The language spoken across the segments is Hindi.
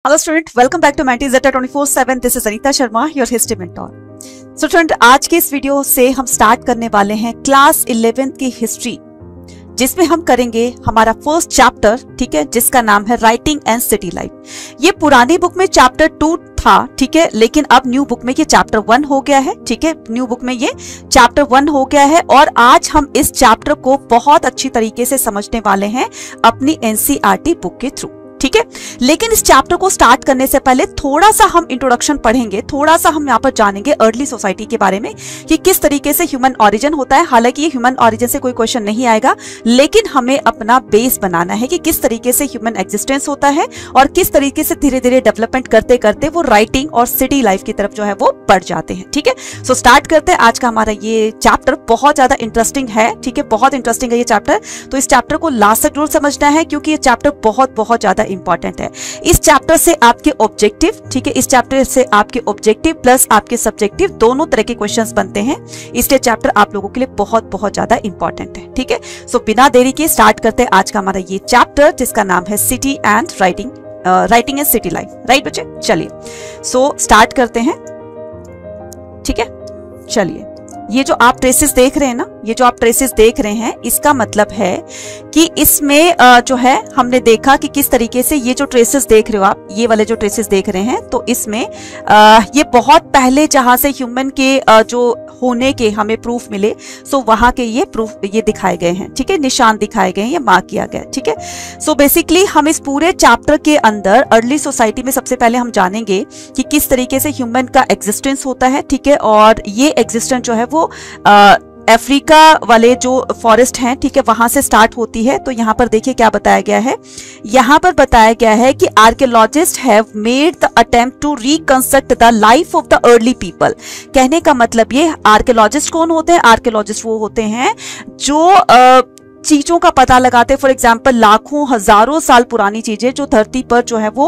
Hello student, welcome back to Menti Zeta 24/7. This is Anita Sharma, your history mentor. So student, आज के इस वीडियो से हम स्टार्ट करने वाले हैं क्लास 11th की हिस्ट्री, जिसमें हम करेंगे हमारा फर्स्ट चैप्टर, ठीक है, जिसका नाम है राइटिंग एंड सिटी लाइफ। ये पुरानी बुक में चैप्टर 2 था, ठीक है, लेकिन अब न्यू बुक में ये चैप्टर 1 हो गया है, ठीक है, न्यू बुक में ये चैप्टर 1 हो गया है। और आज हम इस चैप्टर को बहुत अच्छी तरीके से समझने वाले हैं अपनी एनसीईआरटी बुक के थ्रू, ठीक है। लेकिन इस चैप्टर को स्टार्ट करने से पहले थोड़ा सा हम इंट्रोडक्शन पढ़ेंगे, थोड़ा सा हम यहाँ पर जानेंगे अर्ली सोसाइटी के बारे में कि किस तरीके से ह्यूमन ओरिजिन होता है। हालांकि ये ह्यूमन ओरिजिन से कोई क्वेश्चन नहीं आएगा, लेकिन हमें अपना बेस बनाना है कि किस तरीके से ह्यूमन एग्जिस्टेंस होता है और किस तरीके से धीरे धीरे डेवलपमेंट करते करते वो राइटिंग और सिटी लाइफ की तरफ जो है वो बढ़ जाते हैं, ठीक है। सो स्टार्ट करते हैं। आज का हमारा ये चैप्टर बहुत ज्यादा इंटरेस्टिंग है, ठीक है, बहुत इंटरेस्टिंग है ये चैप्टर। तो इस चैप्टर को लास्ट तक जरूर समझना है, क्योंकि ये चैप्टर बहुत बहुत ज्यादा इंपॉर्टेंट है। इस चैप्टर से आपके ऑब्जेक्टिव, ठीक है, इस चैप्टर से आपके ऑब्जेक्टिव प्लस आपके सब्जेक्टिव दोनों तरह के क्वेश्चंस बनते हैं, इसलिए चैप्टर आप लोगों के लिए बहुत बहुत ज्यादा इंपॉर्टेंट है, ठीक है। सो बिना देरी के स्टार्ट करते हैं आज का हमारा ये चैप्टर, जिसका नाम है city and writing and city life. Right बच्चे, चलिए सो स्टार्ट करते हैं, ठीक है। चलिए, ये जो आप ट्रेसेस देख रहे हैं ना, ये जो आप ट्रेसेस देख रहे हैं, इसका मतलब है कि इसमें जो है हमने देखा कि किस तरीके से ये जो ट्रेसेस देख रहे हो आप, ये वाले जो ट्रेसेस देख रहे हैं, तो इसमें ये बहुत पहले जहां से ह्यूमन के जो होने के हमें प्रूफ मिले, सो वहां के ये प्रूफ ये दिखाए गए हैं, ठीक है, निशान दिखाए गए हैं, ये मार्क किया गया, ठीक है। सो बेसिकली हम इस पूरे चैप्टर के अंदर अर्ली सोसाइटी में सबसे पहले हम जानेंगे कि किस तरीके से ह्यूमन का एग्जिस्टेंस होता है, ठीक है, और ये एग्जिस्टेंस जो है वो अफ्रीका वाले जो फॉरेस्ट हैं, ठीक है, वहां से स्टार्ट होती है। तो यहाँ पर देखिए क्या बताया गया है, यहाँ पर बताया गया है कि archaeologist have made the attempt to reconstruct the life of the early people. कहने का मतलब ये, आर्कियोलॉजिस्ट कौन होते हैं? आर्कियोलॉजिस्ट वो होते हैं जो चीजों का पता लगाते, फॉर एग्जाम्पल लाखों हजारों साल पुरानी चीजें जो धरती पर जो है वो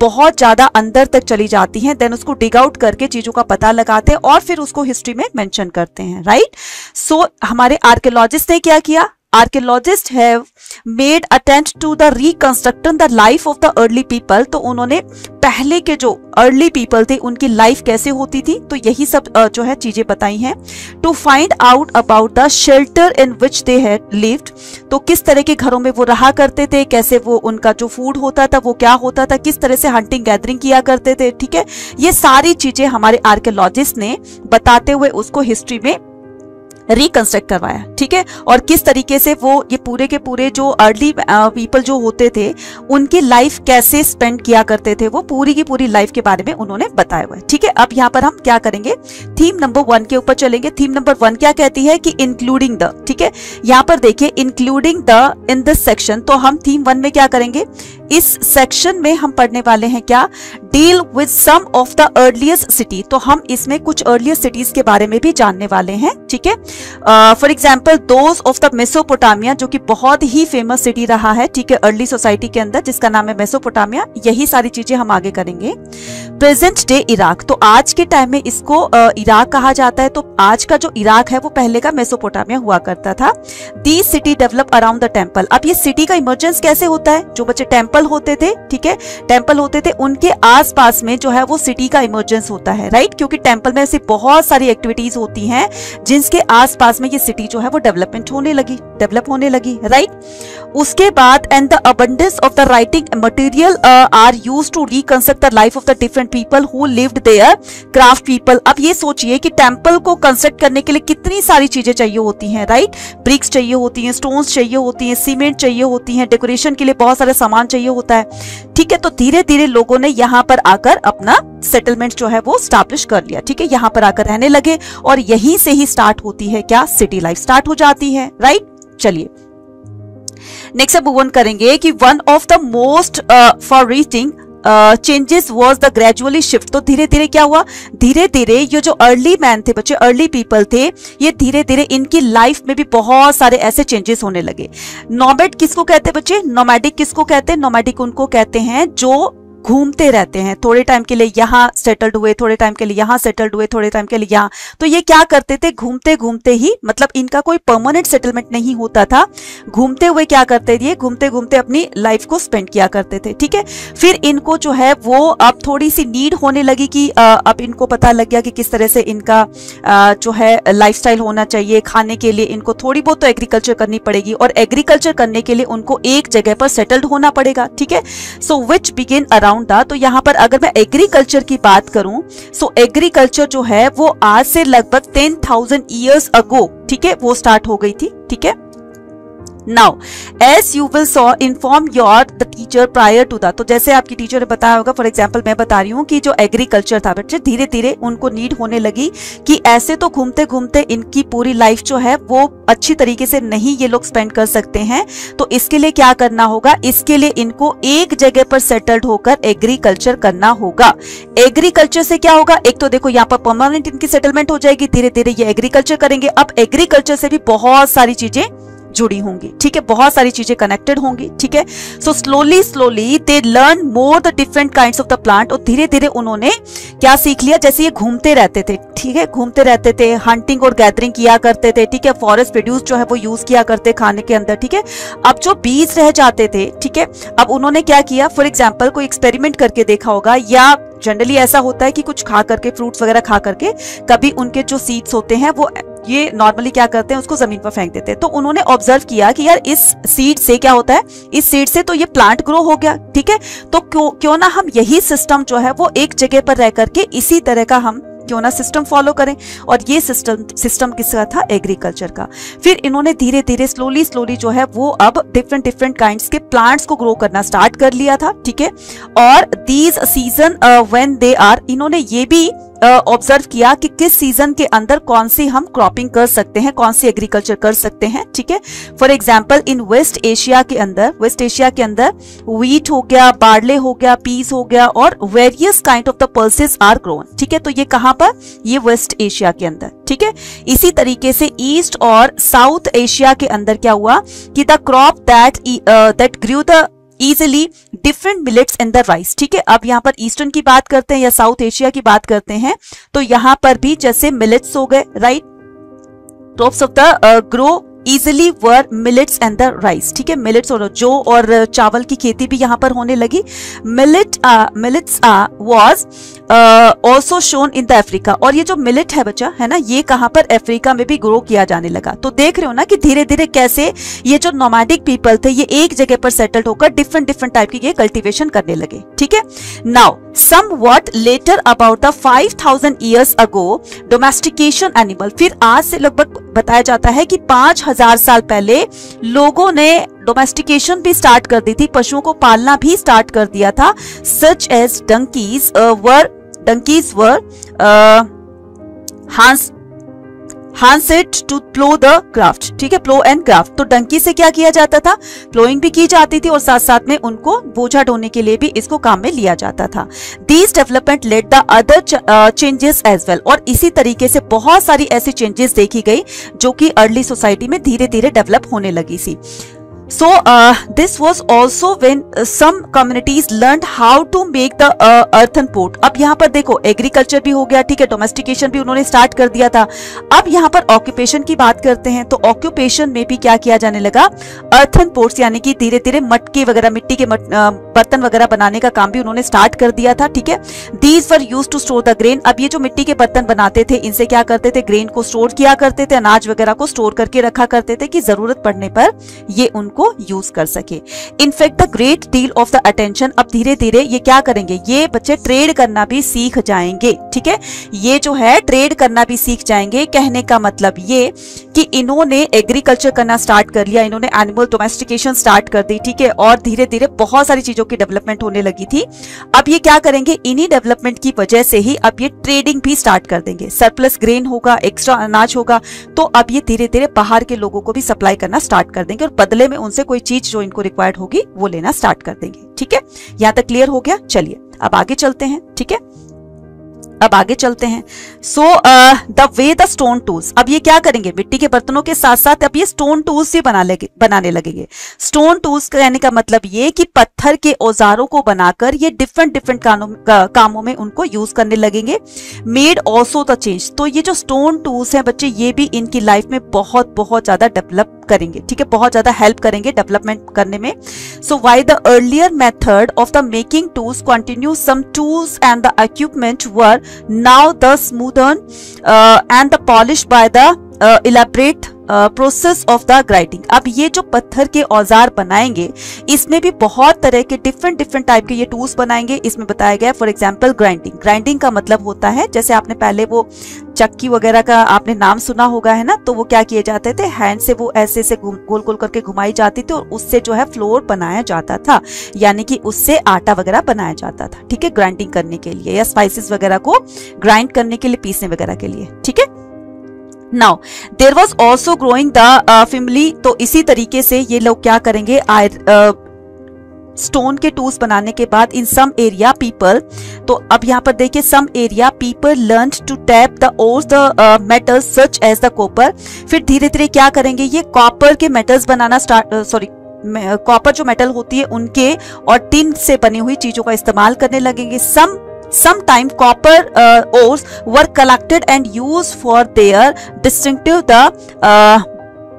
बहुत ज्यादा अंदर तक चली जाती हैं, देन उसको डिग आउट करके चीजों का पता लगाते हैं और फिर उसको हिस्ट्री में मेंशन करते हैं, राइट। सो हमारे आर्कियोलॉजिस्ट ने क्या किया? Archaeologist have made attempt to the reconstruction the life of the early people. तो उन्होंने पहले के जो अर्ली पीपल थे उनकी लाइफ कैसे होती थी, तो यही सब जो है चीजें बताई हैं। To find out about the shelter in which they had lived, तो किस तरह के घरों में वो रहा करते थे, कैसे वो उनका जो फूड होता था वो क्या होता था, किस तरह से हंटिंग गैदरिंग किया करते थे, ठीक है। ये सारी चीजें हमारे आर्कियोलॉजिस्ट ने बताते हुए उसको हिस्ट्री में रिकंस्ट्रक्ट करवाया, ठीक है। और किस तरीके से वो ये पूरे के पूरे जो अर्ली पीपल जो होते थे उनकी लाइफ कैसे स्पेंड किया करते थे, वो पूरी की पूरी लाइफ के बारे में उन्होंने बताया हुआ है, ठीक है। अब यहाँ पर हम क्या करेंगे, थीम नंबर 1 के ऊपर चलेंगे। थीम नंबर 1 क्या कहती है कि इंक्लूडिंग द, ठीक है, यहाँ पर देखिए including the in this section. तो हम थीम 1 में क्या करेंगे, इस सेक्शन में हम पढ़ने वाले हैं क्या, deal with some of the earliest city. तो हम इसमें कुछ अर्लीस्ट सिटीज के बारे में भी जानने वाले हैं, ठीक है। For example those of the Mesopotamia, जो कि बहुत ही फेमस सिटी रहा है, ठीक है, अर्ली सोसाइटी के अंदर, जिसका नाम है मेसोपोटामिया। यही सारी चीजें हम आगे करेंगे। प्रेजेंट डे इराक, तो आज के टाइम में इसको इराक कहा जाता है। तो आज का जो इराक है वो पहले का मेसोपोटामिया हुआ करता था। The city develop around the temple. अब ये सिटी का इमर्जेंस कैसे होता है, जो बच्चे टेम्पल होते थे, ठीक है, टेम्पल होते थे, उनके आसपास में जो है वो सिटी का इमर्जेंस होता है, राइट, क्योंकि टेम्पल में ऐसी बहुत सारी एक्टिविटीज होती हैं जिसके आसपास में ये सिटी जो है वो डेवलप होने लगी, राइट। उसके बाद and the abundance of the writing material are used to reconstruct the life of the different people who lived there, craft people. अब ये सोचिए कि टेम्पल को कंस्ट्रक्ट करने के लिए कितनी सारी चीजें चाहिए होती हैं, राइट, ब्रिक्स चाहिए होती हैं, स्टोन्स चाहिए होती हैं, सीमेंट चाहिए होती हैं, डेकोरेशन के लिए बहुत सारे सामान चाहिए होता है, ठीक है। तो धीरे धीरे लोगों ने यहाँ पर आकर अपना सेटलमेंट जो है वो स्टैब्लिश कर लिया, ठीक है, यहाँ पर आकर रहने लगे और यहीं से ही स्टार्ट होती है क्या, सिटी लाइफ स्टार्ट हो जाती है, राइट। चलिए नेक्स्ट अब मूव ऑन करेंगे कि one of the most for reaching changes was the gradually shift. तो धीरे धीरे क्या हुआ, धीरे धीरे ये जो अर्ली मैन थे बच्चे, अर्ली पीपल थे, ये धीरे धीरे इनकी लाइफ में भी बहुत सारे ऐसे चेंजेस होने लगे। नोमैड किसको कहते हैं बच्चे, नोमैडिक किसको कहते हैं, नोमैडिक उनको कहते हैं जो घूमते रहते हैं, थोड़े टाइम के लिए यहाँ सेटल्ड हुए, थोड़े टाइम के लिए यहाँ सेटल्ड हुए, थोड़े टाइम के लिए यहाँ। तो ये क्या करते थे, घूमते घूमते ही, मतलब इनका कोई परमानेंट सेटलमेंट नहीं होता था, घूमते हुए क्या करते थे, घूमते घूमते अपनी लाइफ को स्पेंड किया करते थे। ठीक है, फिर इनको जो है वो अब थोड़ी सी नीड होने लगी कि अब इनको पता लग गया कि किस तरह से इनका जो है लाइफस्टाइल होना चाहिए। खाने के लिए इनको थोड़ी बहुत तो एग्रीकल्चर करनी पड़ेगी, और एग्रीकल्चर करने के लिए उनको एक जगह पर सेटल्ड होना पड़ेगा। ठीक है, सो विच बिगिन अराउंड द, तो यहाँ पर अगर मैं एग्रीकल्चर की बात करूं, सो एग्रीकल्चर जो है वो आज से लगभग 10,000 ईयर्स अगो, ठीक है, वो स्टार्ट हो गई थी। ठीक है, now as you will saw inform your the teacher prior to the, तो जैसे आपकी टीचर ने बताया होगा, फॉर एग्जाम्पल मैं बता रही हूँ कि जो एग्रीकल्चर था बच्चे, धीरे धीरे उनको नीड होने लगी कि ऐसे तो घूमते घूमते इनकी पूरी लाइफ जो है वो अच्छी तरीके से नहीं ये लोग स्पेंड कर सकते हैं। तो इसके लिए क्या करना होगा, इसके लिए इनको एक जगह पर सेटल्ड होकर एग्रीकल्चर करना होगा। एग्रीकल्चर से क्या होगा, एक तो देखो यहाँ पर परमानेंट इनकी सेटलमेंट हो जाएगी, धीरे धीरे ये एग्रीकल्चर करेंगे। अब एग्रीकल्चर से भी बहुत सारी चीजें जुड़ी होंगी। ठीक है, बहुत सारी चीजें कनेक्टेड होंगी। ठीक है, so slowly they learn more the different kinds of the plant, और धीरे धीरे उन्होंने क्या सीख लिया, जैसे ये घूमते रहते थे, ठीक है, घूमते रहते थे, हंटिंग और गैदरिंग किया करते थे। ठीक है, फॉरेस्ट प्रोड्यूस जो है वो यूज किया करते खाने के अंदर। ठीक है, अब जो बीज रह जाते थे, ठीक है, अब उन्होंने क्या किया, फॉर एग्जाम्पल कोई एक्सपेरिमेंट करके देखा होगा, या जनरली ऐसा होता है कि कुछ खा करके, फ्रूट्स वगैरह खा करके, कभी उनके जो सीड्स होते हैं वो ये नॉर्मली क्या करते हैं, उसको जमीन पर फेंक देते हैं। तो उन्होंने ऑब्जर्व किया कि यार इस सीड से क्या होता है, इस सीड से तो ये प्लांट ग्रो हो गया। ठीक है, तो क्यों ना हम यही सिस्टम जो है वो एक जगह पर रह करके इसी तरह का हम क्यों ना सिस्टम फॉलो करें, और ये सिस्टम किसका था, एग्रीकल्चर का। फिर इन्होंने धीरे धीरे स्लोली जो है वो अब डिफरेंट काइंड्स के प्लांट्स को ग्रो करना स्टार्ट कर लिया था। ठीक है, और these season when they are, इन्होंने ये भी ऑब्जर्व किया कि किस सीजन के अंदर कौन सी हम क्रॉपिंग कर सकते हैं, कौन सी एग्रीकल्चर कर सकते हैं। ठीक है, for example in West Asia के अंदर व्हीट हो गया, बार्ले हो गया, पीस हो गया, और various kind of the pulses are grown. ठीक है, तो ये कहां पर, ये वेस्ट एशिया के अंदर। ठीक है, इसी तरीके से ईस्ट और साउथ एशिया के अंदर क्या हुआ कि the crop that grew the easily different millets and the rice. ठीक है, अब यहाँ पर ईस्टर्न की बात करते हैं या साउथ एशिया की बात करते हैं, तो यहाँ पर भी जैसे मिलेट्स हो गए, right, crops of the grow easily were millets and the rice. ठीक है, मिलेट्स और जौ और चावल की खेती भी यहाँ पर होने लगी। Millets was also shown in the Africa, और ये जो मिलेट है बच्चा, है ना, ये कहाँ पर, अफ्रीका में भी ग्रो किया जाने लगा। तो देख रहे हो ना कि धीरे धीरे कैसे ये जो नोमैडिक पीपल थे ये एक जगह पर सेटल्ड होकर डिफरेंट टाइप की ये कल्टीवेशन करने लगे। ठीक है, now somewhat later about the 5,000 years ago domestication animal, फिर आज से लगभग बताया जाता है कि 5,000 साल पहले लोगों ने डोमेस्टिकेशन भी स्टार्ट कर दी थी, पशुओं को पालना भी स्टार्ट कर दिया था। such as donkeys were harnessed to plough the craft. ठीक है, प्लो एंड क्राफ्ट, तो डंकी से क्या किया जाता था, प्लोइंग भी की जाती थी, और साथ साथ में उनको बोझा ढोने के लिए भी इसको काम में लिया जाता था। These development led the other changes as well, और इसी तरीके से बहुत सारी ऐसी चेंजेस देखी गई जो कि अर्ली सोसाइटी में धीरे धीरे डेवलप होने लगी थी। So this was also when some communities learned how to make the earthen pot. अब यहाँ पर देखो एग्रीकल्चर भी हो गया, ठीक है, डोमेस्टिकेशन भी उन्होंने स्टार्ट कर दिया था। अब यहाँ पर ऑक्यूपेशन की बात करते हैं, तो ऑक्यूपेशन में भी क्या किया जाने लगा, अर्थन पोट्स, यानी कि धीरे धीरे मटके वगैरह, मिट्टी के बर्तन वगैरह बनाने का काम भी उन्होंने स्टार्ट कर दिया था। ठीक है, these were used to store the grain. अब ये जो मिट्टी के बर्तन बनाते थे, इनसे क्या करते थे, ग्रेन को स्टोर किया करते थे, अनाज वगैरह को स्टोर करके रखा करते थे कि जरूरत पड़ने पर ये उनको यूज कर सके। In fact the great deal of the attention, अब धीरे धीरे ये क्या करेंगे, ये बच्चे ट्रेड करना भी सीख जाएंगे। ठीक है, ये जो है ट्रेड करना भी सीख जाएंगे। कहने का मतलब ये कि इन्होंने एग्रीकल्चर करना स्टार्ट कर लिया, इन्होंने एनिमल डोमेस्टिकेशन स्टार्ट कर दी। ठीक है, और धीरे धीरे बहुत सारी चीजों की डेवलपमेंट होने लगी थी। अब ये क्या करेंगे, इन्हीं डेवलपमेंट की वजह से ही अब ये ट्रेडिंग भी स्टार्ट कर देंगे। सरप्लस ग्रेन होगा, एक्स्ट्रा अनाज होगा, तो अब ये धीरे धीरे बाहर के लोगों को भी सप्लाई करना स्टार्ट कर देंगे, और बदले में उनसे कोई चीज जो इनको रिक्वायर्ड होगी वो लेना स्टार्ट कर देंगे। ठीक है, यहां तक क्लियर हो गया। चलिए अब आगे चलते हैं। ठीक है, अब आगे चलते हैं। So the way the stone tools, अब ये क्या करेंगे, मिट्टी के बर्तनों के साथ साथ अब ये स्टोन टूल्स भी बनाने लगेंगे। स्टोन टूल्स कहने का मतलब ये कि पत्थर के औजारों को बनाकर ये डिफरेंट कामों में उनको यूज करने लगेंगे। मेड ऑल्सो द चेंज, तो ये जो स्टोन टूल्स हैं बच्चे, ये भी इनकी लाइफ में बहुत ज्यादा डेवलप करेंगे, ठीक है, बहुत ज्यादा हेल्प करेंगे डेवलपमेंट करने में। So why the earlier method of the making tools continue, some tools and the equipment were now the smoothen and the polish by the elaborate process of the grinding. अब ये जो पत्थर के औजार बनाएंगे, इसमें भी बहुत तरह के डिफरेंट टाइप के ये टूल्स बनाएंगे। इसमें बताया गया फॉर एग्जांपल ग्राइंडिंग। ग्राइंडिंग का मतलब होता है, जैसे आपने पहले वो चक्की वगैरह का आपने नाम सुना होगा, है ना, तो वो क्या किए जाते थे, हैंड से वो ऐसे गोल गोल करके घुमाई जाती थी और उससे जो है फ्लोर बनाया जाता था, यानी कि उससे आटा वगैरह बनाया जाता था, ठीक है, ग्राइंडिंग करने के लिए या स्पाइसेस वगैरह को ग्राइंड करने के लिए, पीसने वगैरह के लिए, ठीक है। Now there was also growing the family, तो इसी तरीके से ये लोग क्या करेंगे, स्टोन के टूल्स बनाने के बाद इन सम एरिया पीपल, तो अब यहाँ पर देखिए some area people learn to tap the ores the metals such as the copper. फिर धीरे धीरे क्या करेंगे, ये कॉपर के मेटल्स बनाना कॉपर जो मेटल होती है उनके और टिन से बनी हुई चीजों का इस्तेमाल करने लगेंगे। Sometime copper ores were collected and used for their distinctive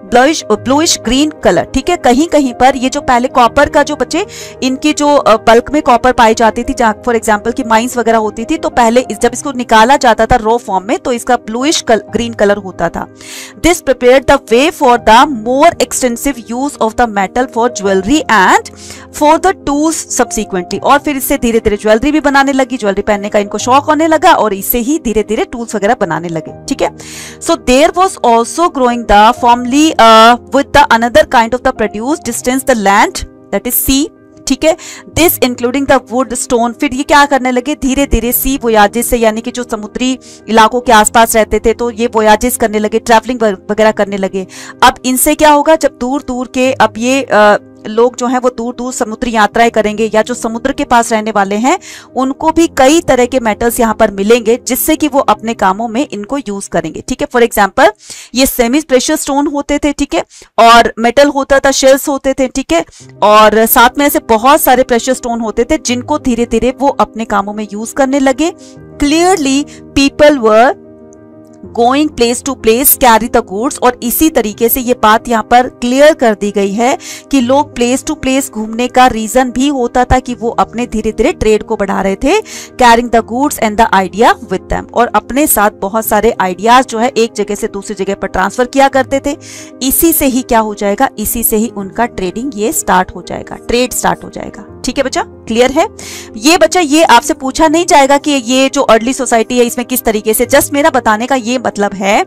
bluish green colour, ठीक है। कहीं कहीं पर ये जो पहले कॉपर का जो बच्चे इनकी जो बल्क में कॉपर पाई जाती थी, जहाँ फॉर एग्जांपल की माइंस वगैरह होती थी, तो पहले जब इसको निकाला जाता था रॉ फॉर्म में, तो इसका ब्लूइश ग्रीन कलर होता था। This prepared the way for the more extensive use of the metal for jewellery and for the tools subsequently. और फिर इससे धीरे धीरे ज्वेलरी भी बनाने लगी, ज्वेलरी पहनने का इनको शौक होने लगा और इससे ही धीरे धीरे टूल्स वगैरह बनाने लगे, ठीक है। So there was also growing the formally with the another kind of the produce distance the land, that is sea, ठीक है। This including the wood stone, फिर ये क्या करने लगे, धीरे धीरे सी वोयाजेस से, यानी कि जो समुद्री इलाकों के आसपास रहते थे, तो ये वोयाजेस करने लगे, ट्रैवलिंग वगैरह करने लगे। अब इनसे क्या होगा, जब दूर दूर के अब ये लोग जो हैं वो दूर दूर समुद्री यात्राएं करेंगे, या जो समुद्र के पास रहने वाले हैं उनको भी कई तरह के मेटल्स यहाँ पर मिलेंगे, जिससे कि वो अपने कामों में इनको यूज करेंगे, ठीक है। फॉर एग्जांपल ये सेमी प्रेशियस स्टोन होते थे, ठीक है, और मेटल होता था, शेल्स होते थे, ठीक है, और साथ में ऐसे बहुत सारे प्रेशियस स्टोन होते थे जिनको धीरे धीरे वो अपने कामों में यूज करने लगे। Clearly people were going place to place carry the goods, और इसी तरीके से ये बात यहाँ पर क्लियर कर दी गई है कि लोग प्लेस टू प्लेस घूमने का रीजन भी होता था कि वो अपने धीरे धीरे ट्रेड को बढ़ा रहे थे, carrying the goods and the idea with them, और अपने साथ बहुत सारे आइडियाज जो है एक जगह से दूसरी जगह पर ट्रांसफर किया करते थे। इसी से ही क्या हो जाएगा, इसी से ही उनका ट्रेडिंग ये स्टार्ट हो जाएगा, ट्रेड स्टार्ट हो जाएगा, ठीक है बच्चा, क्लियर है। ये बच्चा ये आपसे पूछा नहीं जाएगा कि ये जो अर्ली सोसाइटी है इसमें किस तरीके से, जस्ट मेरा बताने का ये मतलब है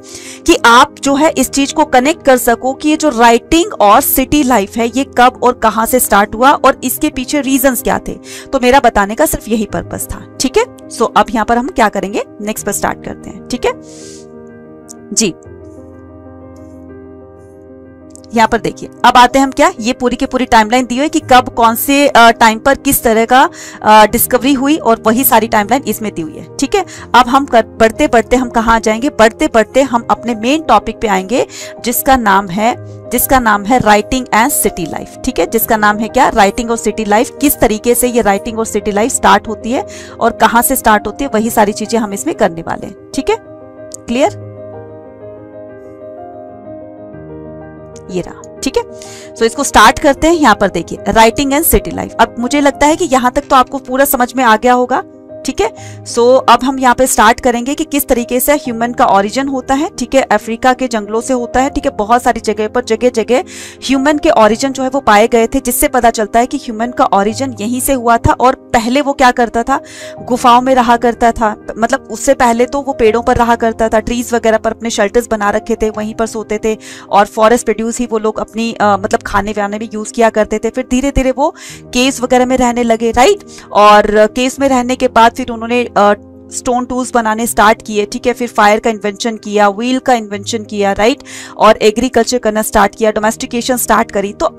कि आप जो है इस चीज को कनेक्ट कर सको कि ये जो राइटिंग और सिटी लाइफ है ये कब और कहां से स्टार्ट हुआ और इसके पीछे रीजंस क्या थे। तो मेरा बताने का सिर्फ यही पर्पस था, ठीक है। सो अब यहां पर हम क्या करेंगे, नेक्स्ट पर स्टार्ट करते हैं, ठीक है जी। यहाँ पर देखिए, अब आते हैं हम क्या, ये पूरी की पूरी टाइमलाइन दी हुई है कि कब कौन से टाइम पर किस तरह का डिस्कवरी हुई, और वही सारी टाइमलाइन इसमें दी हुई है, ठीक है। अब हम बढ़ते बढ़ते हम कहाँ जाएंगे, बढ़ते बढ़ते हम अपने मेन टॉपिक पे आएंगे जिसका नाम है राइटिंग एंड सिटी लाइफ, ठीक है। जिसका नाम है क्या, राइटिंग और सिटी लाइफ। किस तरीके से ये राइटिंग और सिटी लाइफ स्टार्ट होती है और कहाँ से स्टार्ट होती है, वही सारी चीजें हम इसमें करने वाले हैं, ठीक है, क्लियर। ये रहा, ठीक है। सो इसको स्टार्ट करते हैं। यहाँ पर देखिए राइटिंग एंड सिटी लाइफ। अब मुझे लगता है कि यहाँ तक तो आपको पूरा समझ में आ गया होगा, ठीक है। सो अब हम यहाँ पे स्टार्ट करेंगे कि किस तरीके से ह्यूमन का ओरिजिन होता है, ठीक है। अफ्रीका के जंगलों से होता है, ठीक है। बहुत सारी जगह पर जगह जगह ह्यूमन के ओरिजिन जो है वो पाए गए थे, जिससे पता चलता है कि ह्यूमन का ओरिजिन यहीं से हुआ था। और पहले वो क्या करता था, गुफाओं में रहा करता था, मतलब उससे पहले तो वो पेड़ों पर रहा करता था, ट्रीज वगैरह पर अपने शेल्टर्स बना रखे थे, वहीं पर सोते थे और फॉरेस्ट प्रोड्यूस ही वो लोग अपनी मतलब खाने वाने में यूज किया करते थे। फिर धीरे धीरे वो केव्स वगैरह में रहने लगे, राइट। और केव्स में रहने के बाद फिर उन्होंने स्टोन टूल्स बनाने स्टार्ट किए, ठीक है, फिर फायर का इन्वेंशन किया, व्हील का इन्वेंशन किया, राइट, और एग्रीकल्चर करना स्टार्ट किया, डोमेस्टिकेशन स्टार्ट करी। तो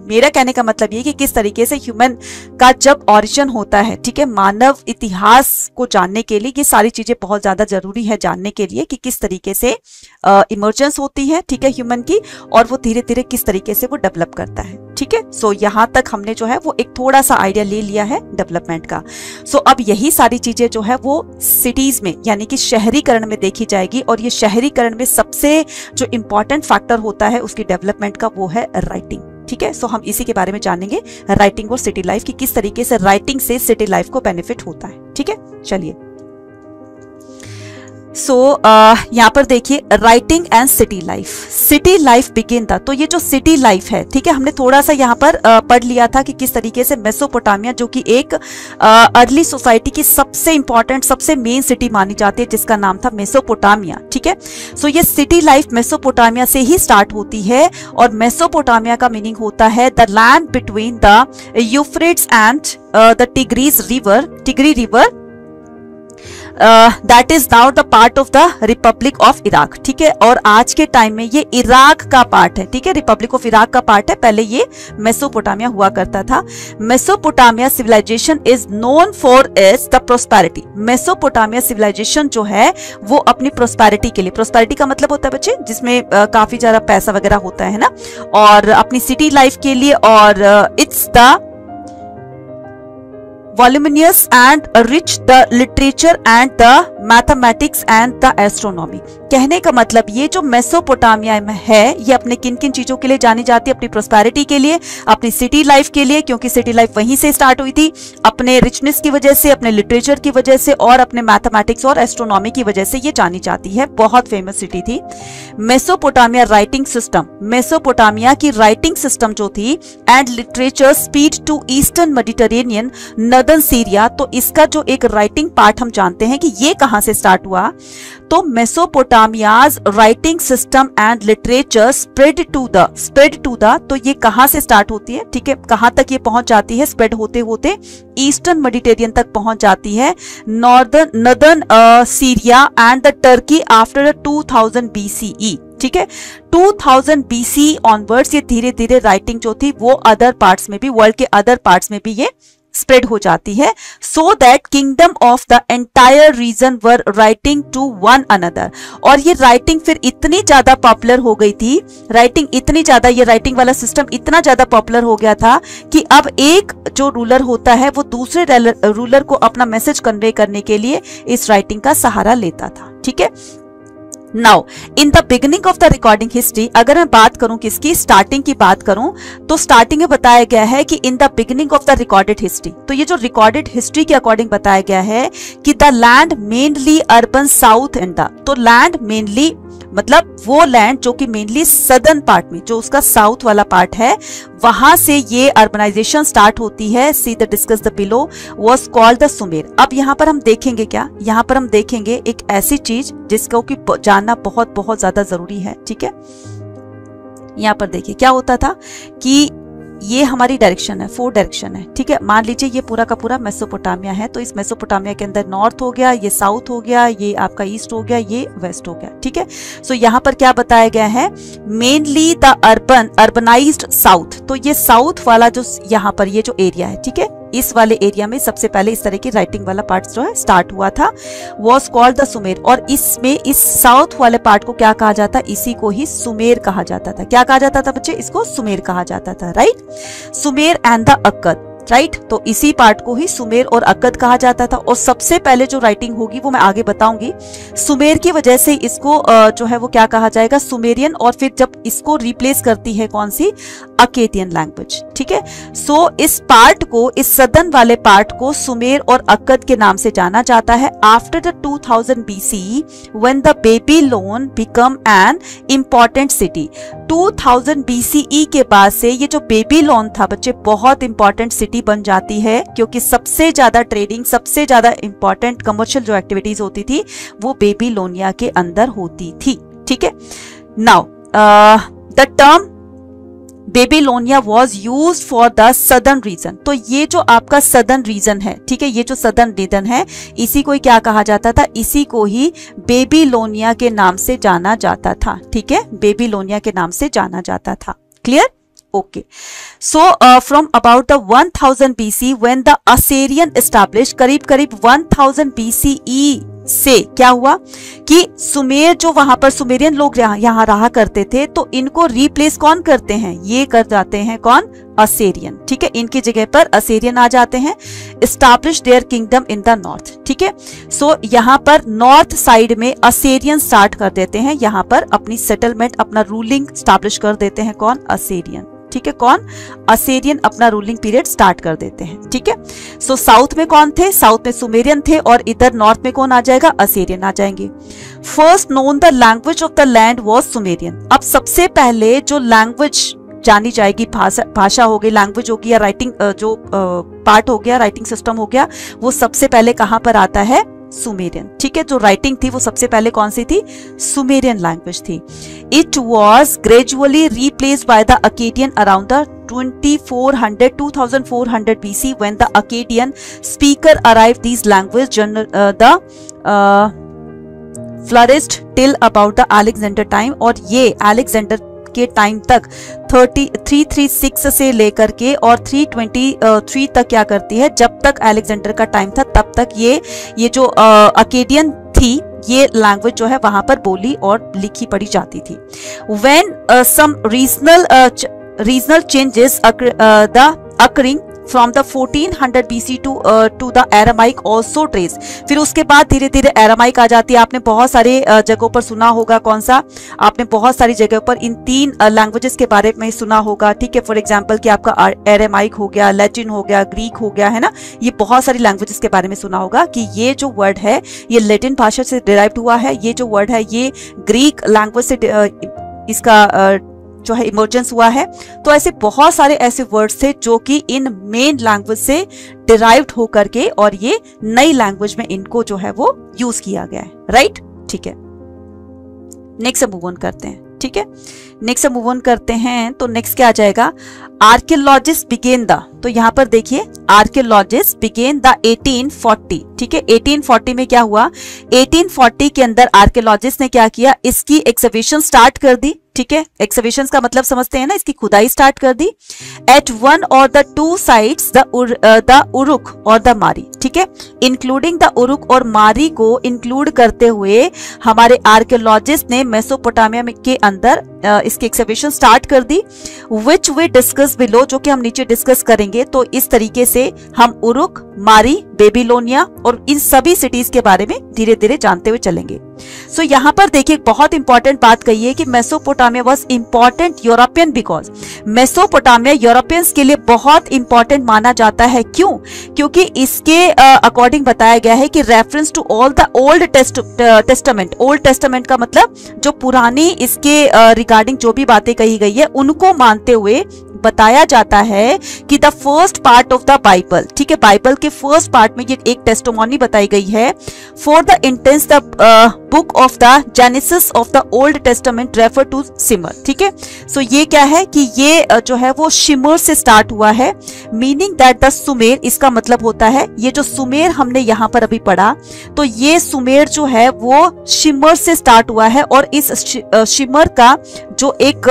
मेरा कहने का मतलब ये कि किस तरीके से ह्यूमन का जब ऑरिजिन होता है, ठीक है, मानव इतिहास को जानने के लिए ये सारी चीजें बहुत ज्यादा जरूरी है जानने के लिए कि किस तरीके से इमर्जेंस होती है, ठीक है, ह्यूमन की, और वो धीरे धीरे किस तरीके से वो डेवलप करता है, ठीक है। सो यहाँ तक हमने जो है वो एक थोड़ा सा आइडिया ले लिया है डेवलपमेंट का। सो अब यही सारी चीजें जो है वो सिटीज में यानी कि शहरीकरण में देखी जाएगी, और ये शहरीकरण में सबसे जो इंपॉर्टेंट फैक्टर होता है उसकी डेवलपमेंट का वो है राइटिंग, ठीक है। सो हम इसी के बारे में जानेंगे, राइटिंग और सिटी लाइफ की किस तरीके से राइटिंग से सिटी लाइफ को बेनिफिट होता है, ठीक है। चलिए, सो यहाँ पर देखिए, writing and city life begin था। तो ये जो सिटी लाइफ है, ठीक है, हमने थोड़ा सा यहाँ पर पढ़ लिया था कि किस तरीके से मेसोपोटामिया, जो कि एक अर्ली सोसाइटी की सबसे इंपॉर्टेंट सबसे मेन सिटी मानी जाती है, जिसका नाम था मेसोपोटामिया, ठीक है। सो ये सिटी लाइफ मेसोपोटामिया से ही स्टार्ट होती है, और मेसोपोटामिया का मीनिंग होता है the land between the Euphrates and the Tigris river that is now the part of the republic of Iraq, ठीक है। और आज के टाइम में ये इराक का पार्ट है, ठीक है, रिपब्लिक ऑफ इराक का पार्ट है, पहले ये मेसोपोटामिया हुआ करता था। Mesopotamia civilisation is known for its the prosperity. Mesopotamia civilisation जो है वो अपनी प्रोस्पेरिटी के लिए, प्रोस्पेरिटी का मतलब होता है बच्चे जिसमें काफी ज्यादा पैसा वगैरह होता है ना, और अपनी सिटी लाइफ के लिए, और it's the voluminous and rich the literature and the mathematics and the astronomy। कहने का मतलब ये जो मेसोपोटामिया में है ये अपने किन किन चीजों के लिए जानी जाती है, अपनी प्रोस्पेरिटी के लिए, अपनी सिटी लाइफ के लिए, क्योंकि सिटी लाइफ वहीं से स्टार्ट हुई थी, अपने रिचनेस की वजह से, अपने लिटरेचर की वजह से, और अपने मैथमेटिक्स और एस्ट्रोनॉमी की वजह से ये जानी जाती है, बहुत फेमस सिटी थी। मेसोपोटामिया राइटिंग सिस्टम, मेसोपोटामिया की राइटिंग सिस्टम जो थी, and literature speed to Eastern Mediterranean northern Syria. तो इसका जो एक राइटिंग पार्ट हम जानते हैं कि ये कहां से स्टार्ट हुआ, तो Mesopotamia's writing system and literature spread to the, तो ये कहां से स्टार्ट होती है, ठीक है, कहां तक ये पहुंच जाती है, स्प्रेड होते होते ईस्टर्न मेडिटेरियन तक पहुंच जाती है, northern Syria and the Turkey after 2000 BCE, ठीक है। 2000 BC ऑनवर्ड्स ये धीरे धीरे राइटिंग जो थी वो अदर पार्ट्स में भी, वर्ल्ड के अदर पार्ट्स में भी ये स्प्रेड हो जाती है, so that kingdom of the entire region were writing to one another. और ये राइटिंग फिर इतनी ज्यादा पॉपुलर हो गई थी, राइटिंग इतनी ज्यादा, ये राइटिंग वाला सिस्टम इतना ज्यादा पॉपुलर हो गया था कि अब एक जो रूलर होता है वो दूसरे रूलर को अपना मैसेज कन्वे करने के लिए इस राइटिंग का सहारा लेता था, ठीक है। Now in the beginning of the recording history, अगर मैं बात करूं किसकी, स्टार्टिंग की बात करूं, तो स्टार्टिंग में बताया गया है कि in the beginning of the recorded history, तो ये जो रिकॉर्डेड हिस्ट्री के अकॉर्डिंग बताया गया है कि the land mainly urban south and the, तो लैंड मेनली मतलब वो लैंड जो कि मेनली सदर्न पार्ट में, जो उसका साउथ वाला पार्ट है, वहां से ये अर्बनाइजेशन स्टार्ट होती है। See the discuss the below was called the Sumer. अब यहाँ पर हम देखेंगे क्या, यहाँ पर हम देखेंगे एक ऐसी चीज जिसको कि जानना बहुत बहुत ज्यादा जरूरी है, ठीक है। यहाँ पर देखिए क्या होता था कि ये हमारी डायरेक्शन है, 4 डायरेक्शन है, ठीक है। मान लीजिए ये पूरा का पूरा मेसोपोटामिया है, तो इस मेसोपोटामिया के अंदर नॉर्थ हो गया, ये साउथ हो गया, ये आपका ईस्ट हो गया, ये वेस्ट हो गया, ठीक है। सो यहाँ पर क्या बताया गया है, मेनली द अर्बनाइज्ड साउथ, तो ये साउथ वाला जो यहाँ पर ये जो एरिया है, ठीक है, इस वाले एरिया में सबसे पहले इस तरह की राइटिंग वाला पार्ट जो है स्टार्ट हुआ था, वॉज कॉल्ड द सुमेर। और इसमें इस साउथ वाले पार्ट को क्या कहा जाता, इसी को ही सुमेर कहा जाता था। क्या कहा जाता था बच्चे, इसको सुमेर कहा जाता था, right. Sumer and the Akkad, right, तो इसी पार्ट को ही सुमेर और अक्कद कहा जाता था। और सबसे पहले जो राइटिंग होगी वो मैं आगे बताऊंगी, सुमेर की वजह से इसको जो है वो क्या कहा जाएगा, सुमेरियन, और फिर जब इसको रिप्लेस करती है कौन सी, अकेदियन लैंग्वेज, ठीक है। सो इस पार्ट को, इस सदर्न वाले पार्ट को सुमेर और अक्कद के नाम से जाना जाता है। After the 2000 BCE when the Babylon become an important city, 2000 BCE के बाद से ये जो बेबीलोन था बच्चे बहुत इंपॉर्टेंट सिटी बन जाती है, क्योंकि सबसे ज्यादा ट्रेडिंग, सबसे ज्यादा इंपॉर्टेंट कमर्शियल जो एक्टिविटीज होती थी वो बेबीलोनिया के अंदर होती थी, ठीक है। Now the term Babylonia was use for the southern reason. तो ये जो आपका सदर्न रीजन है, ठीक है, ये जो सदर्न रीजन है, इसी को क्या कहा जाता था, इसी को ही बेबीलोनिया के नाम से जाना जाता था। ठीक है, बेबीलोनिया के नाम से जाना जाता था। Clear? Okay. So from about the 1000 BC when the Assyrian establish, करीब करीब 1000 BCE से क्या हुआ कि सुमेर, जो वहां पर सुमेरियन लोग यहाँ रहा करते थे, तो इनको रिप्लेस कौन करते हैं, ये कर जाते हैं कौन, असेरियन। ठीक है, इनकी जगह पर असेरियन आ जाते हैं। Establish there kingdom in the north. ठीक है, सो यहाँ पर नॉर्थ साइड में असेरियन स्टार्ट कर देते हैं, यहाँ पर अपनी सेटलमेंट, अपना रूलिंग स्टैब्लिश कर देते हैं कौन, असेरियन। ठीक है, कौन, असेरियन अपना रूलिंग पीरियड स्टार्ट कर देते हैं। ठीक है, सो साउथ में कौन थे, साउथ में सुमेरियन थे, और इधर नॉर्थ में कौन आ जाएगा, असेरियन आ जाएंगे। First known the language of the land was Sumerian. अब सबसे पहले जो लैंग्वेज जानी जाएगी, भाषा हो गई, लैंग्वेज हो गई, या राइटिंग जो पार्ट हो गया, राइटिंग सिस्टम हो गया, वो सबसे पहले कहां पर आता है, सुमेरियन। ठीक है, जो राइटिंग थी वो सबसे पहले कौन सी थी, सुमेरियन लैंग्वेज थी। It was gradually replaced by the Akkadian around the 2400 BC when the Akkadian speaker arrived. These language flourished till about the Alexander time, और ये अलेक्जेंडर के टाइम तक 336 से लेकर के और 323 तक क्या करती है, जब तक अलेक्जेंडर का टाइम था तब तक ये जो अकेडियन थी, ये लैंग्वेज जो है वहां पर बोली और लिखी पढ़ी जाती थी। When some regional changes occurring from the 1400 BC to the Aramaic also trace। फिर उसके बाद धीरे धीरे एरामाइक आ जाती है। आपने बहुत सारे जगहों पर सुना होगा, कौन सा, आपने बहुत सारी जगहों पर इन तीन लैंग्वेजेस के बारे में सुना होगा। ठीक है, फॉर एग्जांपल कि आपका एरामाइक हो गया, लैटिन हो गया, ग्रीक हो गया, है ना, ये बहुत सारी लैंग्वेजेस के बारे में सुना होगा कि ये जो वर्ड है ये लैटिन भाषा से डिराइव्ड हुआ है, ये जो वर्ड है ये ग्रीक लैंग्वेज से इसका जो है इमर्जेंस हुआ है। तो ऐसे बहुत सारे ऐसे वर्ड्स थे जो कि इन मेन लैंग्वेज से डिराइव्ड होकर के और ये नई लैंग्वेज में इनको जो है वो यूज किया गया है। राइट, ठीक है, नेक्स्ट मूव ऑन करते हैं। ठीक है, नेक्स्ट मूव ऑन करते हैं। तो नेक्स्ट क्या आ जाएगा, आर्कियोलॉजिस्ट बिगेन द, तो यहाँ पर देखिए आर्कियोलॉजिस्ट बिगेन द 1840। ठीक है, 1840 में क्या हुआ, 1840 के अंदर आर्कियोलॉजिस्ट ने क्या किया, इसकी एक्सकवेशन स्टार्ट कर दी। ठीक है, एक्सकवेशन का मतलब समझते हैं ना, इसकी खुदाई स्टार्ट कर दी। एट वन और the two sides the Uruk और द मारी। ठीक है, इंक्लूडिंग द उरुक और मारी को इंक्लूड करते हुए हमारे आर्कियोलॉजिस्ट ने मेसोपोटामिया के अंदर इसकी एक्सकवेशन स्टार्ट कर दी, विच वी डिस्कस बिलो, जो कि हम नीचे डिस्कस करेंगे। तो इस तरीके से हम उरुक, मारी, बेबीलोनिया और इन सभी सिटीज के बारे में धीरे धीरे जानते हुए चलेंगे। सो यहाँ पर देखिए बहुत इंपॉर्टेंट बात कही है कि Mesopotamia was important European, because Mesopotamia Europeans के लिए बहुत इंपॉर्टेंट माना जाता है। क्यों? क्योंकि इसके अकॉर्डिंग बताया गया है कि reference to all the old Testament, Old Testament का मतलब जो पुरानी इसके रिगार्डिंग जो भी बातें कही गई है उनको मानते हुए बताया जाता है कि the first part of the Bible, ठीक है, बाइबल के फर्स्ट पार्ट में ये एक टेस्टिमोनी बताई गई है। For the instance the book of the Genesis of the old testament refer to Sumer. ठीक है, सो ये क्या है कि ये जो है वो शिमर से स्टार्ट हुआ है, मीनिंग दैट द सुमेर, इसका मतलब होता है ये जो सुमेर हमने यहाँ पर अभी पढ़ा, तो ये सुमेर जो है वो शिमर से स्टार्ट हुआ है और इस शिमर का जो एक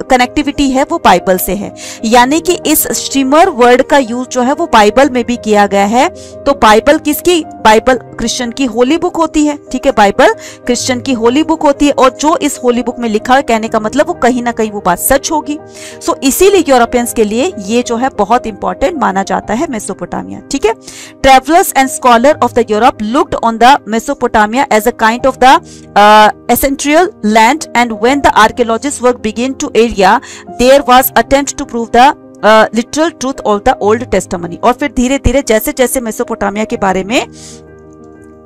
कनेक्टिविटी है वो बाइबल से है, यानी कि इस शिमर वर्ड का यूज जो है वो बाइबल में भी किया गया है। तो बाइबल किसकी, बाइबल क्रिश्चियन की होली बुक होती है। ठीक है, बाइबल क्रिश्चियन की होली बुक होती है और जो इस होली बुक में लिखा है कहने का मतलब वो कहीं ना कहीं वो बात सच होगी। सो इसीलिए यूरोपियंस के लिए ये जो है बहुत इंपॉर्टेंट माना जाता है मेसोपोटामिया। ठीक है, travellers and scholar of the Europe looked on the Mesopotamia as a kind of the ancestral land and when the archaeologist work begin to area there was attempt to prove the literal truth of the old testament. और फिर धीरे धीरे जैसे जैसे मेसोपोटामिया के बारे में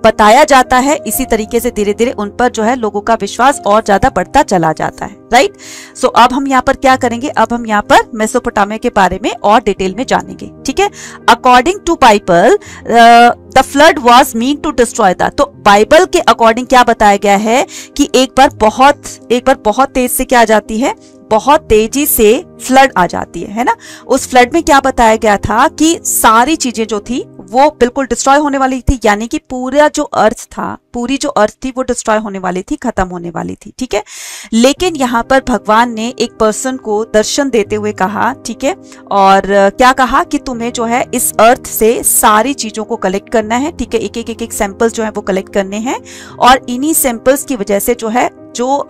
बताया जाता है, इसी तरीके से धीरे धीरे उन पर जो है लोगों का विश्वास और ज्यादा बढ़ता चला जाता है, राइट। सो अब हम यहाँ पर क्या करेंगे, अब हम यहाँ पर मेसोपोटामिया के बारे में और डिटेल में जानेंगे, ठीक है। According to Bible the flood was mean to destroy the, तो बाइबल के अकॉर्डिंग क्या बताया गया है कि एक बार बहुत तेज से क्या आ जाती है, बहुत तेजी से फ्लड आ जाती है ना। उस फ्लड में क्या बताया गया था कि सारी चीजें जो थी वो बिल्कुल डिस्ट्रॉय होने वाली थी, यानी कि पूरा जो अर्थ था, पूरी जो अर्थ थी वो डिस्ट्रॉय होने वाली थी, खत्म होने वाली थी, ठीक है। लेकिन यहाँ पर भगवान ने एक पर्सन को दर्शन देते हुए कहा, ठीक है, और क्या कहा कि तुम्हें जो है इस अर्थ से सारी चीजों को कलेक्ट करना है, ठीक है। एक सैंपल्स जो है वो कलेक्ट करने हैं, और इन्हीं सैंपल्स की वजह से जो है जो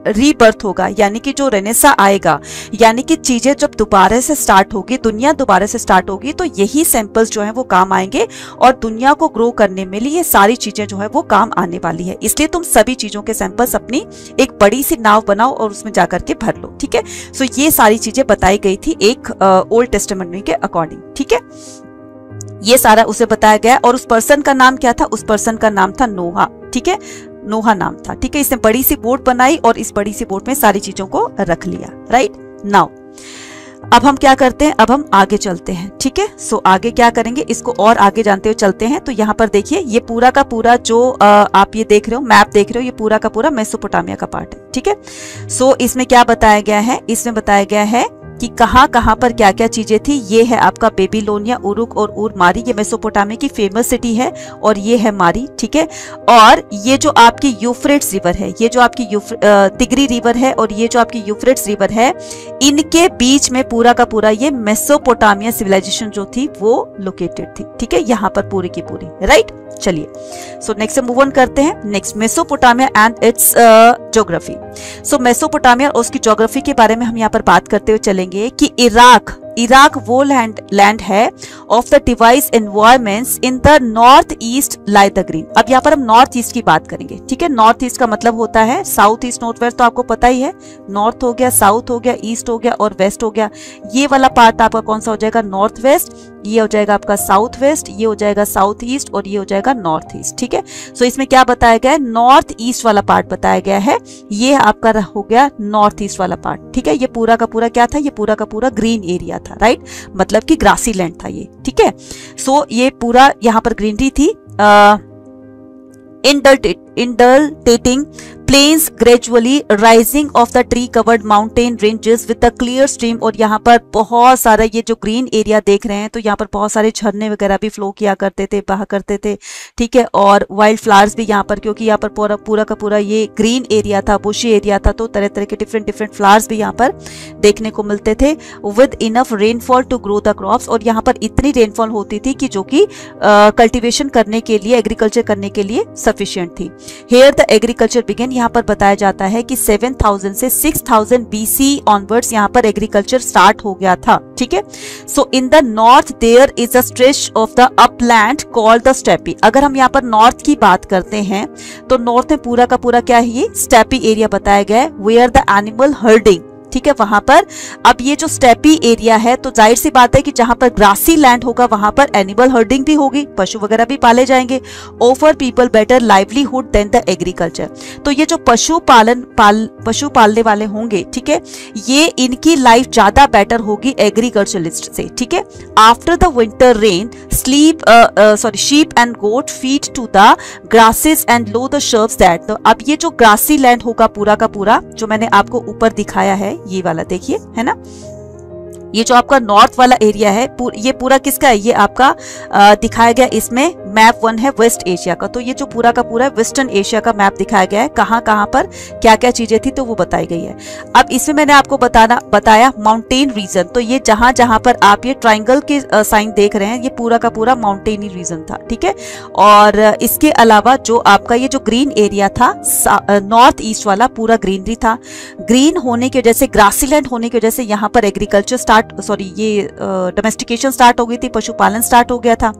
रीबर्थ होगा, यानी कि जो रेनेसा आएगा, यानी कि चीजें जब दोबारा से स्टार्ट होगी, दुनिया दोबारा से स्टार्ट होगी, तो यही सैंपल्स जो है वो काम आएंगे और दुनिया को ग्रो करने में लिए ये सारी चीजें जो है वो काम आने वाली है। इसलिए तुम सभी चीजों के सैंपल्स अपनी एक बड़ी सी नाव बनाओ और उसमें जाकर के भर लो, ठीक है। सो ये सारी चीजें बताई गई थी एक ओल्ड टेस्टामेंट के अकॉर्डिंग, ठीक है। ये सारा उसे बताया गया, और उस पर्सन का नाम क्या था, उस पर्सन का नाम था नोहा, ठीक है, नोहा नाम था, ठीक है। इसने बड़ी सी बोट बनाई और इस बड़ी सी बोट में सारी चीजों को रख लिया, राइट। नाउ अब हम क्या करते हैं, अब हम आगे चलते हैं, ठीक है। सो आगे क्या करेंगे, इसको और आगे जानते हुए चलते हैं। तो यहाँ पर देखिए, ये पूरा का पूरा जो आप ये देख रहे हो, मैप देख रहे हो, ये पूरा का पूरा मेसोपोटामिया का पार्ट है, ठीक है। सो इसमें क्या बताया गया है, इसमें बताया गया है कि कहाँ कहाँ पर क्या क्या चीजें थी। ये है आपका बेबीलोनिया, उरुक और उर मारी, ये मेसोपोटामिया की फेमस सिटी है, और ये है मारी, ठीक है। और ये जो आपकी यूफ्रेट्स रिवर है, ये जो आपकी तिग्री रिवर है और ये जो आपकी यूफ्रेट्स रिवर है, इनके बीच में पूरा का पूरा ये मेसोपोटामिया सिविलाइजेशन जो थी वो लोकेटेड थी, ठीक है, यहाँ पर पूरी की पूरी, राइट। चलिए, सो नेक्स्ट मूव ऑन करते हैं। Next, Mesopotamia and it's geography. So Mesopotamia और उसकी ज्योग्राफी के बारे में हम यहाँ पर बात करते हुए चलेंगे कि इराक वो लैंड है of the device environments in the north east lie the green. अब यहाँ पर हम नॉर्थ ईस्ट की बात करेंगे, ठीक है। नॉर्थ ईस्ट का मतलब होता है साउथ ईस्ट, नॉर्थ वेस्ट, तो आपको पता ही है, नॉर्थ हो गया, साउथ हो गया, ईस्ट हो गया और वेस्ट हो गया। ये वाला पार्ट आपका कौन सा हो जाएगा, नॉर्थ वेस्ट, ये हो जाएगा आपका साउथ वेस्ट, ये हो जाएगा साउथ ईस्ट और ये हो जाएगा नॉर्थ ईस्ट, ठीक है। सो इसमें क्या बताया गया है, नॉर्थ ईस्ट वाला पार्ट बताया गया है, ये आपका हो गया नॉर्थ ईस्ट वाला पार्ट, ठीक है। ये पूरा का पूरा क्या था, ये पूरा का पूरा ग्रीन एरिया था, राइट, मतलब कि ग्रासी लैंड था ये, ठीक है। सो ये पूरा यहाँ पर ग्रीनरी थी। इंडल्टेटिंग plains gradually rising of the tree covered mountain ranges with a clear stream, और यहाँ पर बहुत सारा ये जो ग्रीन एरिया देख रहे हैं, तो यहाँ पर बहुत सारे झरने वगैरह भी फ्लो किया करते थे, बहा करते थे, ठीक है। और वाइल्ड फ्लावर्स भी यहाँ पर, क्योंकि यहाँ पर पूरा का पूरा ये ग्रीन एरिया था, बुशी एरिया था, तो तरह तरह के डिफरेंट फ्लावर्स भी यहाँ पर देखने को मिलते थे, with enough rainfall to grow the crops. और यहाँ पर इतनी रेनफॉल होती थी कि जो कि कल्टिवेशन करने के लिए, एग्रीकल्चर करने के लिए सफिशिएंट थी। हेयर द एग्रीकल्चर बिगेन, यहाँ पर बताया जाता है कि 7000 से 6000 BC ऑनवर्ड्स यहाँ पर एग्रीकल्चर स्टार्ट हो गया था, ठीक है। So in the north there is a stretch of the upland called the steppe. अगर हम यहाँ पर नॉर्थ की बात करते हैं तो नॉर्थ में पूरा का पूरा क्या है, ये स्टेपी एरिया बताया गया है, वेयर द एनिमल हर्डिंग, ठीक है, वहां पर। अब ये जो स्टेपी एरिया है, तो जाहिर सी बात है कि जहां पर ग्रासी लैंड होगा वहां पर एनिमल हर्डिंग भी होगी, पशु वगैरह भी पाले जाएंगे। Offer people better livelihood than the agriculture. तो ये जो पशु पालने वाले होंगे, ठीक है, ये इनकी लाइफ ज्यादा बेटर होगी एग्रीकल्चरलिस्ट से, ठीक है। After the winter rain sheep and goat feed to the grasses and low the shrubs that. अब ये जो ग्रासी लैंड होगा पूरा का पूरा, जो मैंने आपको ऊपर दिखाया है, ये वाला देखिए, है ना, ये जो आपका नॉर्थ वाला एरिया है, ये पूरा किसका है, ये आपका दिखाया गया, इसमें मैप 1 है वेस्ट एशिया का। तो ये जो पूरा का पूरा वेस्टर्न एशिया का मैप दिखाया गया है, कहाँ कहाँ पर क्या क्या चीजें थी, तो वो बताई गई है। अब इसमें मैंने आपको बताया माउंटेन रीजन, तो ये जहां जहां पर आप ये ट्राइंगल के साइन देख रहे हैं, ये पूरा का पूरा माउंटेनी रीजन था, ठीक है। और इसके अलावा जो आपका ये जो ग्रीन एरिया था, नॉर्थ ईस्ट वाला पूरा ग्रीनरी था। ग्रीन होने की वजह से, ग्रासीलैंड होने की वजह से यहाँ पर एग्रीकल्चर ये डोमेस्टिकेशन स्टार्ट हो गई थी, पशुपालन स्टार्ट हो गया था।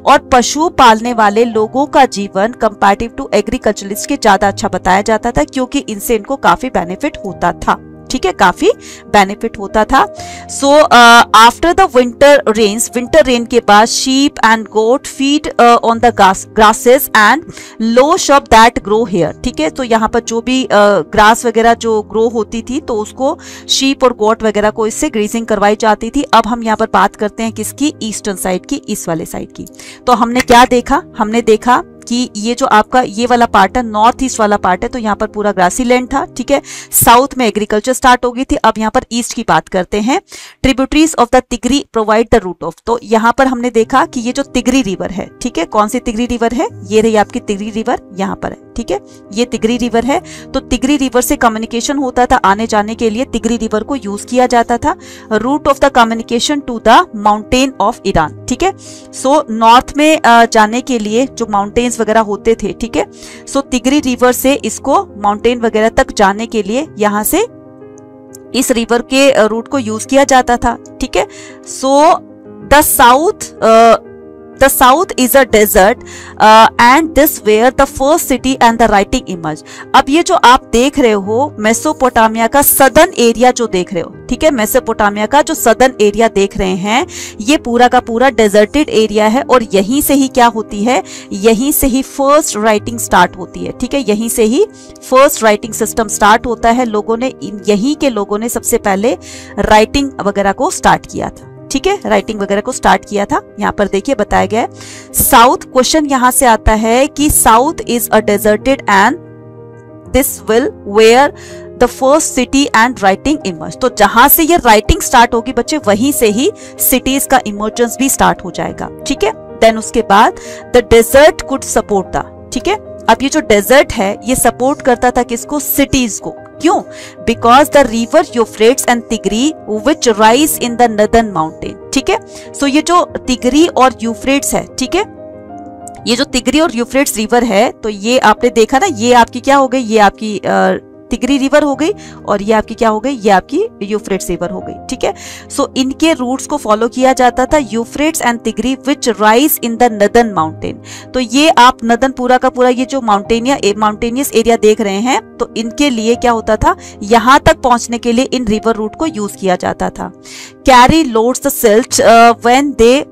और पशु पालने वाले लोगों का जीवन कंपैरेटिव टू एग्रीकल्चरलिस्ट के ज्यादा अच्छा बताया जाता था, क्योंकि इनसे इनको काफी बेनिफिट होता था, ठीक है, काफी बेनिफिट होता था। So after the winter rain के बाद sheep and goat feed on the grasses and low shrub that grow here, ठीक है। तो यहाँ पर जो भी ग्रास वगैरह जो ग्रो होती थी तो उसको शीप और गोट वगैरह को इससे ग्रीजिंग करवाई जाती थी। अब हम यहाँ पर बात करते हैं किसकी, ईस्टर्न साइड की, ईस्ट वाले साइड की। तो हमने क्या देखा, हमने देखा कि ये जो आपका ये वाला पार्ट है, नॉर्थ ईस्ट वाला पार्ट है, तो यहाँ पर पूरा ग्रासी लैंड था, ठीक है। साउथ में एग्रीकल्चर स्टार्ट हो गई थी। अब यहाँ पर ईस्ट की बात करते हैं। Tributaries of the Tigris provide the route of, तो यहाँ पर हमने देखा कि ये जो तिगरी रिवर है, ठीक है, कौन सी तिगरी रिवर है, ये रही आपकी तिगरी रिवर, यहाँ पर है, ठीक है, ये तिगरी रिवर है। तो तिगरी रिवर से कम्युनिकेशन होता था, आने जाने के लिए तिगरी रिवर को यूज किया जाता था। Route of the communication to the mountain of Iran, ठीक है। सो नॉर्थ में जाने के लिए जो माउंटेन्स वगैरह होते थे, ठीक है, सो तिगरी रिवर से इसको माउंटेन वगैरह तक जाने के लिए यहाँ से इस रिवर के रूट को यूज किया जाता था, ठीक है। So the south is a desert and this where the first city and the writing image. अब ये जो आप देख रहे हो मेसोपोटामिया का सदर्न एरिया जो देख रहे हो, ठीक है, मेसोपोटामिया का जो सदर्न एरिया देख रहे हैं, ये पूरा का पूरा डेजर्टेड एरिया है और यहीं से ही क्या होती है, यहीं से ही फर्स्ट राइटिंग स्टार्ट होती है, ठीक है, यहीं से ही फर्स्ट राइटिंग सिस्टम स्टार्ट होता है। लोगों ने, यहीं के लोगों ने सबसे पहले राइटिंग वगैरह को स्टार्ट किया था, ठीक है, राइटिंग वगैरह को स्टार्ट किया था। यहाँ पर देखिए बताया गया है साउथ, क्वेश्चन यहां से आता है कि south is a deserted and this will where the first city and writing emerge. तो जहां से ये राइटिंग स्टार्ट होगी बच्चे, वहीं से ही सिटीज का इमर्जेंस भी स्टार्ट हो जाएगा, ठीक है। देन उसके बाद the desert could support the, ठीक है। अब ये जो डेजर्ट है ये सपोर्ट करता था किसको, सिटीज को। क्यों? Because the river Euphrates and Tigri which rise in the northern mountain, ठीक है। सो ये जो तिगरी और यूफ्रेट्स है, ठीक है, ये जो तिगरी और यूफ्रेट्स रिवर है, तो ये आपने देखा ना, ये आपकी क्या हो गई, ये आपकी तिगरी रिवर हो गई और ये आपकी क्या हो गई, ये आपकी यूफ्रेट्स रिवर हो गई, ठीक है। सो इनके रूट्स को फॉलो किया जाता था, Euphrates and Tigri which rise in the northern mountain. तो ये आप नदर्न पूरा का पूरा ये जो माउंटेनियस एरिया देख रहे हैं, तो इनके लिए क्या होता था, यहां तक पहुंचने के लिए इन रिवर रूट को यूज किया जाता था। Carry loads the silt when they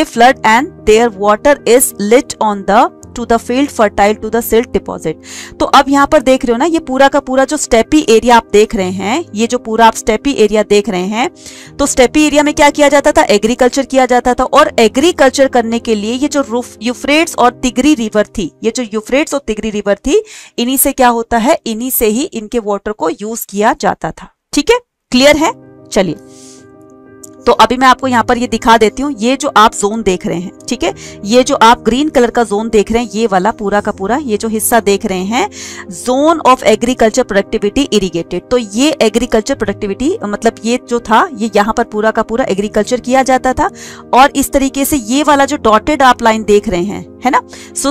flood and their water is lit on the to the field fertile to the silt deposit. तो अब यहाँ पर देख रहे हो ना, ये पूरा का पूरा जो स्टेपी एरिया आप देख रहे हैं, ये जो पूरा आप स्टेपी एरिया देख रहे हैं, तो स्टेपी एरिया में क्या किया जाता था, एग्रीकल्चर किया जाता था। और एग्रीकल्चर करने के लिए ये जो यूफ्रेट्स और तिगरी रिवर थी, ये जो यूफ्रेट्स और तिगरी रिवर थी, इन्हीं से क्या होता है, इन्हीं से ही इनके वाटर को यूज किया जाता था, ठीक है, क्लियर है। चलिए, तो अभी मैं आपको यहाँ पर ये दिखा देती हूँ, ये जो आप जोन देख रहे हैं, ठीक है, ये जो आप ग्रीन कलर का जोन देख रहे हैं, ये वाला पूरा का पूरा ये जो हिस्सा देख रहे हैं, zone of agriculture productivity irrigated. तो ये एग्रीकल्चर प्रोडक्टिविटी मतलब ये जो था, ये यहाँ पर पूरा का पूरा एग्रीकल्चर किया जाता था। और इस तरीके से ये वाला जो डॉटेड आप लाइन देख रहे हैं, है ना, so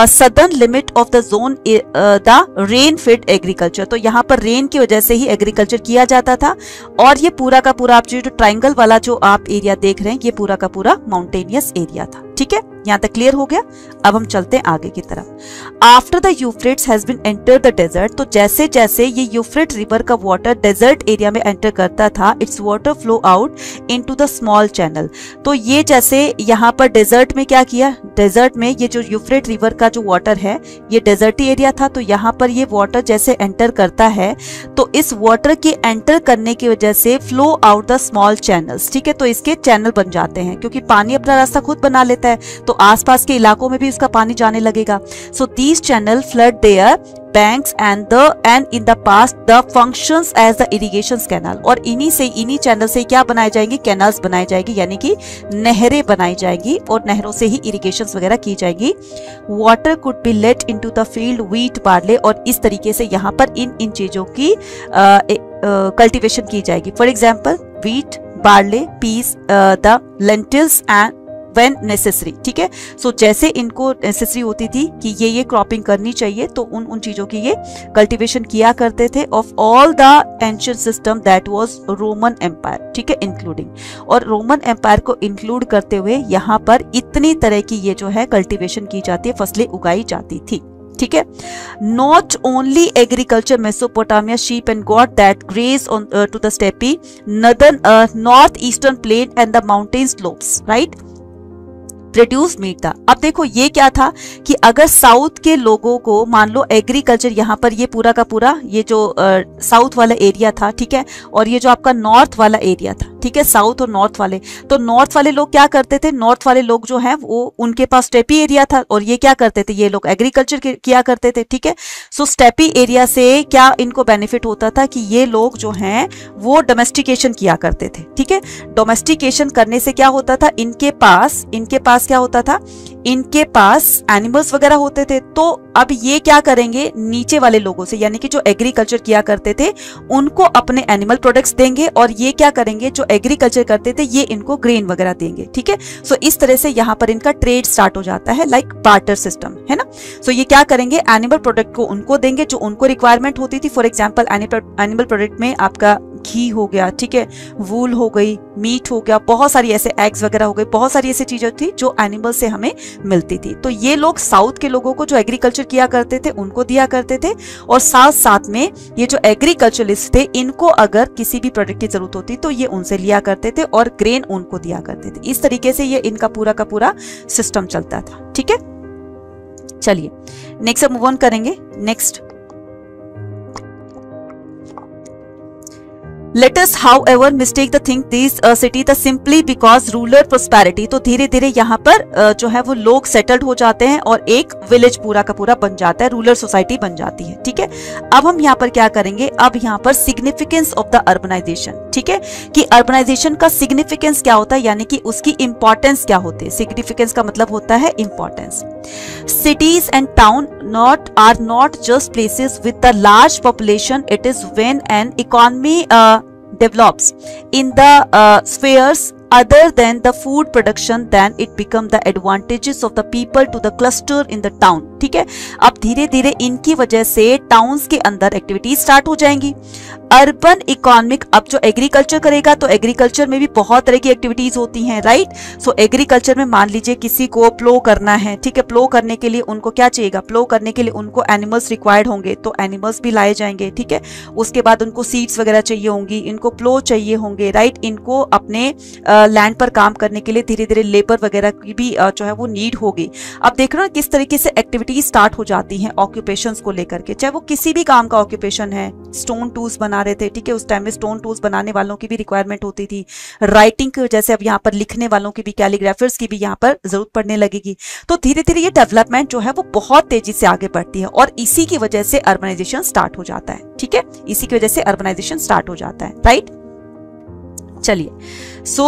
southern limit of the zone the rain fed agriculture. तो यहाँ पर रेन की वजह से ही एग्रीकल्चर किया जाता था। और ये पूरा का पूरा आप जो ट्राइंगल वाला जो आप एरिया देख रहे हैं, ये पूरा का पूरा माउंटेनियस एरिया था, ठीक है, यहाँ तक क्लियर हो गया। अब हम चलते हैं आगे की तरफ। After the Euphrates has been enter the desert, तो जैसे जैसे ये यूफ्रेट रिवर का वाटर डेजर्ट एरिया में एंटर करता था, its water flow out into the small channel. तो ये जैसे यहाँ पर डेजर्ट में क्या किया, डेजर्ट में ये जो यूफ्रेट रिवर का जो वाटर है, ये डेजर्टी एरिया था, तो यहाँ पर ये वाटर जैसे एंटर करता है, तो इस वाटर के एंटर करने की वजह से flow out the small channels, ठीक है, तो इसके चैनल बन जाते हैं, क्योंकि पानी अपना रास्ता खुद बना लेता है, तो आसपास के इलाकों में भी उसका पानी जाने लगेगा। So these channel flood their banks and in the past the functions as the irrigation canal। और इन्हीं चैनल से क्या बनाए जाएंगे, कैनल्स बनाए जाएंगे, यानी कि नहरें बनाई जाएगी और नहरों से ही इरिगेशन वगैरह की जाएगी। Water could be let into the field wheat barley, और इस तरीके से यहाँ पर इन चीजों की कल्टीवेशन की जाएगी। For example wheat, barley, peas, the lentils and when necessary, ठीक है। सो जैसे इनको नेसेसरी होती थी कि ये क्रॉपिंग करनी चाहिए, तो उन चीजों की ये कल्टीवेशन किया करते थे। Of all the ancient system that was Roman Empire, ठीक है, इंक्लूडिंग, और रोमन एम्पायर को इंक्लूड करते हुए यहाँ पर इतनी तरह की ये जो है कल्टीवेशन की जाती है, फसलें उगाई जाती थी। ठीक है। Not only agriculture Mesopotamia sheep and goat that graze on to the steppe northern north eastern plain and the mountain slopes, right, produce meat था। अब देखो ये क्या था कि अगर साउथ के लोगों को मान लो एग्रीकल्चर, यहाँ पर ये पूरा का पूरा ये जो साउथ वाला एरिया था, ठीक है, और ये जो आपका नॉर्थ वाला एरिया था, ठीक है, साउथ और नॉर्थ वाले, तो नॉर्थ वाले लोग क्या करते थे, नॉर्थ वाले लोग जो हैं वो उनके पास स्टेपी एरिया था और ये क्या करते थे, ये लोग एग्रीकल्चर किया करते थे, ठीक है। सो स्टेपी एरिया से क्या इनको बेनिफिट होता था कि ये लोग जो हैं वो डोमेस्टिकेशन किया करते थे, ठीक है। डोमेस्टिकेशन करने से क्या होता था, इनके पास क्या होता था, इनके पास एनिमल्स वगैरह होते थे। तो अब ये क्या करेंगे, नीचे वाले लोगों से यानी कि जो एग्रीकल्चर किया करते थे उनको अपने एनिमल प्रोडक्ट्स देंगे और ये क्या करेंगे, जो एग्रीकल्चर करते थे ये इनको ग्रेन वगैरह देंगे, ठीक है। सो इस तरह से यहाँ पर इनका ट्रेड स्टार्ट हो जाता है, लाइक बार्टर सिस्टम, है ना। सो ये क्या करेंगे, एनिमल प्रोडक्ट को उनको देंगे जो उनको रिक्वायरमेंट होती थी। फॉर एग्जाम्पल एनिमल प्रोडक्ट में आपका घी हो गया, ठीक है, वूल हो गई, मीट हो गया, बहुत सारी ऐसे एग्स वगैरह हो गए, बहुत सारी ऐसी चीजें थी जो एनिमल से हमें मिलती थी। तो ये लोग साउथ के लोगों को जो एग्रीकल्चर किया करते थे उनको दिया करते थे और साथ साथ में ये जो एग्रीकल्चरलिस्ट थे इनको अगर किसी भी प्रोडक्ट की जरूरत होती तो ये उनसे लिया करते थे और ग्रेन उनको दिया करते थे। इस तरीके से ये इनका पूरा का पूरा सिस्टम चलता था, ठीक है। चलिए नेक्स्ट मूव ऑन करेंगे। Next, Let us, however, mistake the thing these city the simply because rural prosperity। तो धीरे धीरे यहाँ पर जो है वो लोग सेटल्ड हो जाते हैं और एक विलेज पूरा का पूरा बन जाता है, रूरल सोसाइटी बन जाती है, ठीक है। अब हम यहाँ पर क्या करेंगे, अब यहाँ पर सिग्निफिकेंस ऑफ द अर्बनाइजेशन, ठीक है, कि अर्बनाइजेशन का सिग्निफिकेंस क्या होता है, यानी कि उसकी इंपॉर्टेंस क्या होती है। सिग्निफिकेंस का मतलब होता है importance. Cities and town are not just places with a large population. It is when an economy develops in the spheres other than the food production, then it become the advantages of the people to the cluster in the town, ठीक है। अब धीरे धीरे इनकी वजह से टाउन्स के अंदर एक्टिविटीज स्टार्ट हो जाएंगी। अर्बन इकोनॉमिक, अब जो एग्रीकल्चर करेगा तो एग्रीकल्चर में भी बहुत तरह की एक्टिविटीज होती हैं, राइट। सो एग्रीकल्चर में मान लीजिए किसी को प्लो करना है, ठीक है, प्लो करने के लिए उनको क्या चाहिएगा, प्लो करने के लिए उनको एनिमल्स रिक्वायर्ड होंगे, तो एनिमल्स भी लाए जाएंगे, ठीक है। उसके बाद उनको सीड्स वगैरह चाहिए होंगी, इनको प्लो चाहिए होंगे, राइट। इनको अपने लैंड पर काम करने के लिए धीरे धीरे लेबर वगैरह की भी जो है वो नीड होगी। अब देख रहे हो किस तरीके से एक्टिविटीज स्टार्ट हो जाती हैं ऑक्यूपेशंस को लेकर के, चाहे वो किसी भी काम का ऑक्यूपेशन है। स्टोन टूल्स बना रहे थे, ठीक है, उस टाइम में स्टोन टूल्स बनाने वालों की भी रिक्वायरमेंट होती थी। राइटिंग की वजह से अब यहाँ पर लिखने वालों की भी, कैलीग्राफर्स की भी यहाँ पर जरूरत पड़ने लगेगी। तो धीरे धीरे ये डेवलपमेंट जो है वो बहुत तेजी से आगे बढ़ती है और इसी की वजह से अर्बनाइजेशन स्टार्ट हो जाता है, ठीक है, इसी की वजह से अर्बनाइजेशन स्टार्ट हो जाता है, राइट। चलिए, सो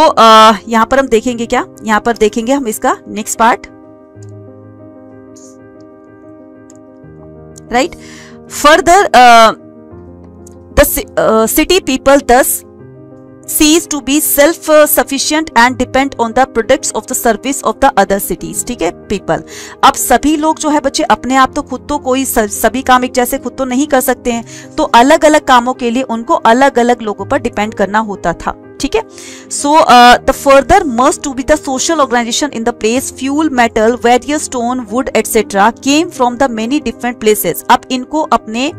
यहां पर हम देखेंगे क्या, यहां पर देखेंगे हम इसका next part, right. Further the city people दस cease to be self sufficient and depend on the products of the service of the other cities, ठीक है, people। अब सभी लोग जो है बच्चे अपने आप तो खुद तो कोई सभी काम एक जैसे खुद तो नहीं कर सकते हैं, तो अलग अलग कामों के लिए उनको अलग अलग लोगों पर डिपेंड करना होता था, ठीक है। So the further must to be the social organisation in the place fuel metal various stone wood etcetera came from the many different places. अब इनको अपने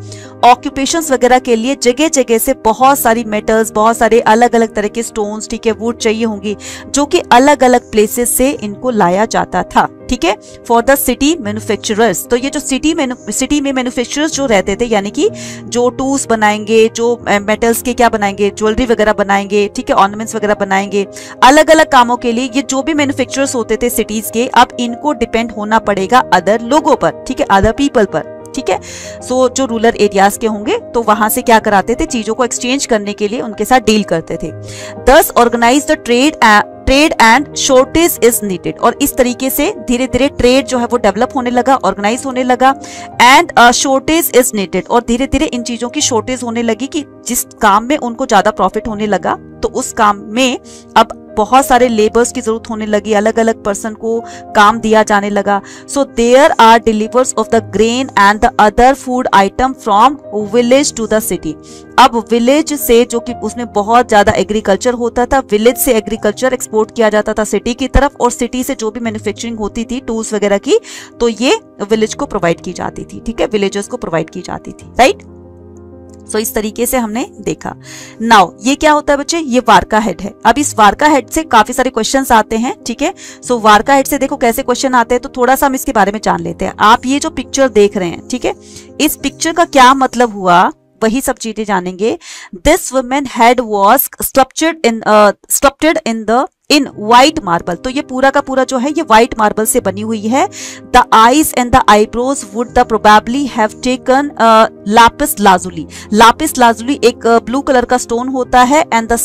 ऑक्यूपेशंस वगैरह के लिए जगह जगह से बहुत सारी मेटल्स, बहुत सारे अलग अलग तरह के स्टोन्स, ठीक है, वुड चाहिए होंगी जो कि अलग अलग प्लेसेस से इनको लाया जाता था, ठीक है, फॉर द सिटी मैन्युफैक्चरर्स। तो ये जो सिटी में मैन्युफैक्चरर्स जो रहते थे, यानी कि जो टूल्स बनाएंगे, जो मेटल्स के क्या बनाएंगे, ज्वेलरी वगैरह बनाएंगे, ठीक है, ऑर्नामेंट्स वगैरह बनाएंगे, अलग अलग कामों के लिए ये जो भी मैन्युफैक्चरर्स होते थे सिटीज के, अब इनको डिपेंड होना पड़ेगा अदर लोगों पर, ठीक है, अदर पीपल पर, ठीक है। सो जो रूरल एरियाज के होंगे तो वहां से क्या कराते थे, चीजों को एक्सचेंज करने के लिए उनके साथ डील करते थे। Thus organise the trade and shortage is needed. और इस तरीके से धीरे धीरे ट्रेड जो है वो डेवलप होने लगा, ऑर्गेनाइज होने लगा, एंड शॉर्टेज इज नीडेड। और धीरे धीरे इन चीजों की शॉर्टेज होने लगी कि जिस काम में उनको ज्यादा प्रॉफिट होने लगा तो उस काम में अब बहुत सारे लेबर्स की जरूरत होने लगी, अलग अलग पर्सन को काम दिया जाने लगा। So there are delivers of the grain and the other food item from village to the city. अब विलेज से, जो कि उसमें बहुत ज्यादा एग्रीकल्चर होता था, विलेज से एग्रीकल्चर एक्सपोर्ट किया जाता था सिटी की तरफ, और सिटी से जो भी मैन्युफैक्चरिंग होती थी टूल्स वगैरह की, तो ये विलेज को प्रोवाइड की जाती थी। ठीक है, विलेजर्स को प्रोवाइड की जाती थी, राइट। सो इस तरीके से हमने देखा। नाउ ये क्या होता है बच्चे, ये वार्का हेड है। अब इस वार्का हेड से काफी सारे क्वेश्चंस आते हैं। ठीक है, सो वार्का हेड से देखो कैसे क्वेश्चन आते हैं, तो थोड़ा सा हम इसके बारे में जान लेते हैं। आप ये जो पिक्चर देख रहे हैं, ठीक है, इस पिक्चर का क्या मतलब हुआ, वही सब चीजें जानेंगे। This women head was sculpted in white marble. तो ये पूरा का पूरा जो है ये व्हाइट मार्बल से बनी हुई है। The eyes and the eyebrows would the probably have taken lapis lazuli. Lapis lazuli एक ब्लू कलर का स्टोन होता है, and the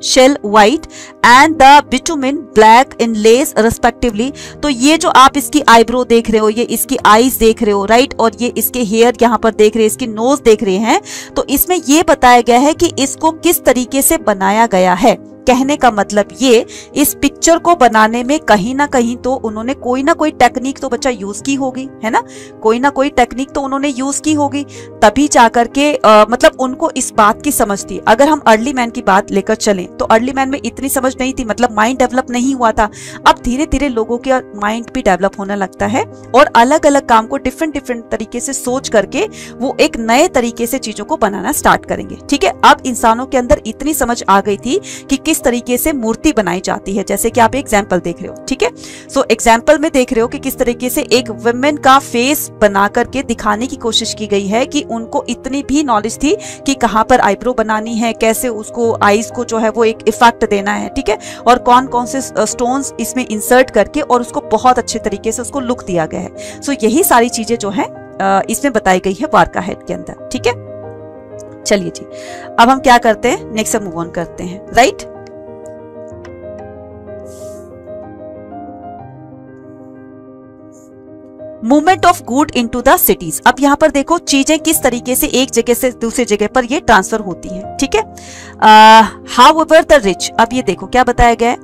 shell white and the bitumen black in less respectively. तो ये जो आप इसकी आईब्रो देख रहे हो, ये इसकी आईज देख रहे हो, राइट, और ये इसके हेयर यहाँ पर देख रहे हैं, इसकी नोज देख रहे हैं, तो इसमें ये बताया गया है कि इसको किस तरीके से बनाया गया है। कहने का मतलब ये, इस पिक्चर को बनाने में कहीं ना कहीं तो उन्होंने कोई ना कोई टेक्निक तो बच्चा यूज की होगी, है ना, कोई ना कोई टेक्निक तो उन्होंने यूज की होगी, तभी जाकर के मतलब उनको इस बात की समझ थी। अगर हम अर्ली मैन की बात लेकर चलें तो अर्ली मैन में इतनी समझ नहीं थी, मतलब माइंड डेवलप नहीं हुआ था। अब धीरे धीरे लोगों के माइंड भी डेवलप होने लगता है, और अलग अलग काम को डिफरेंट डिफरेंट तरीके से सोच करके वो एक नए तरीके से चीजों को बनाना स्टार्ट करेंगे। ठीक है, अब इंसानों के अंदर इतनी समझ आ गई थी कि किस तरीके से मूर्ति बनाई जाती है, जैसे कि आप एग्जाम्पल देख रहे हो। ठीक है, सो एग्जाम्पल में देख रहे हो कि किस तरीके से एक वुमेन का फेस बना करके दिखाने की कोशिश की गई है कि उनको इतनी भी नॉलेज थी कि कहां पर आईब्रो बनानी है, कैसे उसको आईज को जो है वो एक इफेक्ट देना है। ठीक है, और कौन कौन से स्टोन्स इसमें इंसर्ट करके और उसको बहुत अच्छे तरीके से उसको लुक दिया गया है। सो यही सारी चीजें जो है इसमें बताई गई है वार्का हेड के अंदर। ठीक है, चलिए जी, अब हम क्या करते हैं, नेक्स्ट मूव ऑन करते हैं, right. Movement of good into the cities. अब यहाँ पर देखो चीजें किस तरीके से एक जगह से दूसरी जगह पर ये ट्रांसफर होती है। ठीक है, हाउएवर द रिच, अब ये देखो क्या बताया गया है,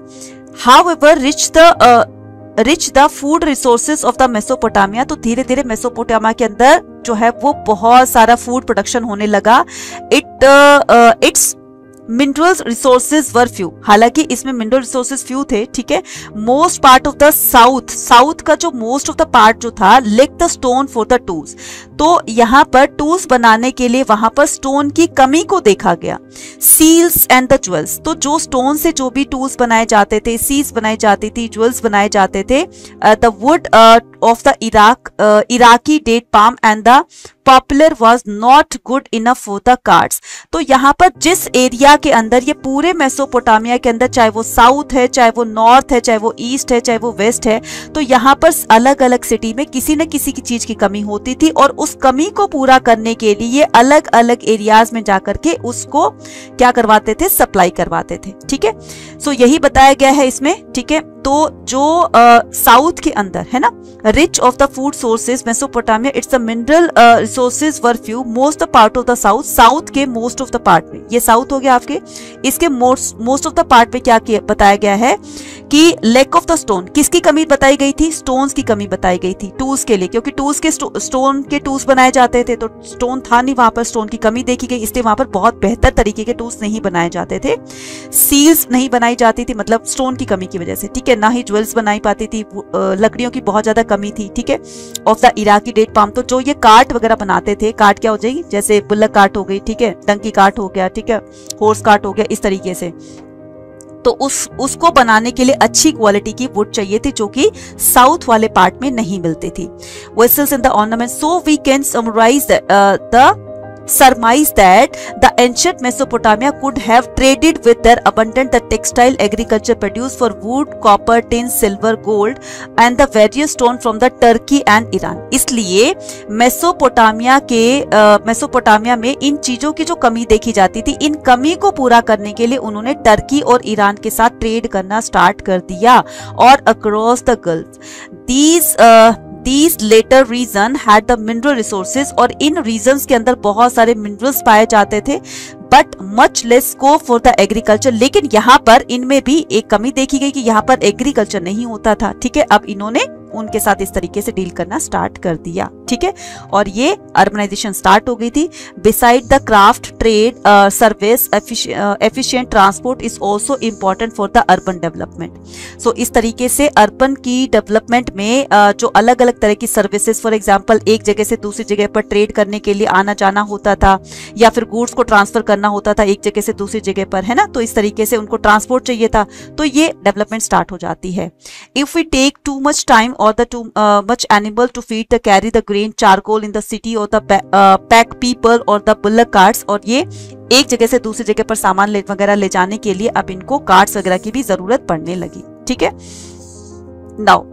however rich the food resources of the Mesopotamia. तो धीरे धीरे मेसोपोटामिया के अंदर जो है वो बहुत सारा फूड प्रोडक्शन होने लगा। It's minerals resources were few, हालांकि इसमें मिनरल रिसोर्सेज फ्यू थे। ठीक है, most part of the south का जो मोस्ट ऑफ द पार्ट जो था lake the stone for the tools. तो यहाँ पर टूल्स बनाने के लिए वहां पर स्टोन की कमी को देखा गया। सील्स एंड द ज्वेल्स, तो जो स्टोन से जो भी टूल्स बनाए जाते थे, सील्स बनाई जाती थी, ज्वेल्स बनाए जाते थे, the wood of the Iraqi date palm and the poplar was not good enough for the cards. तो यहाँ पर जिस एरिया के अंदर, ये पूरे मेसोपोटामिया के अंदर, चाहे वो साउथ है, चाहे वो नॉर्थ है, चाहे वो ईस्ट है, चाहे वो वेस्ट है, तो यहाँ पर अलग अलग सिटी में किसी न किसी की चीज की कमी होती थी, और उस कमी को पूरा करने के लिए अलग अलग एरियाज में जाकर के उसको क्या करवाते थे, सप्लाई करवाते थे। ठीक है, सो यही बताया गया है इसमें। ठीक है, तो जो साउथ के अंदर है ना, rich of the food sources Mesopotamia, it's the mineral resources were few, most the part of the south के मोस्ट ऑफ द पार्ट में, ये साउथ हो गया आपके, इसके मोस्ट ऑफ द पार्ट में क्या बताया गया है कि लैक ऑफ द स्टोन, किसकी कमी बताई गई थी, स्टोन्स की कमी बताई गई थी टूल्स के लिए, क्योंकि टूल्स के स्टोन के टूल्स बनाए जाते थे, तो स्टोन था नहीं वहां पर, स्टोन की कमी देखी गई, इसलिए वहां पर बहुत बेहतर तरीके के टूल्स नहीं बनाए जाते थे। सील्स नहीं बनाई जाती थी, मतलब स्टोन की कमी की वजह से। ठीक है, ना ही ज्वेल्स बनाई पाती थी, लकड़ियों की बहुत ज्यादा कमी थी। ठीक है, of the Iraqi date palm, तो जो ये कार्ट वगैरह बनाते थे, कार्ट क्या हो जाएगी, जैसे बुल्लक कार्ट हो गई, ठीक है, डंकी कार्ट हो गया, ठीक है, हॉर्स कार्ट हो गया, इस तरीके से, तो उसको बनाने के लिए अच्छी क्वालिटी की वुड चाहिए थी, जो कि साउथ वाले पार्ट में नहीं मिलती थी। Vessels in the ornament, so we can summarise the surmise that the ancient Mesopotamia could have traded with their abundant the textile agriculture produced for wood, copper, tin, silver, gold and the various stone from the Turkey and Iran। इसलिए मेसोपोटामिया में इन चीजों की जो कमी देखी जाती थी, इन कमी को पूरा करने के लिए उन्होंने टर्की और ईरान के साथ ट्रेड करना स्टार्ट कर दिया, और across the gulf These later region had the mineral resources, और इन रीजन्स के अंदर बहुत सारे मिनरल्स पाए जाते थे। But much less scope for the agriculture. लेकिन यहाँ पर इनमें भी एक कमी देखी गई कि यहाँ पर एग्रीकल्चर नहीं होता था, ठीक है। अब इन्होंने उनके साथ इस तरीके से डील करना स्टार्ट कर दिया, ठीक है, और ये अर्बनाइजेशन स्टार्ट हो गई थी। Beside the craft, trade, service, efficient transport is also important for the urban development. So इस तरीके से अर्बन की डेवलपमेंट में जो अलग अलग तरह की सर्विसेज, फॉर एग्जांपल एक जगह से दूसरी जगह पर ट्रेड करने के लिए आना जाना होता था, या फिर गुड्स को ट्रांसफर करना होता था एक जगह से दूसरी जगह पर, है ना। तो इस तरीके से उनको ट्रांसपोर्ट चाहिए था, तो ये डेवलपमेंट स्टार्ट हो जाती है। If we take too much time or the too much animal to feed the carry the grain charcoal in the city or the pack people or the bullock carts, और ये एक जगह से दूसरी जगह पर सामान वगैरह ले जाने के लिए अब इनको कार्ट्स वगैरह की भी जरूरत पड़ने लगी, ठीक है। Now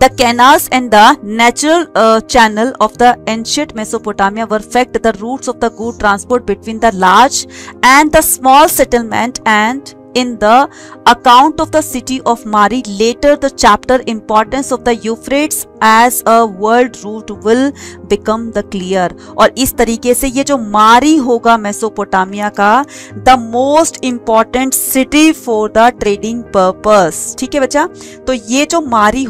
the canals and the natural channel of the ancient Mesopotamia were fact the routes of the good transport between the large and the small settlement, and in the account of the city of Mari later the chapter importance of the Euphrates as a world route will become the clear। और इस तरीके से ये जो मारी होगा मेसोपोटामिया का the most important city for the trading purpose, ठीक है बच्चा। तो ये जो मारी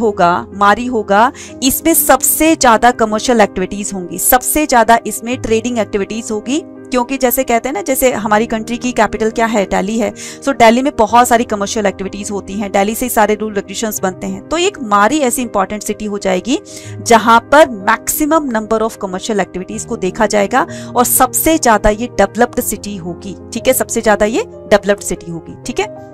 होगा इसमें सबसे ज्यादा कमर्शियल एक्टिविटीज होंगी, सबसे ज्यादा इसमें ट्रेडिंग एक्टिविटीज होगी, क्योंकि जैसे कहते हैं ना, जैसे हमारी कंट्री की कैपिटल क्या है, दिल्ली है। सो दिल्ली में बहुत सारी कमर्शियल एक्टिविटीज होती हैं, दिल्ली से ही सारे रूल रेगुलेशंस बनते हैं। तो एक मारी ऐसी इंपॉर्टेंट सिटी हो जाएगी जहां पर maximum number of commercial activities को देखा जाएगा, और सबसे ज्यादा ये डेवलप्ड सिटी होगी, ठीक है, सबसे ज्यादा ये डेवलप्ड सिटी होगी, ठीक है।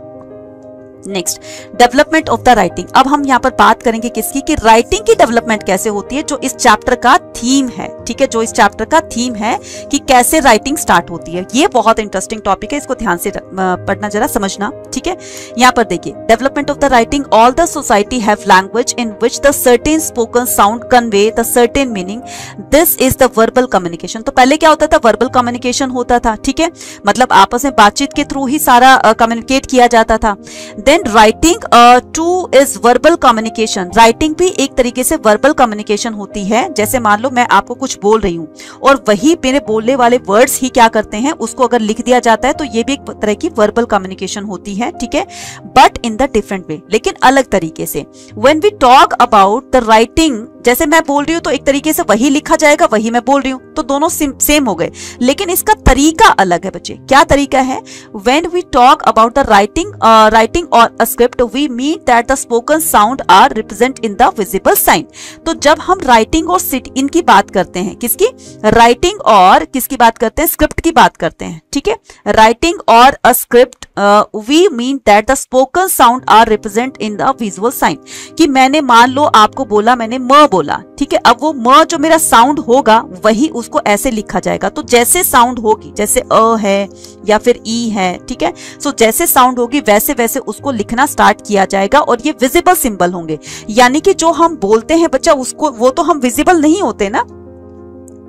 Next, development of the writing. अब हम यहाँ पर बात करेंगे किसकी, कि राइटिंग की डेवलपमेंट कैसे होती है, जो इस चैप्टर का थीम है, ठीक है, जो इस चैप्टर का थीम है कि कैसे राइटिंग स्टार्ट होती है। ये बहुत इंटरेस्टिंग टॉपिक है, इसको ध्यान से पढ़ना, जरा समझना, ठीक है। यहाँ पर देखिए, development of the writing. All the society have language in which the certain spoken sound convey the certain meaning, this is the verbal communication. तो पहले क्या होता था, वर्बल कम्युनिकेशन होता था, ठीक है, मतलब आपस में बातचीत के थ्रू ही सारा कम्युनिकेट किया जाता था। Then writing too is verbal communication. Writing भी एक तरीके से वर्बल कम्युनिकेशन होती है। जैसे मान लो मैं आपको कुछ बोल रही हूँ और वही मेरे बोलने वाले वर्ड्स ही क्या करते हैं, उसको अगर लिख दिया जाता है, तो ये भी एक तरह की वर्बल कम्युनिकेशन होती है, ठीक है, but in the different way, लेकिन अलग तरीके से। When we talk about the writing, जैसे मैं बोल रही हूँ तो एक तरीके से वही लिखा जाएगा, वही मैं बोल रही हूँ, तो दोनों सेम हो गए, लेकिन इसका तरीका अलग है बच्चे। क्या तरीका है? When we talk about the writing और a script, we mean that the spoken sound are represent in the visible sign। तो जब हम राइटिंग और इनकी बात करते हैं, किसकी, राइटिंग और किसकी बात करते हैं, स्क्रिप्ट की बात करते हैं, ठीक है। राइटिंग और a script, we mean that the spoken sound are represent in the visual sign। कि मैंने मान लो आपको बोला, मैंने म बोला, ठीक है, अब वो म जो मेरा साउंड होगा वही उसको ऐसे लिखा जाएगा। तो जैसे साउंड होगी, जैसे अ है या फिर ई है, ठीक है, सो जैसे साउंड होगी वैसे वैसे उसको लिखना स्टार्ट किया जाएगा, और ये विजिबल सिंबल होंगे। यानी कि जो हम बोलते हैं बच्चा, उसको वो तो हम विजिबल नहीं होते ना।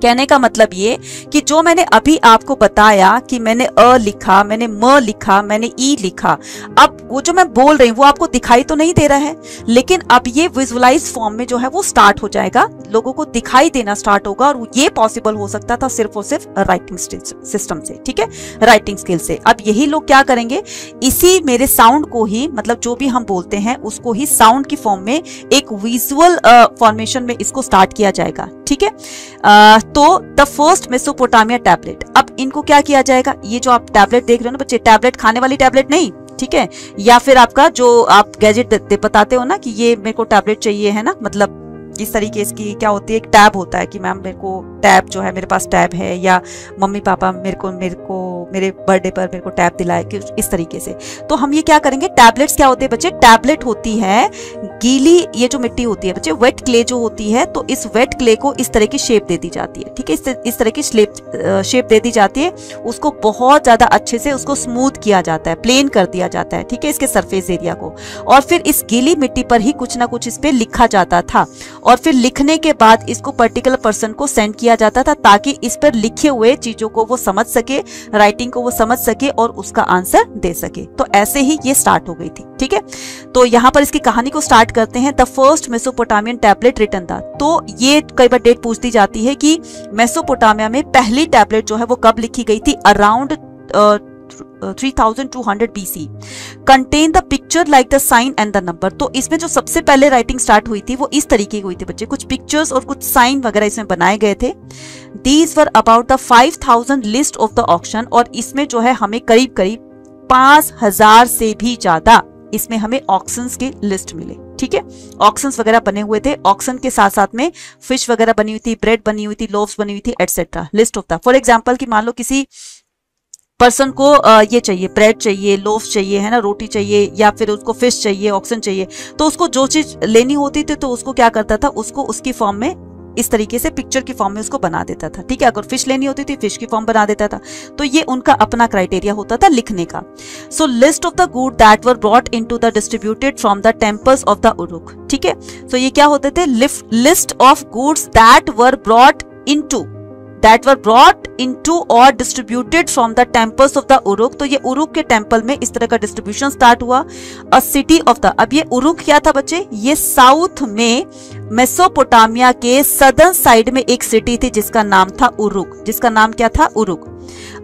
कहने का मतलब ये कि जो मैंने अभी आपको बताया कि मैंने अ लिखा, मैंने म लिखा, मैंने ई लिखा, अब वो जो मैं बोल रही हूँ वो आपको दिखाई तो नहीं दे रहा है, लेकिन अब ये विजुअलाइज फॉर्म में जो है वो स्टार्ट हो जाएगा, लोगों को दिखाई देना स्टार्ट होगा। और ये पॉसिबल हो सकता था सिर्फ और सिर्फ राइटिंग सिस्टम से, ठीक है, राइटिंग स्किल से। अब यही लोग क्या करेंगे, इसी मेरे साउंड को ही, मतलब जो भी हम बोलते हैं उसको ही साउंड की फॉर्म में एक विजुअल फॉर्मेशन में इसको स्टार्ट किया जाएगा, ठीक है। तो द फर्स्ट मेसोपोटामिया टैबलेट, अब इनको क्या किया जाएगा, ये जो आप टैबलेट देख रहे हो ना बच्चे, टैबलेट खाने वाली टैबलेट नहीं, ठीक है, या फिर आपका जो आप गैजेट बताते हो ना कि ये मेरे को टैबलेट चाहिए, है ना, मतलब इस तरीके की क्या होती है, एक टैब होता है कि मैम मेरे को टैब जो है, मेरे पास टैब है, या मम्मी पापा मेरे को मेरे बर्थडे पर मेरे को टैब दिलाए, कि इस तरीके से। तो हम ये क्या करेंगे, टैबलेट्स क्या होते हैं बच्चे, टैबलेट होती है गीली, ये जो मिट्टी होती है बच्चे, वेट क्ले जो होती है, तो इस वेट क्ले को इस तरह की शेप दे दी जाती है, ठीक है, इस तरह की शेप दे दी जाती है, उसको बहुत ज्यादा अच्छे से उसको स्मूथ किया जाता है, प्लेन कर दिया जाता है, ठीक है, इसके सरफेस एरिया को, और फिर इस गीली मिट्टी पर ही कुछ ना कुछ इस पे लिखा जाता था। और फिर लिखने के बाद इसको पर्टिकुलर पर्सन को सेंड किया जाता था ताकि इस पर लिखे हुए चीजों को वो समझ सके, राइटिंग को वो समझ सके और उसका आंसर दे सके। तो ऐसे ही ये स्टार्ट हो गई थी। ठीक है, तो यहाँ पर इसकी कहानी को स्टार्ट करते हैं। The first Mesopotamian tablet written था। तो ये कई बार डेट पूछ दी जाती है कि मेसोपोटामिया में पहली टैबलेट जो है वो कब लिखी गई थी। Around 3200 BC contain the picture like the sign and the number। तो इसमें जो सबसे पहले राइटिंग स्टार्ट हुई थी वो इस तरीके की हुई थी बच्चे, कुछ पिक्चर्स और कुछ साइन वगैरह इसमें बनाए गए थे। These were about the 5000 list of the auction। और इसमें जो है हमें करीब करीब 5000 से भी ज्यादा इसमें हमें ऑक्शंस की लिस्ट मिले। ठीक है, ऑक्शंस वगैरह बने हुए थे। ऑक्शन के साथ साथ में फिश वगैरह बनी हुई थी, ब्रेड बनी हुई थी, लोव्स बनी हुई थी, etcetera. List of the, for example कि मान लो किसी पर्सन को ये चाहिए, ब्रेड चाहिए, लोफ चाहिए, है ना, रोटी चाहिए, या फिर उसको फिश चाहिए, ऑक्सन चाहिए, तो उसको जो चीज लेनी होती थी तो उसको क्या करता था, उसको उसकी फॉर्म में इस तरीके से पिक्चर की फॉर्म में उसको बना देता था। ठीक है, अगर फिश लेनी होती थी फिश की फॉर्म बना देता था। तो ये उनका अपना क्राइटेरिया होता था लिखने का। So list of the good that were brought into the distributed from the temples of the Uruk. ठीक है, सो ये क्या होते थे, list of goods that were brought into or distributed from the temples of the Uruk। तो ये उरुक के टेम्पल में इस तरह का डिस्ट्रीब्यूशन स्टार्ट हुआ। A city of the, अब ये उरुक क्या था बच्चे, ये साउथ में मेसोपोटामिया के सदर्न साइड में एक सिटी थी जिसका नाम था उरुक। जिसका नाम क्या था, Uruk.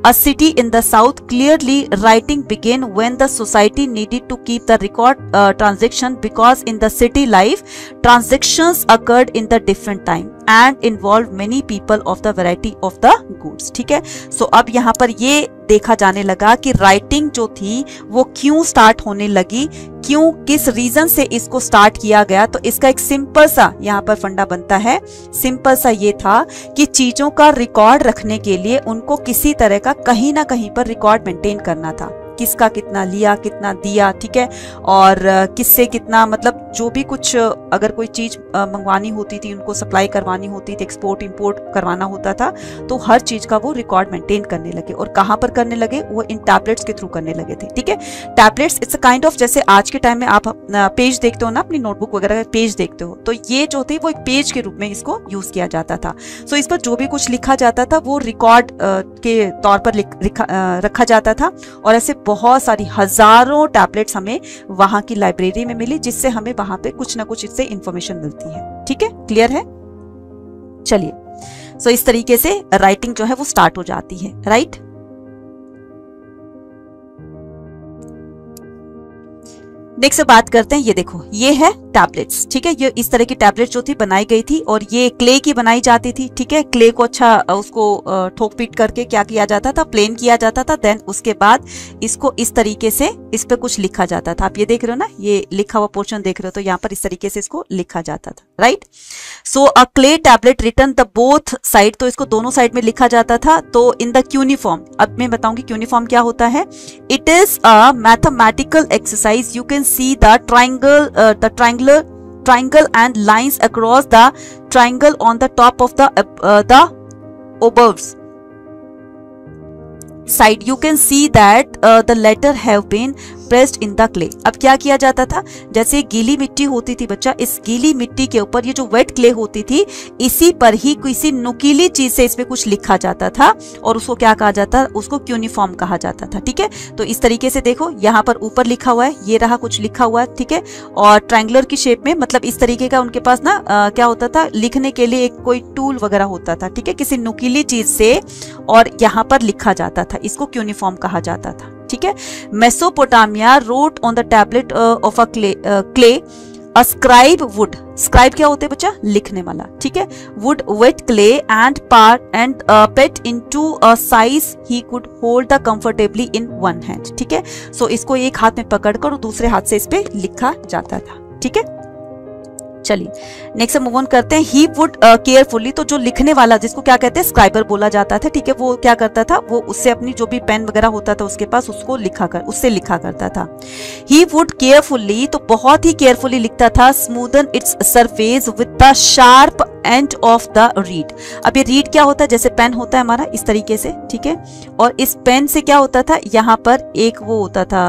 A city in the south, clearly writing began when the society needed to keep the record transaction, because in the city life transactions occurred in the different time and involved many people of the variety of the goods। ठीक है, सो अब यहाँ पर ये देखा जाने लगा कि राइटिंग जो थी वो क्यों स्टार्ट होने लगी, क्यों, किस रीजन से इसको स्टार्ट किया गया। तो इसका एक सिंपल सा यहाँ पर फंडा बनता है। सिंपल सा ये था कि चीजों का रिकॉर्ड रखने के लिए उनको किसी तरह का कहीं ना कहीं पर रिकॉर्ड मेंटेन करना था, किसका कितना लिया, कितना दिया। ठीक है, और किससे कितना, मतलब जो भी कुछ अगर कोई चीज मंगवानी होती थी, उनको सप्लाई करवानी होती थी, एक्सपोर्ट इंपोर्ट करवाना होता था, तो हर चीज का वो रिकॉर्ड मेंटेन करने लगे। और कहाँ पर करने लगे, वो इन टैबलेट्स के थ्रू करने लगे थे। ठीक है, tablets it's a kind of, जैसे आज के टाइम में आप पेज देखते हो ना, अपनी नोटबुक वगैरह का पेज देखते हो, तो ये जो थे वो एक पेज के रूप में इसको यूज किया जाता था। सो इस पर जो भी कुछ लिखा जाता था वो रिकॉर्ड के तौर पर रखा जाता था। और ऐसे बहुत सारी हजारों टैबलेट्स हमें वहां की लाइब्रेरी में मिली, जिससे हमें वहां पे कुछ ना कुछ इससे इंफॉर्मेशन मिलती है। ठीक है, क्लियर है। चलिए, सो इस तरीके से राइटिंग जो है वो स्टार्ट हो जाती है। राइट, नेक्स्ट बात करते हैं। ये देखो, ये है टैबलेट्स। ठीक है, ये इस तरह की टैबलेट जो थी बनाई गई थी, और ये क्ले की बनाई जाती थी। ठीक है, क्ले को अच्छा उसको ठोक पीट करके क्या किया जाता था, प्लेन किया जाता था। देन उसके बाद इसको इस तरीके से इस पे कुछ लिखा जाता था। आप ये देख रहे हो ना, ये लिखा हुआ पोर्शन देख रहे हो, तो यहाँ पर इस तरीके से इसको लिखा जाता था। Right, so a clay tablet written the both side, तो इसको दोनों साइड में लिखा जाता था। तो इन द क्यूनिफॉर्म, अब मैं बताऊंगी क्यूनिफॉर्म क्या होता है। It is a mathematical exercise, you can see the triangle and lines across the triangle on the top of the obverse side. You can see that the letter have been pressed in the clay। अब क्या किया जाता था, जैसे गीली मिट्टी होती थी बच्चा, इस गीली मिट्टी के ऊपर ये जो वेट क्ले होती थी, इसी पर ही किसी नुकीली चीज से इस पे कुछ लिखा जाता था, और उसको क्या कहा जाता, उसको क्यूनिफॉर्म कहा जाता था। ठीक है, तो इस तरीके से देखो, यहाँ पर ऊपर लिखा हुआ है, ये रहा कुछ लिखा हुआ है। ठीक है, और ट्रायंगुलर की शेप में, मतलब इस तरीके का उनके पास ना क्या होता था, लिखने के लिए एक कोई टूल वगैरह होता था। ठीक है, किसी नुकीली चीज से, और यहाँ पर लिखा जाता था, इसको क्यूनिफॉर्म कहा जाता था। ठीक है, Mesopotamia road on the tablet of a clay a scribe would. Scribe क्या होते हैं बच्चा, लिखने वाला। ठीक है, would wait clay and pet into a size he could hold the comfortably in one hand. ठीक है, सो इसको एक हाथ में पकड़कर और दूसरे हाथ से इस पे लिखा जाता था। ठीक है, चलिए नेक्स्ट मूव ऑन करते हैं। ही वुड केयरफुली, तो जो लिखने वाला, जिसको क्या कहते हैं, स्क्राइबर बोला जाता था। ठीक है, वो क्या करता था, वो उससे अपनी जो भी पेन वगैरह होता था उसके पास, उसको उससे लिखा करता था। ही वुड केयरफुली, तो बहुत ही केयरफुली लिखता था। Smoothen its surface with the sharp end of the read. अब ये रीड क्या होता है, जैसे पेन होता है हमारा इस तरीके से। ठीक है, और इस पेन से क्या होता था, यहाँ पर एक वो होता था,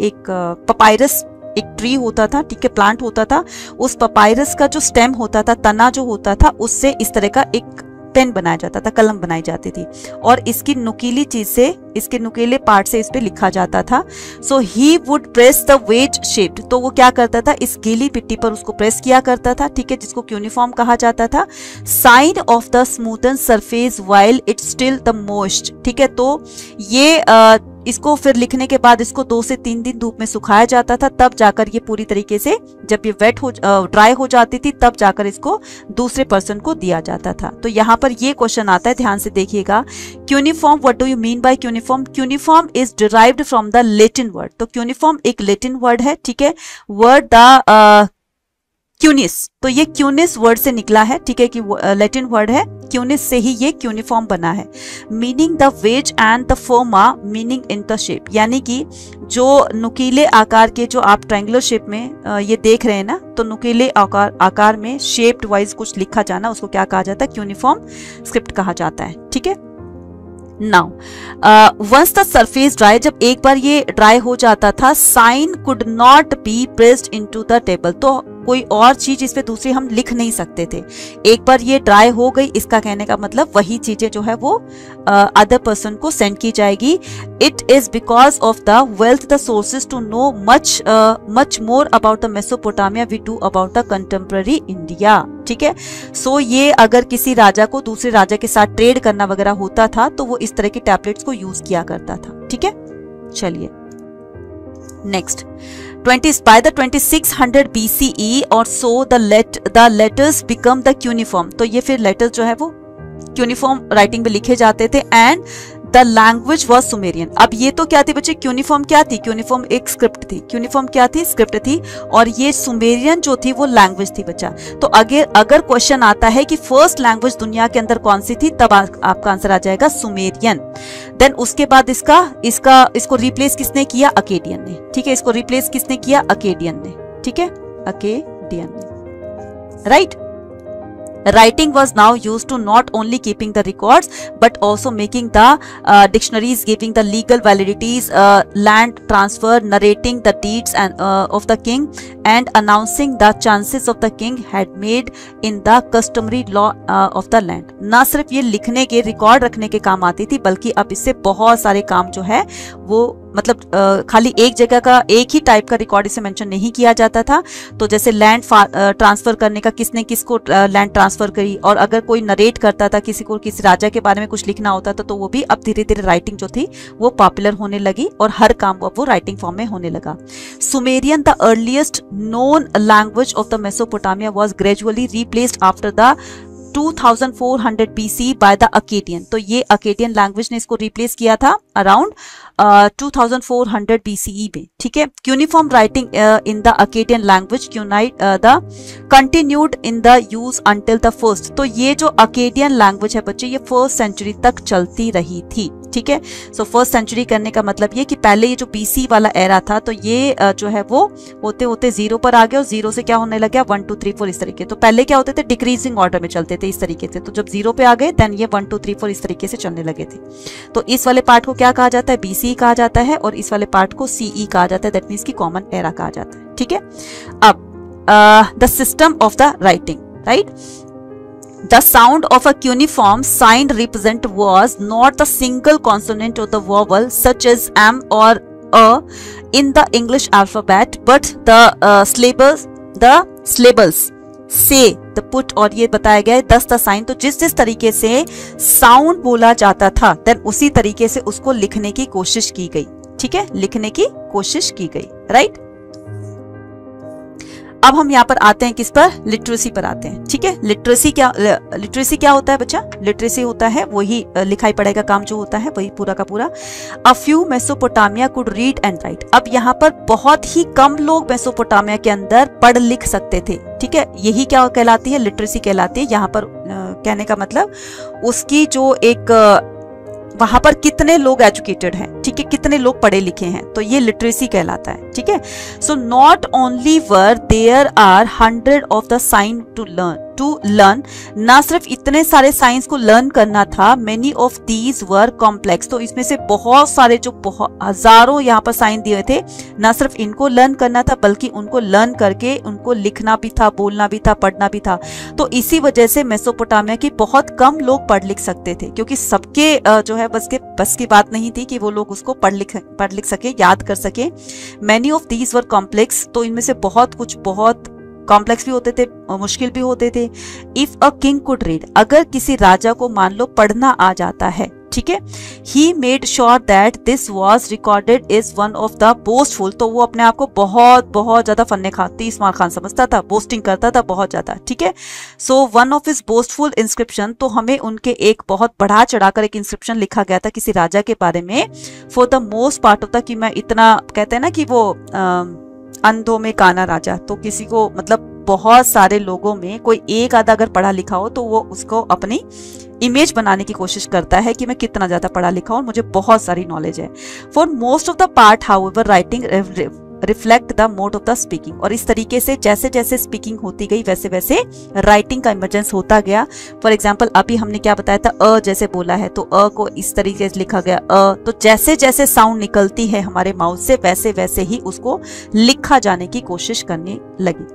एक पपायरस एक ट्री होता था, ठीक है, प्लांट होता था, उस पपायरस का जो स्टेम होता था, तना जो होता था, उससे इस तरह का एक पेन बनाया जाता था, कलम बनाई जाती थी, और इसकी नुकीली चीज से, इसके नुकीले पार्ट से इस पे लिखा जाता था। So he would press the wedge shaped, तो वो क्या करता था, इस गीली मिट्टी पर उसको प्रेस किया करता था, ठीक है, जिसको क्यूनिफॉर्म कहा जाता था। Sign of the smoothen surface while it's still the most, ठीक है, तो ये इसको फिर लिखने के बाद इसको 2 से 3 दिन धूप में सुखाया जाता था, तब जाकर ये पूरी तरीके से, जब ये वेट हो ड्राई हो जाती थी, तब जाकर इसको दूसरे पर्सन को दिया जाता था। तो यहाँ पर ये क्वेश्चन आता है, ध्यान से देखिएगा, cuneiform, what do you mean by cuneiform? Cuneiform is derived from the Latin word, तो क्यूनिफॉर्म एक लैटिन वर्ड है, ठीक है, वर्ड द क्यूनिस, तो ये क्यूनिस वर्ड से निकला है, ठीक है, कि लैटिन वर्ड है, क्यूनिस से ही ये क्यूनिफॉर्म बना है। Meaning the wedge and the forma, meaning in the shape, यानी कि जो नुकीले आकार के, जो आप ट्रायंगुलर शेप में ये देख रहे हैं ना, तो नुकीले आकार में शेप्ड वाइज कुछ लिखा जाना, उसको क्या कहा जाता है, क्यूनिफॉर्म स्क्रिप्ट कहा जाता है, ठीक है। Now once the surface dry, जब एक बार ये ड्राई हो जाता था, sign could not be pressed into the table, तो कोई और चीज इस पे दूसरी हम लिख नहीं सकते थे। एक बार ये ड्राई हो गई, इसका कहने का मतलब वही चीजें जो है वो अदर पर्सन को सेंड की जाएगी। It is because of the wealth the sources to know much more about the Mesopotamia we do about the contemporary India, ठीक है। सो ये अगर किसी राजा को दूसरे राजा के साथ ट्रेड करना वगैरह होता था, तो वो इस तरह की टैबलेट्स को यूज किया करता था, ठीक है। चलिए next, by the 2600 BCE or so the letters become the cuneiform, तो ये फिर लेटर्स जो है वो क्यूनिफॉर्म राइटिंग में लिखे जाते थे। And the language was Sumerian. अब ये तो क्या थी बच्चे, क्यूनिफॉर्म क्या थी, क्यूनिफॉर्म एक स्क्रिप्ट थी, क्यूनिफॉर्म क्या थी, स्क्रिप्ट थी, और ये सुमेरियन जो थी वो लैंग्वेज थी बच्चा। तो अगर क्वेश्चन आता है कि फर्स्ट लैंग्वेज दुनिया के अंदर कौन सी थी, तब आपका आंसर आ जाएगा सुमेरियन। देन उसके बाद इसको रिप्लेस किसने किया, अकेडियन ने, ठीक है, इसको रिप्लेस किसने किया, अकेडियन ने, ठीक है, अकेडियन ने, right. Writing was now used to not only keeping the records but also making the dictionaries, giving the legal validities, land transfer, narrating the deeds and of the king, and announcing the chances of the king had made in the customary law of the land। ना सिर्फ ये लिखने के, रिकॉर्ड रखने के काम आती थी, बल्कि अब इससे बहुत सारे काम जो है वो, मतलब खाली एक जगह का, एक ही टाइप का रिकॉर्ड इसे मेंशन नहीं किया जाता था। तो जैसे लैंड ट्रांसफर करने का, किसने किसको लैंड ट्रांसफर करी, और अगर कोई नरेट करता था, किसी को किसी राजा के बारे में कुछ लिखना होता था, तो वो भी अब धीरे धीरे राइटिंग जो थी वो पॉपुलर होने लगी, और हर काम वो राइटिंग फॉर्म में होने लगा। Sumerian, the earliest known language of the Mesopotamia, was gradually replaced after the 2400 BC by the Akkadian। तो ये अकेडियन लैंग्वेज ने इसको रिप्लेस किया था अराउंड 2400 BCE में, ठीक है। Cuneiform writing in the Akkadian language the continued in the use until the first. तो ये जो अकेडियन लैंग्वेज है बच्चे, ये फर्स्ट सेंचुरी तक चलती रही थी, ठीक है। सो फर्स्ट सेंचुरी करने का मतलब ये कि पहले ये जो BC वाला एरा था, तो ये जो है वो होते होते 0 पर आ गया, और 0 से क्या होने लग गया, 1 2 3 4 इस तरीके। तो पहले क्या होते थे, डिक्रीजिंग ऑर्डर में चलते थे इस तरीके से। तो जब 0 पे आ गए, देन ये 1 2 3 4 इस तरीके से चलने लगे थे। तो इस वाले पार्ट को क्या कहा जाता है, BC कहा जाता है, और इस वाले पार्ट को CE कहा जाता है, दैट मीन्स की कॉमन एरा कहा जाता है, ठीक है। अब the system of the writing, right. The sound of a cuneiform sign represent was not the single consonant or the vowel such as M or A in the English alphabet, but the syllables say the put, और ये बताया गया है thus the sign। तो जिस तरीके से साउंड बोला जाता था, देन उसी तरीके से उसको लिखने की कोशिश की गई, ठीक है, लिखने की कोशिश की गई, राइट। अब हम यहाँ पर आते हैं किस पर, लिटरेसी पर आते हैं, ठीक है। लिटरेसी क्या होता है बच्चा, लिटरेसी होता है वही लिखाई पढ़ाई का काम जो होता है, वही पूरा का पूरा। A few Mesopotamia could read and right. अब यहाँ पर बहुत ही कम लोग मेसोपोटामिया के अंदर पढ़ लिख सकते थे, ठीक है, यही क्या कहलाती है, लिटरेसी कहलाती है। यहाँ पर कहने का मतलब उसकी जो एक वहां पर कितने लोग एजुकेटेड हैं, ठीक है, कितने लोग पढ़े लिखे हैं, तो ये लिटरेसी कहलाता है, ठीक है। So not only were there are 100 of the sign to learn, ना सिर्फ इतने सारे साइंस को लर्न करना था, many of these were complex, तो इसमें से बहुत सारे जो हजारों यहाँ पर साइन दिए थे, ना सिर्फ इनको लर्न करना था बल्कि उनको लर्न करके उनको लिखना भी था, बोलना भी था, पढ़ना भी था। तो इसी वजह से मेसोपोटामिया की बहुत कम लोग पढ़ लिख सकते थे, क्योंकि सबके जो है बस की बात नहीं थी कि वो लोग उसको पढ़ लिख सके, याद कर सके। Many of these were complex, तो इनमें से बहुत कुछ बहुत कॉम्प्लेक्स भी होते थे, मुश्किल भी होते थे। If a king could read, अगर किसी राजा को मान लो पढ़ना आ जाता है, ठीक है, he made sure that this was recorded is one of the boastful, तो वो अपने आप को बहुत बहुत ज्यादा फन्ने खान, 30 मार खान समझता था, बोस्टिंग करता था बहुत ज्यादा, ठीक है। So one of his boastful inscription, तो हमें उनके एक बहुत बढ़ा चढ़ाकर एक इंस्क्रिप्शन लिखा गया था किसी राजा के बारे में, for the most part of the, कि मैं इतना कहते हैं ना कि वो अंधों में काना राजा, तो किसी को मतलब बहुत सारे लोगों में कोई एक आधा अगर पढ़ा लिखा हो तो वो उसको अपनी इमेज बनाने की कोशिश करता है कि मैं कितना ज्यादा पढ़ा लिखा हूं और मुझे बहुत सारी नॉलेज है। For most of the part however writing reflect the mode of the speaking, और इस तरीके से जैसे जैसे स्पीकिंग होती गई वैसे वैसे राइटिंग का इमर्जेंस होता गया। फॉर एग्जाम्पल अभी हमने क्या बताया था, अ जैसे बोला है तो अ को इस तरीके से लिखा गया अ, तो जैसे जैसे साउंड निकलती है हमारे माउथ से वैसे वैसे ही उसको लिखा जाने की कोशिश करने लगी,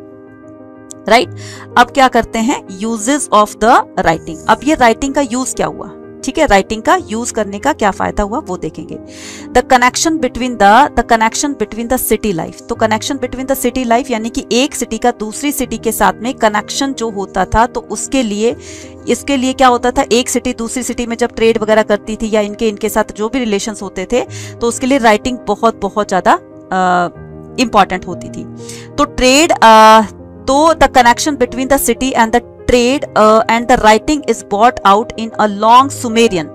राइट। अब क्या करते हैं, यूजेस ऑफ द राइटिंग। अब ये राइटिंग का यूज क्या हुआ, ठीक है, राइटिंग का यूज करने का क्या फायदा हुआ वो देखेंगे। The connection between the city life, तो connection between the city life यानी कि एक सिटी का दूसरी सिटी के साथ में कनेक्शन जो होता था, तो इसके लिए क्या होता था, एक सिटी दूसरी सिटी में जब ट्रेड वगैरह करती थी या इनके साथ जो भी रिलेशंस होते थे, तो उसके लिए राइटिंग बहुत बहुत ज्यादा इंपॉर्टेंट होती थी। तो ट्रेड, तो the connection between the city and the trade and the writing is brought out in a long Sumerian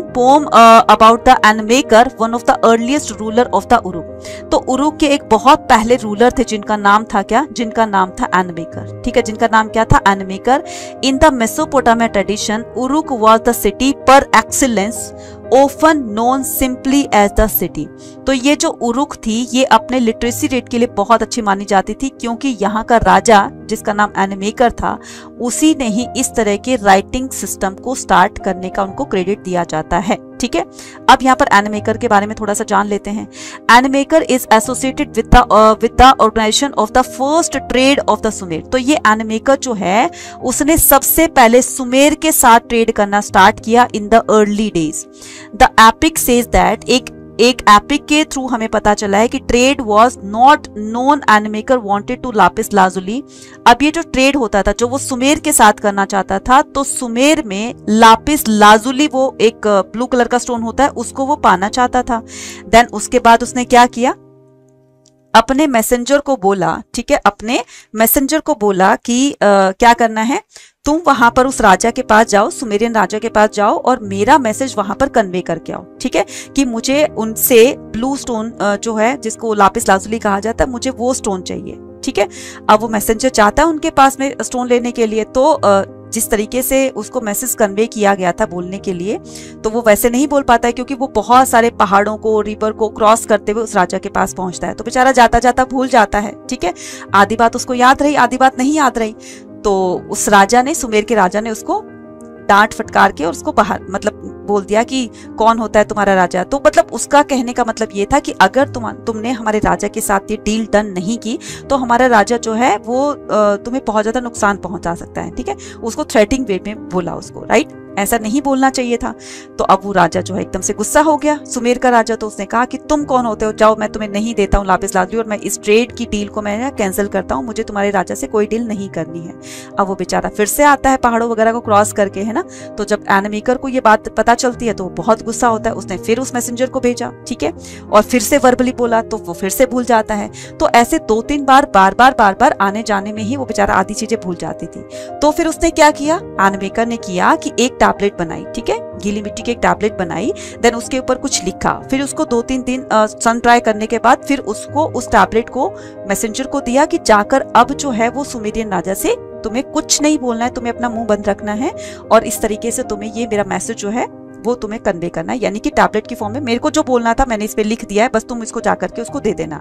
poem about the Anmaker, one of the earliest ruler of the Uruk। तो उरुक के एक बहुत पहले रूलर थे जिनका नाम था क्या, जिनका नाम था एनमेकर, ठीक है, जिनका नाम क्या था, Enmerkar. In the Mesopotamia tradition Uruk was the city par excellence, often known simply as the city। तो ये जो उरुक थी ये अपने लिटरेसी रेट के लिए बहुत अच्छी मानी जाती थी, क्योंकि यहाँ का राजा जिसका नाम एनमेकर था उसी ने ही इस तरह के राइटिंग सिस्टम को स्टार्ट करने का उनको क्रेडिट दिया जाता है, ठीक है। अब यहाँ पर एनमेकर के बारे में थोड़ा सा जान लेते हैं। Enmerkar is associated with the organisation of the first trade of the Sumer. तो ये एनमेकर जो है उसने सबसे पहले सुमेर के साथ ट्रेड करना स्टार्ट किया in the early days. The epic says that, एक एपिक के थ्रू हमें पता चला है कि trade was not known, Enmerkar wanted to lapis lazuli. अब ये जो ट्रेड होता था जो वो सुमेर के साथ करना चाहता था, तो सुमेर में लापिस लाजुली, वो एक ब्लू कलर का स्टोन होता है, उसको वो पाना चाहता था। देन उसके बाद उसने क्या किया, अपने मैसेंजर को बोला, ठीक है, अपने मैसेंजर को बोला कि क्या करना है, तुम वहां पर उस राजा के पास जाओ, सुमेरियन राजा के पास जाओ और मेरा मैसेज वहां पर कन्वे करके आओ, ठीक है, कि मुझे उनसे ब्लू स्टोन जो है जिसको लापिस लाजुली कहा जाता है, मुझे वो स्टोन चाहिए, ठीक है। अब वो मैसेंजर चाहता है उनके पास में स्टोन लेने के लिए, तो जिस तरीके से उसको मैसेज कन्वे किया गया था बोलने के लिए, तो वो वैसे नहीं बोल पाता है, क्योंकि वो बहुत सारे पहाड़ों को, रिवर को क्रॉस करते हुए उस राजा के पास पहुंचता है, तो बेचारा जाता जाता भूल जाता है, ठीक है। आधी बात उसको याद रही, आधी बात नहीं याद रही, तो उस राजा ने, सुमेर के राजा ने उसको डांट फटकार के और उसको बाहर मतलब बोल दिया कि कौन होता है तुम्हारा राजा। तो मतलब उसका कहने का मतलब ये था कि अगर तुमने हमारे राजा के साथ ये डील डन नहीं की तो हमारा राजा जो है वो तुम्हें बहुत ज्यादा नुकसान पहुंचा सकता है, ठीक है। उसको थ्रेटिंग वे में बोला उसको, राइट, ऐसा नहीं बोलना चाहिए था। तो अब वो राजा जो है एकदम से गुस्सा हो गया, सुमेर का राजा, तो उसने कहा कि तुम कौन होते हो, जाओ, मैं तुम्हें नहीं देता हूँ लापिस लाजुली और मैं इस ट्रेड की डील को मैं कैंसिल करता हूँ, मुझे तुम्हारे राजा से कोई डील नहीं करनी है। अब वो बेचारा फिर से आता है पहाड़ों वगैरह को क्रॉस करके, है ना। तो जब एनमेकर को ये बात पता चलती है तो वो बहुत गुस्सा होता है, उसने फिर उस मैसेंजर को भेजा, ठीक है, और फिर से वर्बली बोला, तो वो फिर से भूल जाता है। तो ऐसे 2-3 बार बार बार आने जाने में ही वो बेचारा आधी चीजें भूल जाती थी। तो फिर उसने क्या किया, एनमेकर ने किया कि एक टैबलेट बनाई, ठीक है, गीली मिट्टी की एक टैबलेट बनाई, देन उसके ऊपर कुछ लिखा, फिर उसको 2-3 दिन सन ड्राई करने के बाद फिर उसको उस टैबलेट को मैसेंजर को दिया कि जाकर अब जो है वो सुमेरियन राजा से तुम्हें कुछ नहीं बोलना है, तुम्हें अपना मुंह बंद रखना है और इस तरीके से तुम्हें ये मेरा मैसेज जो है वो तुम्हें कन्वे करना है, यानी कि टैबलेट की फॉर्म में। मेरे को जो बोलना था मैंने इस पे लिख दिया है, बस तुम इसको जाकर के उसको दे देना।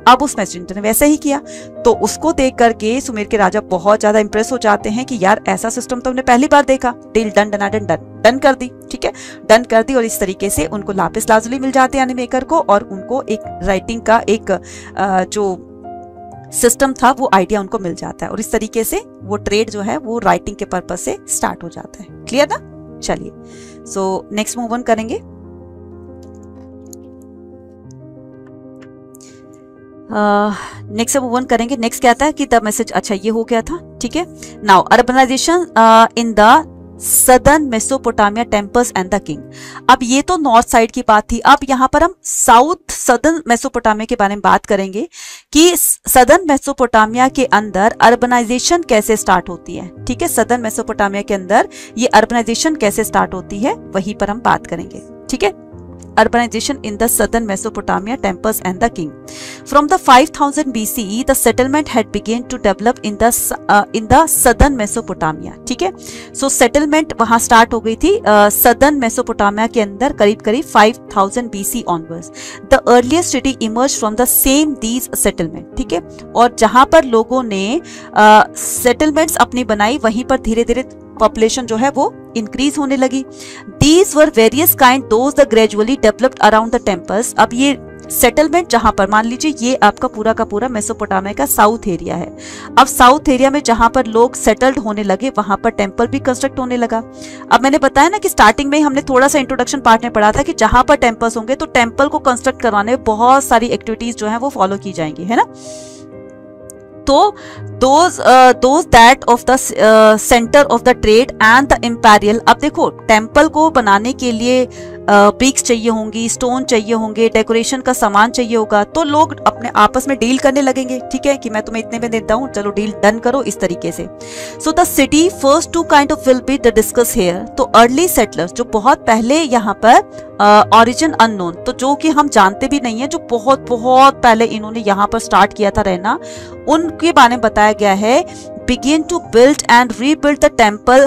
अब उस मैसेंजर ने वैसा ही किया, तो उसको देख करके सुमेर के राजा बहुत ज्यादा इंप्रेस हो जाते हैं कि यार ऐसा सिस्टम तो हमने पहली बार देखा। Deal done done done done कर दी, ठीक है, डन कर दी। और इस तरीके से उनको लापिस लाजुली मिल जाते हैं यानी मेकर को, और उनको एक राइटिंग का एक जो सिस्टम था वो आइडिया उनको मिल जाता है, और इस तरीके से वो ट्रेड जो है वो राइटिंग के पर्पस से स्टार्ट हो जाता है। क्लियर ना? चलिए, सो नेक्स्ट मूव ऑन करेंगे। नेक्स्ट मूव ऑन करेंगे। नेक्स्ट क्या था कि द मैसेज, अच्छा ये हो गया था, ठीक है। Now urbanisation in the southern Mesopotamia temples and the king. अब ये तो नॉर्थ साइड की बात थी, अब यहाँ पर हम साउथ सदर्न मेसोपोटामिया के बारे में बात करेंगे कि सदर्न मेसोपोटामिया के अंदर अर्बनाइजेशन कैसे स्टार्ट होती है, ठीक है। सदर्न मेसोपोटामिया के अंदर ये अर्बनाइजेशन कैसे स्टार्ट होती है वहीं पर हम बात करेंगे, ठीक है। Urbanization in the southern Mesopotamia temples and the king. From the 5000 BCE, the settlement had begun to develop in the southern Mesopotamia. ठीक है, so settlement वहाँ start हो गई थी southern Mesopotamia के अंदर करीब 5000 BC onwards. The earliest city emerged from the same these settlement. ठीक है, और जहाँ पर लोगों ने settlements अपनी बनाई वहीं पर धीरे धीरे पॉपुलेशन जो है वो इंक्रीज होने लगी। These were various kind, those the gradually developed around the temples. अब ये सेटलमेंट जहां पर, मान लीजिए ये आपका पूरा का पूरा मेसोपोटामिया का साउथ एरिया है। अब साउथ एरिया में जहां पर लोग सेटल्ड होने लगे वहां पर टेम्पल भी कंस्ट्रक्ट होने लगा। अब मैंने बताया ना कि स्टार्टिंग में हमने थोड़ा सा इंट्रोडक्शन पार्ट में पढ़ा था कि जहां पर टेम्पल्स होंगे तो टेम्पल को कंस्ट्रक्ट करवाने में बहुत सारी एक्टिविटीज जो है वो फॉलो की जाएंगी, है ना। तो those that of the center of the trade and the imperial। अब देखो टेम्पल को बनाने के लिए ब्रिक्स चाहिए होंगी, स्टोन चाहिए होंगे, डेकोरेशन का सामान चाहिए होगा, तो लोग अपने आपस में डील करने लगेंगे, ठीक है, कि मैं तुम्हें इतने में देता हूँ, चलो डील डन करो, इस तरीके से। So the city first to kind of will be the discuss here. तो अर्ली सेटलर्स जो बहुत पहले यहाँ पर ऑरिजिन अननोन, तो जो कि हम जानते भी नहीं है, जो बहुत बहुत पहले इन्होंने यहाँ पर स्टार्ट किया था रहना, उनके बारे में बताया गया है। Begin to build and rebuild the temple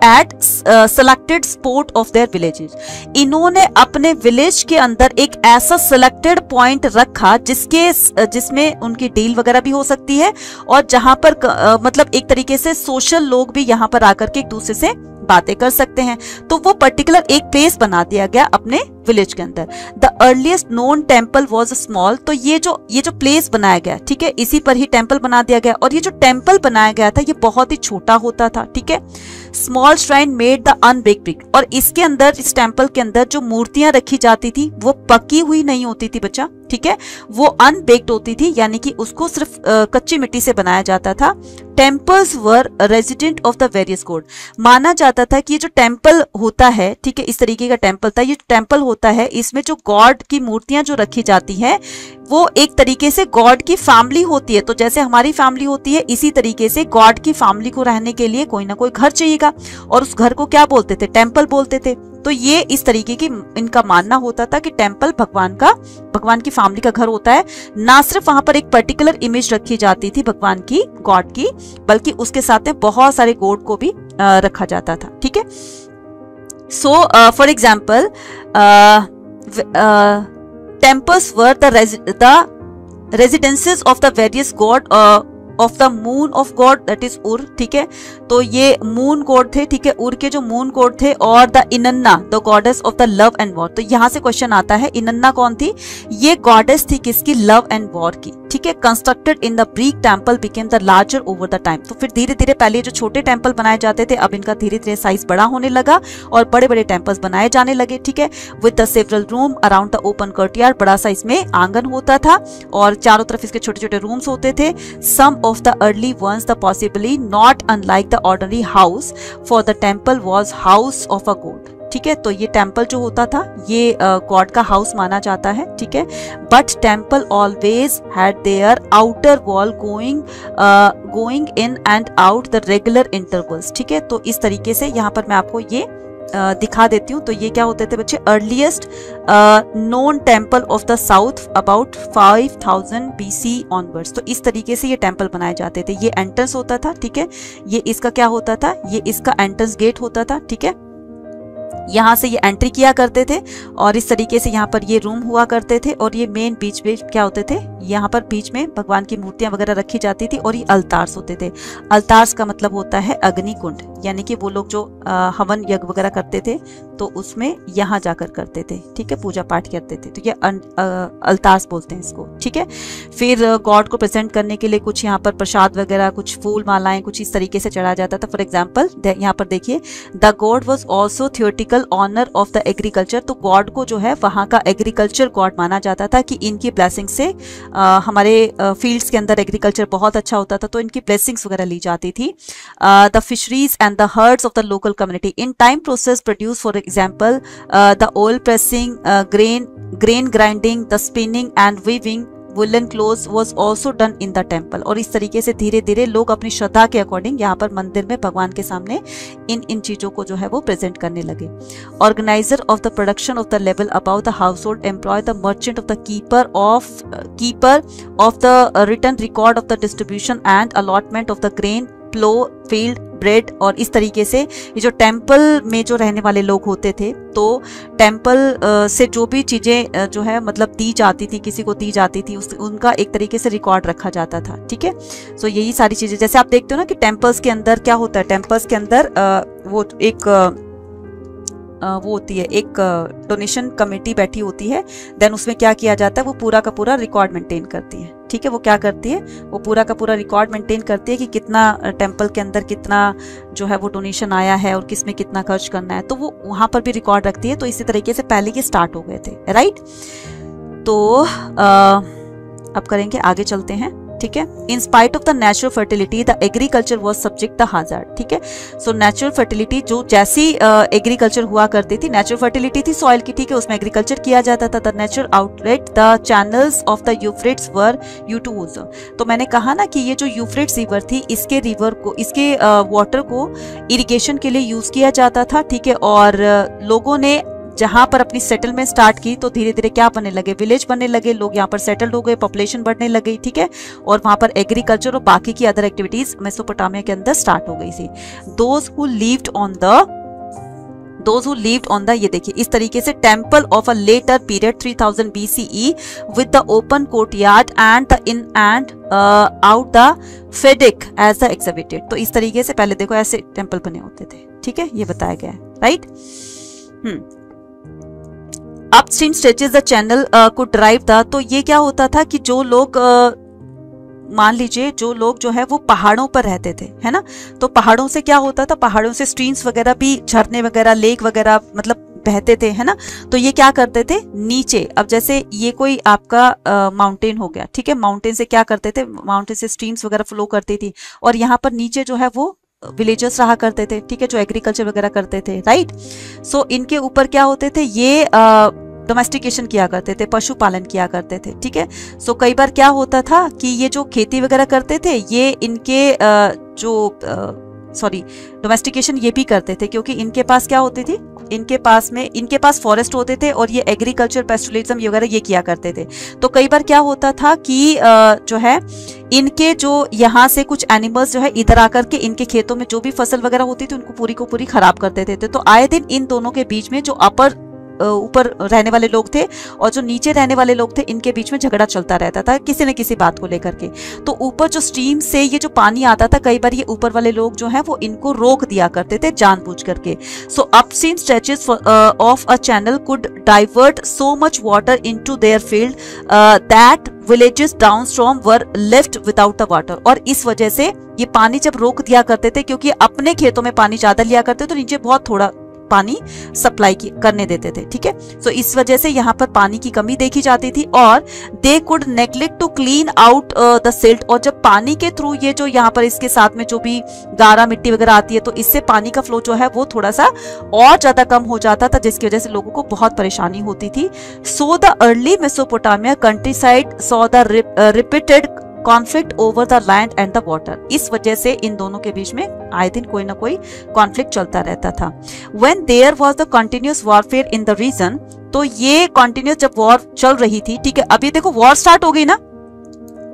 at selected spot of their villages. इन्होंने अपने विलेज के अंदर एक ऐसा सिलेक्टेड पॉइंट रखा जिसमें उनकी डील वगैरह भी हो सकती है, और जहां पर मतलब एक तरीके से सोशल लोग भी यहाँ पर आकर के एक दूसरे से बातें कर सकते हैं। तो वो पर्टिकुलर एक प्लेस बना दिया गया अपने विलेज के अंदर। The earliest known temple was small. तो ये जो प्लेस बनाया गया, ठीक है, इसी पर ही टेम्पल बना दिया गया, और ये जो टेम्पल बनाया गया था ये बहुत ही छोटा होता था, ठीक है। Small shrine made the unbaked brick. और इसके अंदर, इस टेम्पल के अंदर जो मूर्तियां रखी जाती थी वो पकी हुई नहीं होती थी बच्चा, ठीक है, वो अनबेक्ड होती थी, यानी कि उसको सिर्फ कच्ची मिट्टी से बनाया जाता था। Temples were resident of the various God. माना जाता था कि ये जो टेम्पल होता है, ठीक है, इस तरीके का टेम्पल था, ये टेम्पल होता है, इसमें जो गॉड की मूर्तियां जो रखी जाती हैं वो एक तरीके से गॉड की फैमिली होती है। तो जैसे हमारी फैमिली होती है, इसी तरीके से गॉड की फैमिली को रहने के लिए कोई ना कोई घर चाहिएगा, और उस घर को क्या बोलते थे? टेम्पल बोलते थे। तो ये इस तरीके की इनका मानना होता था कि टेम्पल भगवान की फैमिली का घर होता है। ना सिर्फ वहां पर एक पर्टिकुलर इमेज रखी जाती थी भगवान की, गॉड की, बल्कि उसके साथ में बहुत सारे गॉड को भी रखा जाता था, ठीक है। So for example temples were the residences of the various god of the moon of god, that is उर, ठीक है। तो ये मून गॉड थे, ठीक है, उर के जो मून गॉड थे, और the Inanna the goddess of the love and war. तो यहाँ से क्वेश्चन आता है, इनन्ना कौन थी? ये गॉडेस थी किसकी? लव एंड वॉर की, ठीक है। Constructed in the break temple became the larger over the time. तो फिर धीरे धीरे पहले जो छोटे टेम्पल बनाए जाते थे, अब इनका धीरे धीरे साइज बड़ा होने लगा और बड़े बड़े टेम्पल्स बनाए जाने लगे, ठीक है। With the several room around the open courtyard. बड़ा सा इसमें आंगन होता था और चारों तरफ इसके छोटे छोटे रूम्स होते थे। Some of the early ones the possibly not unlike the ordinary house, for the temple was house of a god, ठीक है। तो ये टेम्पल जो होता था ये गॉड का हाउस माना जाता है, ठीक है। But temple always had their outer wall going in and out the regular intervals, ठीक है। तो इस तरीके से यहाँ पर मैं आपको ये दिखा देती हूँ। तो ये क्या होते थे बच्चे? Earliest known temple of the south about 5000 BC onwards. तो इस तरीके से ये टेम्पल बनाए जाते थे। ये एंट्रेंस होता था, ठीक है, ये इसका क्या होता था? ये इसका एंट्रेंस गेट होता था, ठीक है। यहाँ से ये एंट्री किया करते थे और इस तरीके से यहाँ पर ये रूम हुआ करते थे और ये मेन बीच में क्या होते थे, यहाँ पर बीच में भगवान की मूर्तियां वगैरह रखी जाती थी और ये अल्तार्स होते थे। अल्तार्स का मतलब होता है अग्निकुंड, यानी कि वो लोग जो हवन यज्ञ वगैरह करते थे तो उसमें यहाँ जाकर करते थे, ठीक है, पूजा पाठ करते थे, तो ये अल्तार्स बोलते हैं इसको, ठीक है। फिर गॉड को प्रेजेंट करने के लिए कुछ यहाँ पर प्रसाद वगैरह, कुछ फूल मालाएं, कुछ इस तरीके से चढ़ाया जाता था। फॉर एग्जाम्पल यहाँ पर देखिए, the god was also theoretical owner of the agriculture, तो गॉड को जो है वहाँ का एग्रीकल्चर गॉड माना जाता था कि इनकी ब्लेसिंग से हमारे फील्ड्स के अंदर एग्रीकल्चर बहुत अच्छा होता था, तो इनकी ब्लेसिंग्स वगैरह ली जाती थी। The fisheries and the hertz of the local community in time process produce, for example the oil pressing, grain grinding, the spinning and weaving woollen clothes was also done in the temple. और इस तरीके से धीरे धीरे लोग अपनी श्रद्धा के अकॉर्डिंग यहाँ पर मंदिर में भगवान के सामने इन चीजों को जो है वो प्रेजेंट करने लगे। Organiser of the production of the level about the household employ the merchant of the keeper of the return record of the distribution and allotment of the grain, plough, field, bread. और इस तरीके से ये जो टेम्पल में जो रहने वाले लोग होते थे, तो टेम्पल से जो भी चीजें जो है मतलब दी जाती थी, किसी को दी जाती थी, उनका एक तरीके से रिकॉर्ड रखा जाता था, ठीक है। सो यही सारी चीजें, जैसे आप देखते हो ना कि टेम्पल्स के अंदर क्या होता है, टेम्पल्स के अंदर वो होती है एक डोनेशन कमेटी बैठी होती है, देन उसमें क्या किया जाता है, वो पूरा का पूरा रिकॉर्ड मेंटेन करती है, ठीक है। वो क्या करती है, वो पूरा का पूरा रिकॉर्ड मेंटेन करती है कि कितना टेम्पल के अंदर कितना जो है वो डोनेशन आया है और किस में कितना खर्च करना है, तो वो वहां पर भी रिकॉर्ड रखती है। तो इसी तरीके से पहले ये स्टार्ट हो गए थे, राइट। तो अब करेंगे, आगे चलते हैं, ठीक है। In spite of the natural fertility the agriculture was subject the hazard, ठीक है। सो नेचुरल फर्टिलिटी जो जैसी एग्रीकल्चर हुआ करती थी, नेचुरल फर्टिलिटी थी सॉइल की, ठीक है, उसमें एग्रीकल्चर किया जाता था। The natural outlet the channels of the Euphrates were used. तो मैंने कहा ना कि ये जो यूफ्रेट्स रिवर थी, इसके रिवर को, इसके वाटर को इरिगेशन के लिए यूज किया जाता था, ठीक है। और लोगों ने जहां पर अपनी सेटलमेंट स्टार्ट की तो धीरे धीरे क्या बनने लगे, विलेज बनने लगे, लोग यहाँ पर सेटल्ड हो गए, पॉपुलेशन बढ़ने लगी, ठीक है। और वहां पर एग्रीकल्चर और बाकी की अदर एक्टिविटीज मेसोपोटामिया के अंदर स्टार्ट हो गई थी। Those who lived on the ये देखिए इस तरीके से temple of a later period 3000 BCE with the open courtyard and the in and out the फेडिक एज द एग्जिबिटेड। तो इस तरीके से पहले देखो ऐसे टेम्पल बने होते थे, ठीक है, ये बताया गया है, right. Upstream stretches the channel को ड्राइव द, तो ये क्या होता था कि जो लोग मान लीजिए जो लोग जो है वो पहाड़ों पर रहते थे, है ना, तो पहाड़ों से क्या होता था, पहाड़ों से स्ट्रीम्स वगैरह भी, झरने वगैरह, लेक वगैरह मतलब बहते थे, है ना। तो ये क्या करते थे नीचे, अब जैसे ये कोई आपका माउंटेन हो गया, ठीक है, माउंटेन से क्या करते थे, माउंटेन से स्ट्रीम्स वगैरह फ्लो करती थी और यहाँ पर नीचे जो है वो विलेजर्स रहा करते थे, ठीक है, जो एग्रीकल्चर वगैरह करते थे, राइट। सो इनके ऊपर क्या होते थे, ये डोमेस्टिकेशन किया करते थे, पशुपालन किया करते थे, ठीक है। सो कई बार क्या होता था कि ये जो खेती वगैरह करते थे, ये इनके डोमेस्टिकेशन ये भी करते थे, क्योंकि इनके पास क्या होती थी, इनके पास फॉरेस्ट होते थे और ये एग्रीकल्चर, पेस्टोरलिज्म ये वगैरह ये किया करते थे। तो कई बार क्या होता था कि जो है इनके जो यहाँ से कुछ एनिमल्स जो है इधर आकर के इनके खेतों में जो भी फसल वगैरह होती थी उनको पूरी को पूरी खराब कर देते थे। तो आए दिन इन दोनों के बीच में जो ऊपर रहने वाले लोग थे और जो नीचे रहने वाले लोग थे, इनके बीच में झगड़ा चलता रहता था किसी न किसी बात को लेकर के। तो ऊपर जो स्ट्रीम से ये जो पानी आता था, कई बार ये ऊपर वाले लोग जो हैं वो इनको रोक दिया करते थे जानबूझ करके। So upstream stretches of a channel could divert so much water into their field that villages downstream were left without the water. और इस वजह से ये पानी जब रोक दिया करते थे, क्योंकि अपने खेतों में पानी ज्यादा लिया करते तो नीचे बहुत थोड़ा पानी सप्लाई करने देते थे, ठीक है। सो इस वजह से यहाँ पर पानी की कमी देखी जाती थी और they could neglect to clean out the silt. और जब पानी के थ्रू ये जो यहाँ पर इसके साथ में जो भी गारा मिट्टी वगैरह आती है, तो इससे पानी का फ्लो जो है वो थोड़ा सा और ज्यादा कम हो जाता था, जिसकी वजह से लोगों को बहुत परेशानी होती थी। So the early Mesopotamia country side saw the repeated conflict over the land and the water. इस वजह से इन दोनों के बीच में आए दिन कोई ना कोई कॉन्फ्लिक्ट चलता रहता था। When there was the continuous warfare in the region, तो ये कंटिन्यूस जब वॉर चल रही थी, ठीक है, अभी देखो वॉर स्टार्ट हो गई ना,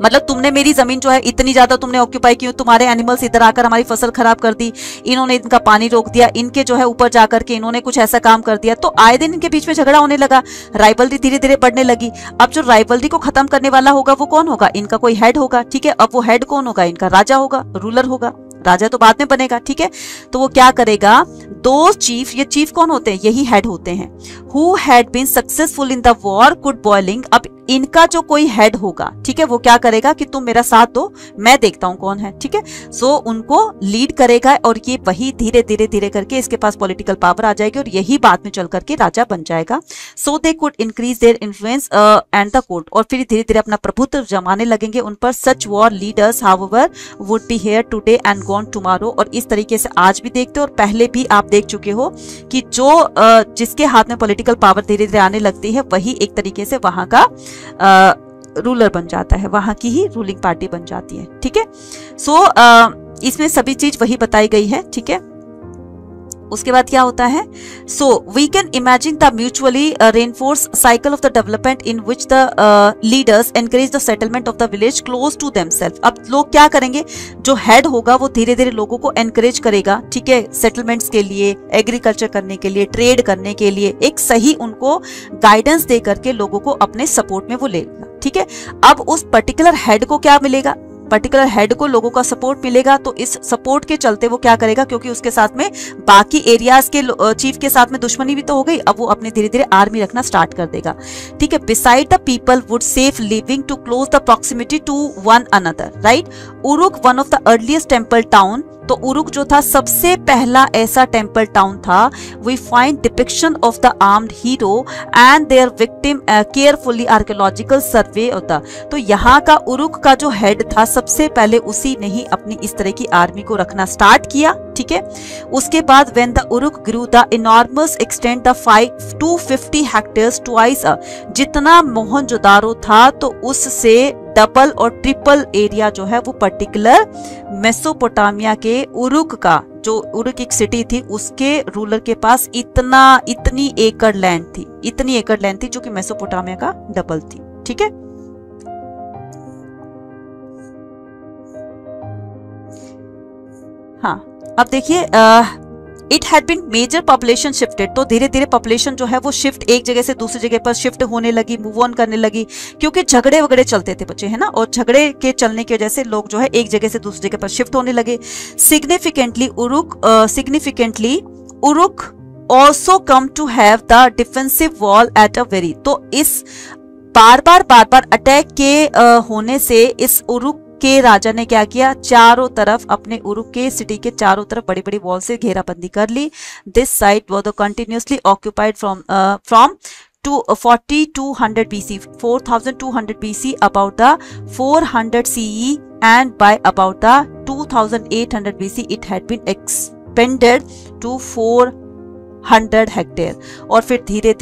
मतलब तुमने मेरी जमीन जो है इतनी ज्यादा तुमने ऑक्यूपाई की, तुम्हारे एनिमल्स इधर आकर हमारी फसल खराब कर दी, इन्होंने इनका पानी रोक दिया, इनके जो है ऊपर जाकर के इन्होंने कुछ ऐसा काम कर दिया, तो आए दिन इनके बीच में झगड़ा होने लगा, राइवलरी धीरे धीरे बढ़ने लगी। अब जो राइवलरी को खत्म करने वाला होगा वो कौन होगा? इनका कोई हेड होगा, ठीक है। अब वो हेड कौन होगा? इनका राजा होगा, रूलर होगा। राजा तो बाद में बनेगा, ठीक है। तो वो क्या करेगा, दो चीफ, ये चीफ कौन होते हैं? यही हेड होते हैं। Who had been successful in the war could boiling, अब इनका जो कोई हेड होगा, ठीक है, वो क्या करेगा कि तुम मेरा साथ दो, मैं देखता हूं कौन है, ठीक है। सो उनको लीड करेगा और ये वही धीरे धीरे धीरे करके इसके पास पॉलिटिकल पावर आ जाएगी और यही बाद में चल करके राजा बन जाएगा। So they could increase their influence and the court, और फिर धीरे धीरे अपना प्रभुत्व जमाने लगेंगे उन पर। Such war leaders however would be here today and gone tomorrow, और इस तरीके से आज भी देखते हो और पहले भी आप देख चुके हो कि जो जिसके हाथ में पॉलिटिकल पावर धीरे धीरे आने लगती है वही एक तरीके से वहां का रूलर बन जाता है, वहां की ही रूलिंग पार्टी बन जाती है, ठीक है। सो इसमें सभी चीज वही बताई गई है, ठीक है। उसके बाद क्या होता है, so we can imagine the mutually reinforce cycle of the development in which the leaders encourage the settlement of the village close to themself. अब लोग क्या करेंगे, जो हेड होगा वो धीरे धीरे लोगों को एनकरेज करेगा, ठीक है, सेटलमेंट्स के लिए, एग्रीकल्चर करने के लिए, ट्रेड करने के लिए, एक सही उनको गाइडेंस दे करके लोगों को अपने सपोर्ट में वो लेगा, ठीक है। अब उस पर्टिकुलर हेड को क्या मिलेगा, पर्टिकुलर हेड को लोगों का सपोर्ट मिलेगा, तो इस सपोर्ट के चलते वो क्या करेगा, क्योंकि उसके साथ में बाकी एरियाज के चीफ के साथ में दुश्मनी भी तो हो गई, अब वो अपने धीरे धीरे आर्मी रखना स्टार्ट कर देगा, ठीक है। Beside the people would safe living too close the proximity to one another, right. Uruk one of the earliest temple town, तो उरुक जो था सबसे पहला ऐसा टेम्पल टाउन था। We find depiction of the armed hero and their victim carefully archaeological survey होता। तो यहाँ का उरुक का जो हेड था सबसे पहले उसी ने ही अपनी इस तरह की आर्मी को रखना स्टार्ट किया, ठीक है। उसके बाद when the Uruk grew the enormous extend the 250 hectares twice, जितना मोहनजोदारो था तो उससे डबल और ट्रिपल एरिया जो है वो पर्टिकुलर मेसोपोटामिया के उरुक का, जो उरुक एक सिटी थी उसके रूलर के पास इतनी एकड़ लैंड थी, इतनी एकड़ लैंड थी जो कि मेसोपोटामिया का डबल थी, ठीक है। हाँ, अब देखिए it had been major population shifted, तो धीरे धीरे पॉपुलेशन जो है वो शिफ्ट एक जगह से दूसरी जगह पर शिफ्ट होने लगी, मूव ऑन करने लगी, क्योंकि झगड़े वगड़े चलते थे बच्चे, है ना, और झगड़े के चलने की वजह से लोग जो है एक जगह से दूसरी जगह पर शिफ्ट होने लगे। Significantly Uruk also come to have the defensive wall at a very, तो इस बार बार अटैक के होने से इस उरुक के राजा ने क्या किया, चारों तरफ अपने उरुक के सिटी के चारों तरफ बड़ी बड़ी वॉल से घेराबंदी कर ली। This site was continuously occupied from 4200 BC, 4200 BC about the 400 CE, and by about the 2800 BC it had been expanded to 400 hectare, और फिर धीरे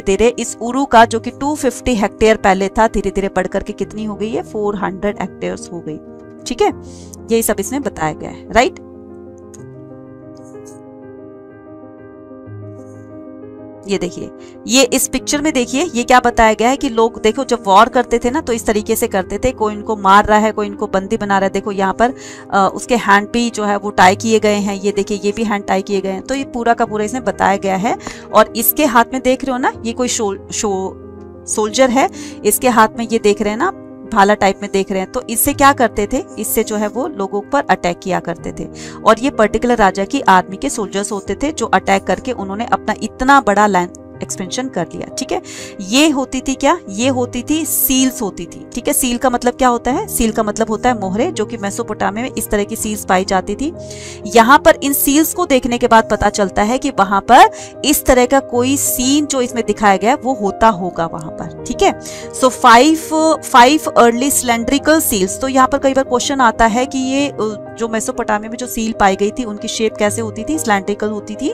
धीरे इस उरु का जो कि 250 हेक्टेयर पहले था धीरे धीरे बढ़ करके कितनी हो गई है, 400 हेक्टेयर्स हो गई, ठीक है। यही सब इसमें बताया गया है, राइट। ये देखिए, ये इस पिक्चर में देखिए ये क्या बताया गया है कि लोग देखो जब वॉर करते थे ना तो इस तरीके से करते थे, कोई इनको मार रहा है, कोई इनको बंदी बना रहा है। देखो यहाँ पर उसके हैंड भी जो है वो टाई किए गए हैं, ये देखिए ये भी हैंड टाई किए गए हैं, तो ये पूरा का पूरा इसमें बताया गया है। और इसके हाथ में देख रहे हो ना, ये कोई सोल्जर है, इसके हाथ में ये देख रहे हैं ना भाला टाइप में देख रहे हैं, तो इससे क्या करते थे, इससे जो है वो लोगों पर अटैक किया करते थे। और ये पर्टिकुलर राजा की आर्मी के सोल्जर्स होते थे जो अटैक करके उन्होंने अपना इतना बड़ा लैंड एक्सपेंशन कर लिया, ठीक है। ये होती थी क्या, ये होती थी सील्स होती थी, ठीक है। सील का मतलब क्या होता है, सील का मतलब होता है मोहरे, जो कि मेसोपोटामिया में इस तरह की सील्स पाई जाती थी। यहाँ पर इन सील्स को देखने के बाद पता चलता है कि वहां पर इस तरह का कोई सीन जो इसमें दिखाया गया वो होता होगा वहां पर, ठीक है। सो 5 अर्ली सिलेंड्रिकल सील्स, तो यहाँ पर कई बार क्वेश्चन आता है कि ये जो मेसोपोटामिया में जो सील पाई गई थी उनकी शेप कैसे होती थी, सिलेंड्रिकल होती थी।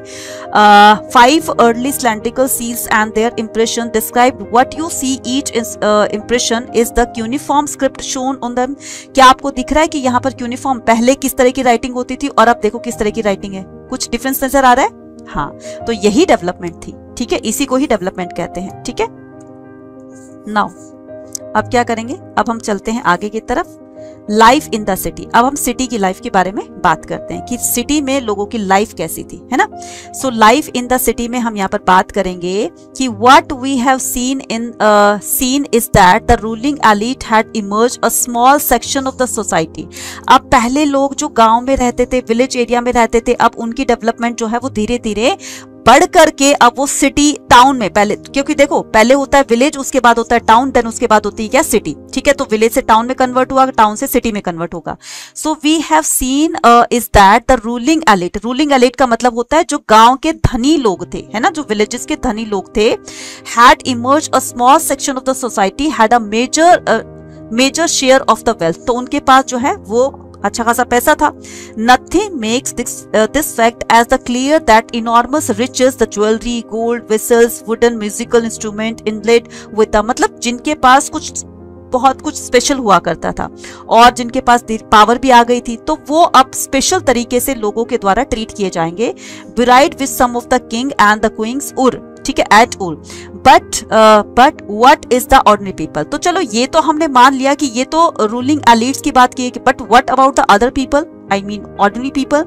5 early cylindrical seals and their impression describe what you see. Each impression is the cuneiform script shown on them. क्या आपको दिख रहा है कि यहाँ पर क्यूनिफॉर्म पहले किस तरह की राइटिंग होती थी और अब देखो किस तरह की राइटिंग है, कुछ डिफरेंस नजर आ रहा है। हाँ, तो यही डेवलपमेंट थी, ठीक है, इसी को ही डेवलपमेंट कहते हैं, ठीक है। नाउ अब क्या करेंगे, अब हम चलते हैं आगे की तरफ। लाइफ इन द सिटी, अब हम सिटी की लाइफ के बारे में बात करते हैं कि सिटी में लोगों की लाइफ कैसी थी, है ना। So life in the city में हम यहाँ पर बात करेंगे कि what we have seen is that the ruling elite had emerge a small section of the society. अब पहले लोग जो गांव में रहते थे, विलेज एरिया में रहते थे, अब उनकी डेवलपमेंट जो है वो धीरे धीरे बढ़ करके अब वो सिटी टाउन में, पहले क्योंकि देखो पहले होता है विलेज, उसके बाद होता है टाउन, देन उसके बाद होती है क्या, सिटी, ठीक है। तो विलेज से टाउन में कन्वर्ट हुआ, टाउन से सिटी में कन्वर्ट होगा। So we have seen is that the ruling elite, ruling elite का मतलब होता है जो गांव के धनी लोग थे, है ना, जो विलेजेस के धनी लोग थे, had emerge a small section of the society had a major share of the wealth. तो उनके पास जो है वो अच्छा खासा पैसा था। Nothing makes this fact as the clear that enormous riches, the jewelry, gold, vessels, wooden musical instrument, inlaid with the, मतलब जिनके पास कुछ बहुत कुछ स्पेशल हुआ करता था और जिनके पास पावर भी आ गई थी, तो वो अब स्पेशल तरीके से लोगों के द्वारा ट्रीट किए जाएंगे। Buried with some of the king and the queens Ur, ठीक है, at Ur. But what is the ordinary people. तो चलो ये तो हमने मान लिया कि ये तो रूलिंग एलिट्स की बात की है, but what about the other people, I mean ordinary people.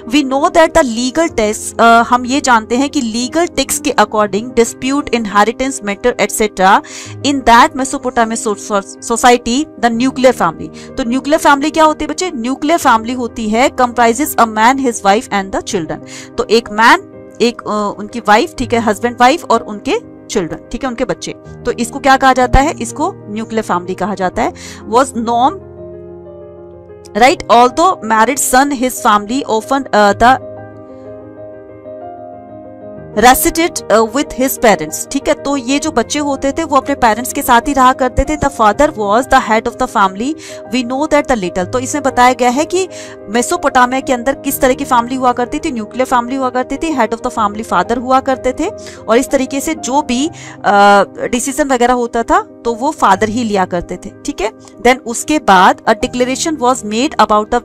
We know that the legal text, हम ये जानते हैं कि लीगल टेक्स्ट के according dispute, inheritance matter etcetera in that Mesopotamia's society the nuclear family. तो न्यूक्लियर फैमिली क्या होती है बच्चे, न्यूक्लियर फैमिली होती है comprises a man, his wife and the children. तो एक मैन, एक उनकी वाइफ, ठीक है, हस्बैंड वाइफ और उनके चिल्ड्रन, ठीक है, उनके बच्चे। तो इसको क्या कहा जाता है, इसको न्यूक्लियर फैमिली कहा जाता है। Was norm, right, although married son his family often the resided with his parents, ठीक है। तो ये जो बच्चे होते थे वो अपने पेरेंट्स के साथ ही रहा करते थे। The father was the head of the family, we know that the little. तो इसमें बताया गया है कि मेसोपोटामिया के अंदर किस तरह की फैमिली हुआ करती थी, न्यूक्लियर फैमिली हुआ करती थी, head of the family father हुआ करते थे, और इस तरीके से जो भी डिसीजन वगैरह होता था तो वो फादर ही लिया करते थे, ठीक है। देन उसके बाद a declaration was made about the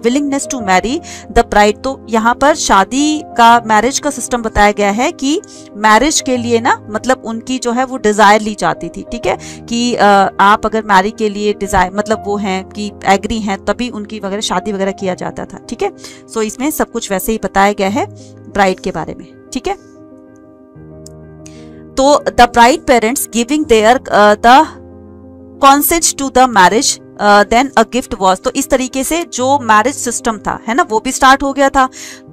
willingness to marry the bride. तो यहाँ पर शादी का, मैरिज का सिस्टम बताया गया है कि मैरिज के लिए ना, मतलब उनकी जो है वो डिजायर ली जाती थी, ठीक है, कि आप अगर मैरी के लिए डिजायर, मतलब वो हैं कि एग्री हैं, तभी उनकी वगैरह शादी वगैरह किया जाता था, ठीक है। सो इसमें सब कुछ वैसे ही बताया गया है ब्राइड के बारे में, ठीक है। तो the bride parents giving their the consent to the marriage, then a gift was. तो इस तरीके से जो मैरिज सिस्टम था, है ना, वो भी स्टार्ट हो गया था।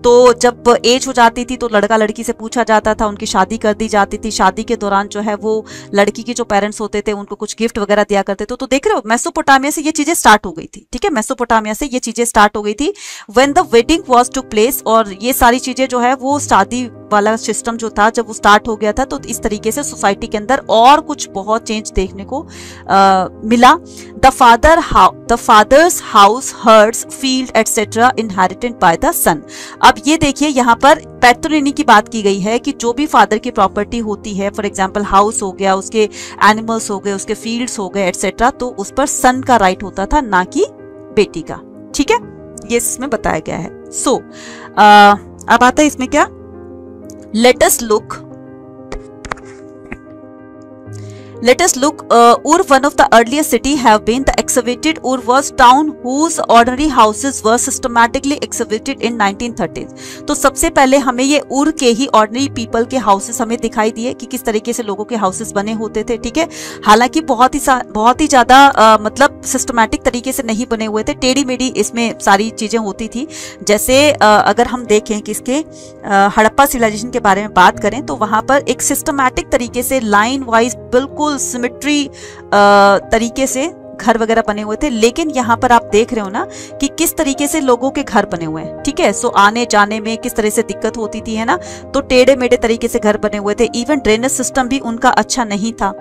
तो जब एज हो जाती थी तो लड़का लड़की से पूछा जाता था, उनकी शादी कर दी जाती थी। शादी के दौरान जो है वो लड़की के जो पेरेंट्स होते थे उनको कुछ गिफ्ट वगैरह दिया करते थे। तो देख रहे हो, मेसोपोटामिया से ये चीजें स्टार्ट हो गई थी, ठीक है, मेसोपोटामिया से ये चीजें स्टार्ट हो गई थी। When the wedding was took place, और ये सारी चीजें जो है वो शादी वाला सिस्टम जो था जब वो स्टार्ट हो गया था, तो इस तरीके से सोसाइटी के अंदर और कुछ बहुत चेंज देखने को मिला। The father's house, herds, field etcetera inherited by the son. अब ये देखिए यहाँ पर पैट्रोनिटी की बात की गई है कि जो भी फादर की प्रॉपर्टी होती है, फॉर एग्जांपल हाउस हो गया, उसके एनिमल्स हो गए, उसके फील्ड्स हो गए एटसेट्रा, तो उस पर सन का राइट होता था, ना कि बेटी का, ठीक है, ये इसमें बताया गया है। सो अब आता है इसमें क्या, let us look Ur, one of the earliest city have been the excavated Ur was town whose ordinary houses were systematically excavated in 1930s। तो सबसे पहले हमें ये उर के ही ordinary people के houses हमें दिखाई दिए कि किस तरीके से लोगों के houses बने होते थे, ठीक है। हालांकि बहुत ही ज्यादा मतलब सिस्टमैटिक तरीके से नहीं बने हुए थे, टेढ़ी मेढ़ी इसमें सारी चीजें होती थी। जैसे अगर हम देखें कि इसके हड़प्पा सिविलाइजेशन के बारे में बात करें तो वहां पर एक सिस्टमैटिक तरीके से लाइन वाइज बिल्कुल सिमेट्री तरीके से घर वगैरह बने हुए थे। लेकिन यहाँ पर आप देख रहे हो ना कि किस तरीके से लोगों के घर बने हुए हैं, ठीक है। सो आने जाने में किस तरह से दिक्कत होती थी, है ना। तो टेढ़े मेढ़े तरीके से घर बने हुए थे, इवन ड्रेनेज सिस्टम भी उनका अच्छा नहीं था।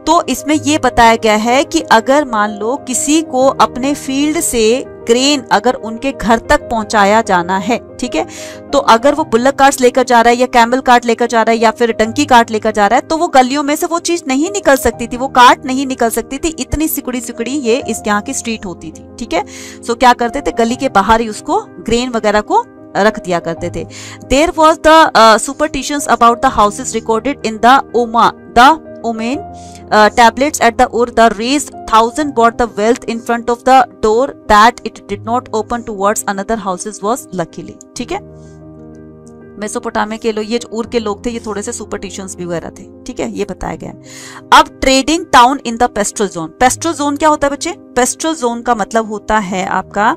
तो इसमें ये बताया गया है कि अगर मान लो किसी को अपने फील्ड से ग्रेन अगर उनके घर तक पहुंचाया जाना है, ठीक है, तो अगर वो बुल्लक कार्ट्स लेकर जा रहा है या कैमल कार्ट लेकर जा रहा है या फिर डंकी कार्ट लेकर जा रहा है, तो वो गलियों में से वो चीज नहीं निकल सकती थी, वो कार्ट नहीं निकल सकती थी, इतनी सिकुड़ी सिकुड़ी ये इस यहाँ की स्ट्रीट होती थी, ठीक है। सो क्या करते थे, गली के बाहर ही उसको ग्रेन वगैरह को रख दिया करते थे। There was the superstitions about the houses recorded in the omen tablets at the Ur, the raised 1000 bought the wealth in front of the door that it did not open towards another houses was luckily. ठीक है, मेसोपोटामिया के लोग, ये जो उर के लोग थे, ये थोड़े से सुपरस्टिशंस भी वगैरह थे, ठीक है, ये बताया गया है। अब trading town in the पेस्ट्रल zone. पेस्ट्रल zone क्या होता है बच्चे? पेस्ट्रल जोन का मतलब होता है आपका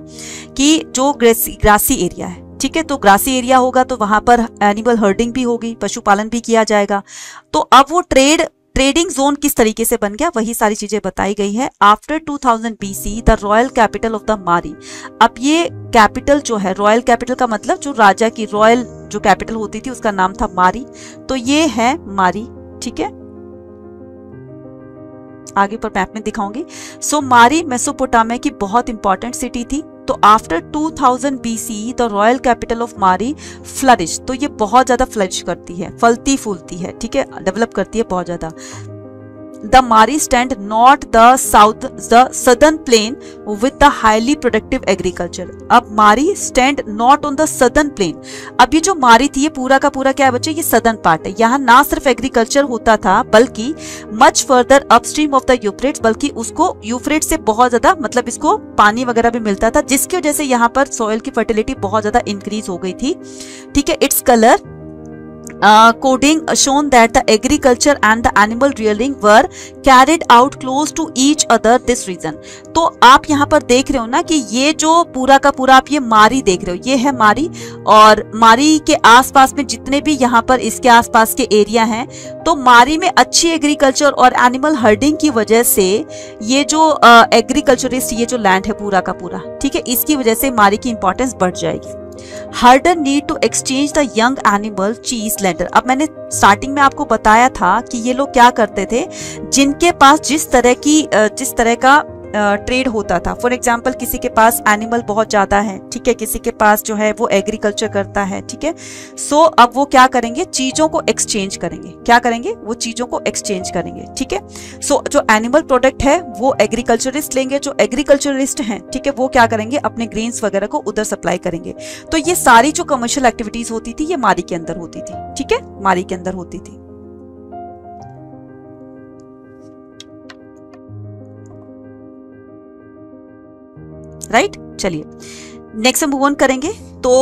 कि जो ग्रासी एरिया है, ठीक है, तो ग्रासी एरिया होगा तो वहां पर एनिमल हर्डिंग भी होगी, पशुपालन भी किया जाएगा। तो अब वो ट्रेडिंग जोन किस तरीके से बन गया, वही सारी चीजें बताई गई है। After 2000 BC the royal capital of the मारी। अब ये कैपिटल जो है, रॉयल कैपिटल का मतलब जो राजा की रॉयल जो कैपिटल होती थी उसका नाम था मारी, तो ये है मारी, ठीक है, आगे पर मैप में दिखाऊंगी। सो मारी मेसोपोटामिया की बहुत इंपॉर्टेंट सिटी थी। तो after 2000 BC the royal capital of मारी फ्लरिश, तो ये बहुत ज्यादा फ्लरिश करती है, फलती फूलती है, ठीक है, डेवलप करती है बहुत ज्यादा। The Mari stand not the southern plain with the highly productive agriculture. अब Mari stand not on the southern plain. अब ये जो मारी थी ये पूरा का पूरा क्या है बच्चे, ये सदर्न पार्ट है। यहाँ ना सिर्फ एग्रीकल्चर होता था बल्कि much further upstream of the Euphrates, बल्कि उसको यूफ्रेट से बहुत ज्यादा मतलब इसको पानी वगैरह भी मिलता था, जिसकी वजह से यहाँ पर सॉइल की फर्टिलिटी बहुत ज्यादा इंक्रीज हो गई थी, ठीक है। Its colour coding shown that the agriculture and the animal rearing were carried out close to each other this region। तो आप यहाँ पर देख रहे हो ना कि ये जो पूरा का पूरा आप ये मारी देख रहे हो, ये है मारी, और मारी के आसपास में जितने भी यहाँ पर इसके आसपास के एरिया हैं, तो मारी में अच्छी एग्रीकल्चर और एनिमल हर्डिंग की वजह से ये जो एग्रीकल्चरिस्ट ये जो लैंड है पूरा का पूरा, ठीक है, इसकी वजह से मारी की इंपॉर्टेंस बढ़ जाएगी। Herder need to exchange the young animal cheese later. अब मैंने स्टार्टिंग में आपको बताया था कि ये लोग क्या करते थे, जिनके पास जिस तरह का ट्रेड होता था। फॉर एग्जाम्पल किसी के पास एनिमल बहुत ज्यादा है, ठीक है, किसी के पास जो है वो एग्रीकल्चर करता है, ठीक है। सो अब वो क्या करेंगे, चीजों को एक्सचेंज करेंगे। क्या करेंगे, वो चीजों को एक्सचेंज करेंगे, ठीक है। सो जो एनिमल प्रोडक्ट है वो एग्रीकल्चरिस्ट लेंगे, जो एग्रीकल्चरिस्ट हैं, ठीक है, वो क्या करेंगे, अपने ग्रेन्स वगैरह को उधर सप्लाई करेंगे। तो ये सारी जो कमर्शियल एक्टिविटीज होती थी ये मारी के अंदर होती थी, ठीक है, मारी के अंदर होती थी। राइट, चलिए नेक्स्ट मूव ऑन करेंगे। तो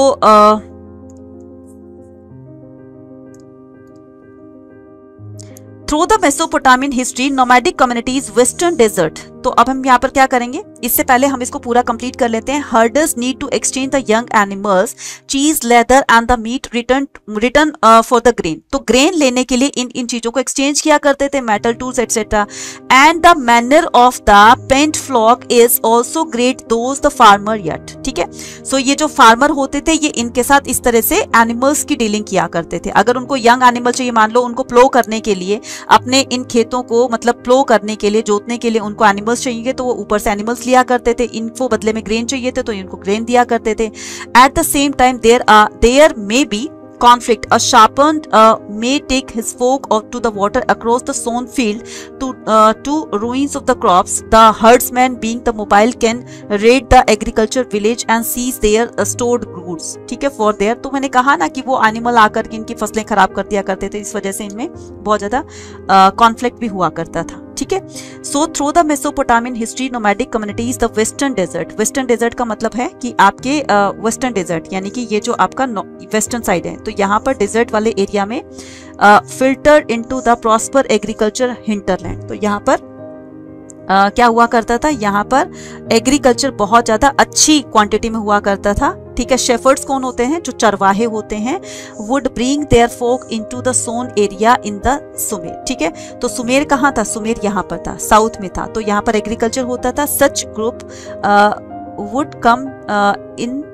through the Mesopotamian history nomadic communities western desert. तो अब हम यहाँ पर क्या करेंगे, इससे पहले हम इसको पूरा कंप्लीट कर लेते हैं। Herders need to exchange the young animals cheese leather and the meat return for the grain. तो ग्रेन लेने के लिए इन चीजों को एक्सचेंज किया करते थे, metal tools etcetera. And the manner of the pent flock is also great those the farmer yet, ठीक है। सो ये जो फार्मर होते थे ये इनके साथ इस तरह से एनिमल्स की डीलिंग किया करते थे। अगर उनको यंग एनिमल चाहिए, मान लो उनको प्लो करने के लिए, अपने इन खेतों को मतलब प्लो करने के लिए, जोतने के लिए उनको एनिमल्स चाहिए, तो वो ऊपर से एनिमल्स लिया करते थे। इनको बदले में ग्रेन चाहिए थे तो इनको ग्रेन दिया करते थे। At the same time there may be conflict. A sharpened may take his fork to the water across the sown field to ruins of the crops. The herdsman, being the mobile, can raid the agriculture village and seize their stored goods. ठीक है, for there. तो मैंने कहा ना कि वो एनिमल आकर के इनकी फसलें खराब कर दिया करते थे, इस वजह से इनमें बहुत ज्यादा कॉन्फ्लिक्ट भी हुआ करता था, ठीक है। So through the Mesopotamian history nomadic communities the western desert. Western desert का मतलब है कि आपके वेस्टर्न डेजर्ट यानी कि ये जो आपका वेस्टर्न साइड है, तो यहाँ पर डेजर्ट वाले एरिया में filter into the prosper agriculture hinterland. तो यहाँ पर क्या हुआ करता था, यहाँ पर एग्रीकल्चर बहुत ज्यादा अच्छी क्वांटिटी में हुआ करता था, ठीक है। शेफर्ड्स कौन होते हैं, जो चरवाहे होते हैं, would bring their folk into the sown area in the Sumer, ठीक है। तो सुमेर कहाँ था, सुमेर यहाँ पर था, साउथ में था, तो यहाँ पर एग्रीकल्चर होता था। Such group would come in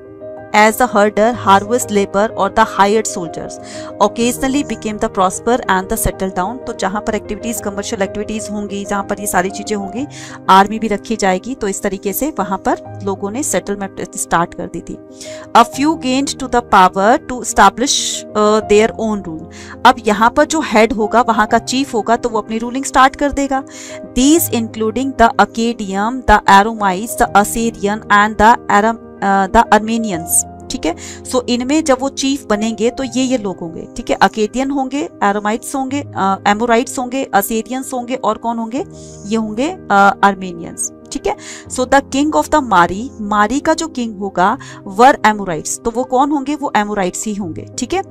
as the herder, harvest labor or the hired soldiers occasionally became the prosper and the settle down। तो जहाँ पर एक्टिविटीज, कमर्शियल एक्टिविटीज होंगी, जहाँ पर ये सारी चीजें होंगी, आर्मी भी रखी जाएगी, तो इस तरीके से वहां पर लोगों ने सेटलमेंट स्टार्ट कर दी थी। A few gained to the power to establish their own rule। अब यहाँ पर जो हेड होगा, वहां का चीफ होगा, तो वो अपनी रूलिंग स्टार्ट कर देगा। These including the Akkadian, the Aromites, the Assyrian and the Armenians, ठीक है। सो इनमें जब वो चीफ बनेंगे तो ये लोग होंगे, ठीक है। अकेडियन होंगे, एरोमाइट्स होंगे, एमोराइट्स होंगे, असेरियंस होंगे और कौन होंगे, ये होंगे आर्मेनियंस, ठीक है। So the king of the मारी, मारी का जो किंग होगा वर एमोराइट्स, तो वो कौन होंगे, वो एमोराइट्स ही होंगे, ठीक है।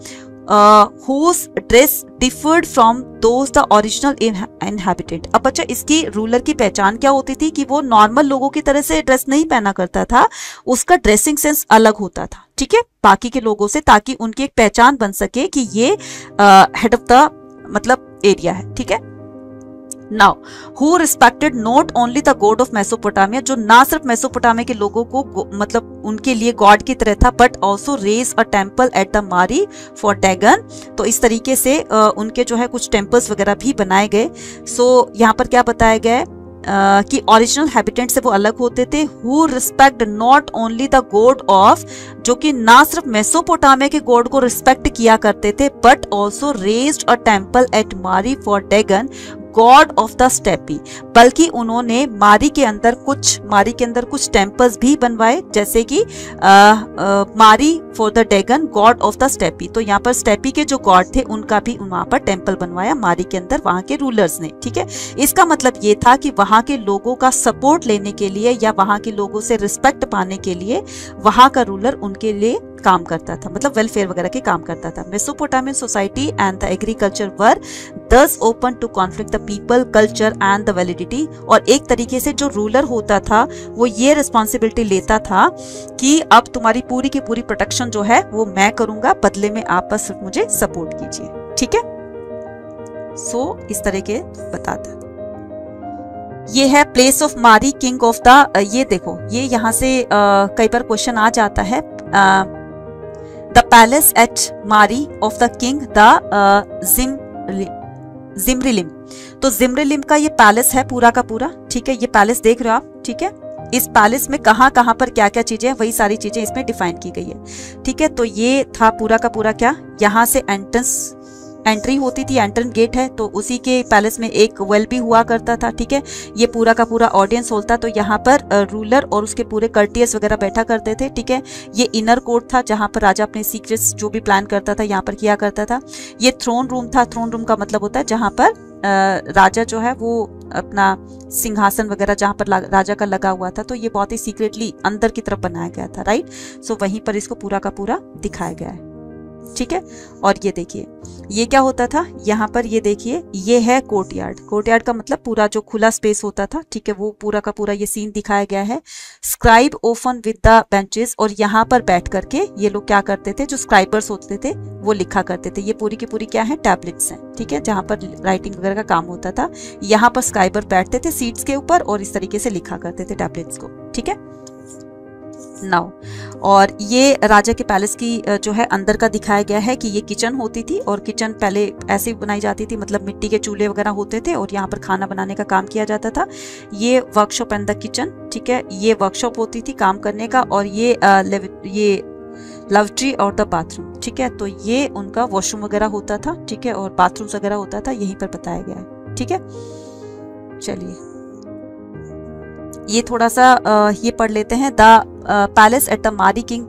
whose dress differed from those the original inhabitant। अब बच्चा इसकी रूलर की पहचान क्या होती थी कि वो नॉर्मल लोगों की तरह से ड्रेस नहीं पहना करता था, उसका ड्रेसिंग सेंस अलग होता था, ठीक है, बाकी के लोगों से, ताकि उनकी एक पहचान बन सके कि ये हेड ऑफ द मतलब एरिया है, ठीक है। Now, who respected not only the god of Mesopotamia, जो ना सिर्फ मेसोपोटामिया के लोगों को मतलब उनके लिए गॉड की तरह था, but also raise a temple at the Mari for Dagan. तो इस तरीके से उनके जो है कुछ टेम्पल्स वगैरह भी बनाए गए। सो यहाँ पर क्या बताया गया है कि ओरिजिनल हैबिटेंट से वो अलग होते थे। Who respect not only the God of, जो कि ना सिर्फ मेसोपोटामिया के गॉड को रिस्पेक्ट किया करते थे, but also raised a temple at Mari for Dagan god of the steppe, बल्कि उन्होंने मारी के अंदर कुछ टेम्पल्स भी बनवाए, जैसे कि मारी for the dragon god of the steppe. तो यहाँ पर स्टेपी के जो गॉड थे उनका भी वहां पर टेम्पल बनवाया मारी के अंदर, वहां के रूलर्स ने, ठीक है। इसका मतलब ये था कि वहां के लोगों का सपोर्ट लेने के लिए या वहां के लोगों से रिस्पेक्ट पाने के लिए वहां का रूलर उनके लिए काम करता था, मतलब वेलफेयर वगैरह के काम करता था। Mesopotamian society and the agriculture were thus open to conflict the people, culture and the validity। और एक तरीके से जो रूलर होता था वो ये रिस्पॉन्सिबिलिटी लेता था कि अब तुम्हारी पूरी की पूरी प्रोटेक्शन जो है वो मैं करूंगा, बदले में आप बस मुझे सपोर्ट कीजिए, ठीक है। सो इस तरह के बताता ये है प्लेस ऑफ मारी किंग ऑफ द, ये देखो ये यहाँ से कई बार क्वेश्चन आ जाता है, द पैलेस एट मारी ऑफ द किंग द जिम्रिलिम। तो जिम्रिलिम का ये पैलेस है पूरा का पूरा, ठीक है। ये पैलेस देख रहे हो आप, ठीक है। इस पैलेस में कहाँ कहाँ पर क्या क्या चीजें हैं, वही सारी चीजें इसमें डिफाइन की गई है, ठीक है। तो ये था पूरा का पूरा क्या, यहाँ से एंट्री होती थी, एंट्रेंस गेट है, तो उसी के पैलेस में एक वेल भी हुआ करता था, ठीक है। ये पूरा का पूरा ऑडियंस हॉल था, तो यहाँ पर रूलर और उसके पूरे कर्टियस वगैरह बैठा करते थे, ठीक है। ये इनर कोर्ट था जहाँ पर राजा अपने सीक्रेट्स जो भी प्लान करता था यहाँ पर किया करता था। ये थ्रोन रूम था, थ्रोन रूम का मतलब होता है जहाँ पर राजा जो है वो अपना सिंहासन वगैरह जहाँ पर राजा का लगा हुआ था, तो ये बहुत ही सीक्रेटली अंदर की तरफ बनाया गया था, राइट। सो वहीं पर इसको पूरा का पूरा दिखाया गया है, ठीक है। और ये देखिए ये क्या होता था, यहाँ पर ये देखिए ये है कोर्टयार्ड। कोर्टयार्ड का मतलब पूरा जो खुला स्पेस होता था, ठीक है, वो पूरा का पूरा ये सीन दिखाया गया है। Scribe often with the benches, और यहाँ पर बैठ करके ये लोग क्या करते थे, जो स्क्राइबर्स होते थे वो लिखा करते थे। ये पूरी की पूरी क्या है, टैबलेट्स हैं, ठीक है, जहाँ पर राइटिंग वगैरह का काम होता था। यहाँ पर स्क्राइबर बैठते थे सीट्स के ऊपर और इस तरीके से लिखा करते थे टैबलेट्स को, ठीक है। नाउ और ये राजा के पैलेस की जो है अंदर का दिखाया गया है कि ये किचन होती थी, और किचन पहले ऐसे बनाई जाती थी, मतलब मिट्टी के चूल्हे वगैरह होते थे और यहाँ पर खाना बनाने का काम किया जाता था। ये वर्कशॉप एंड द किचन, ठीक है, ये वर्कशॉप होती थी काम करने का, और ये लवट्री और द बाथरूम, ठीक है। तो ये उनका वॉशरूम वगैरह होता था, ठीक है, और बाथरूम्स वगैरह होता था, यहीं पर बताया गया है, ठीक है। चलिए ये थोड़ा सा ये पढ़ लेते हैं। द पैलेस एट द मारी किंग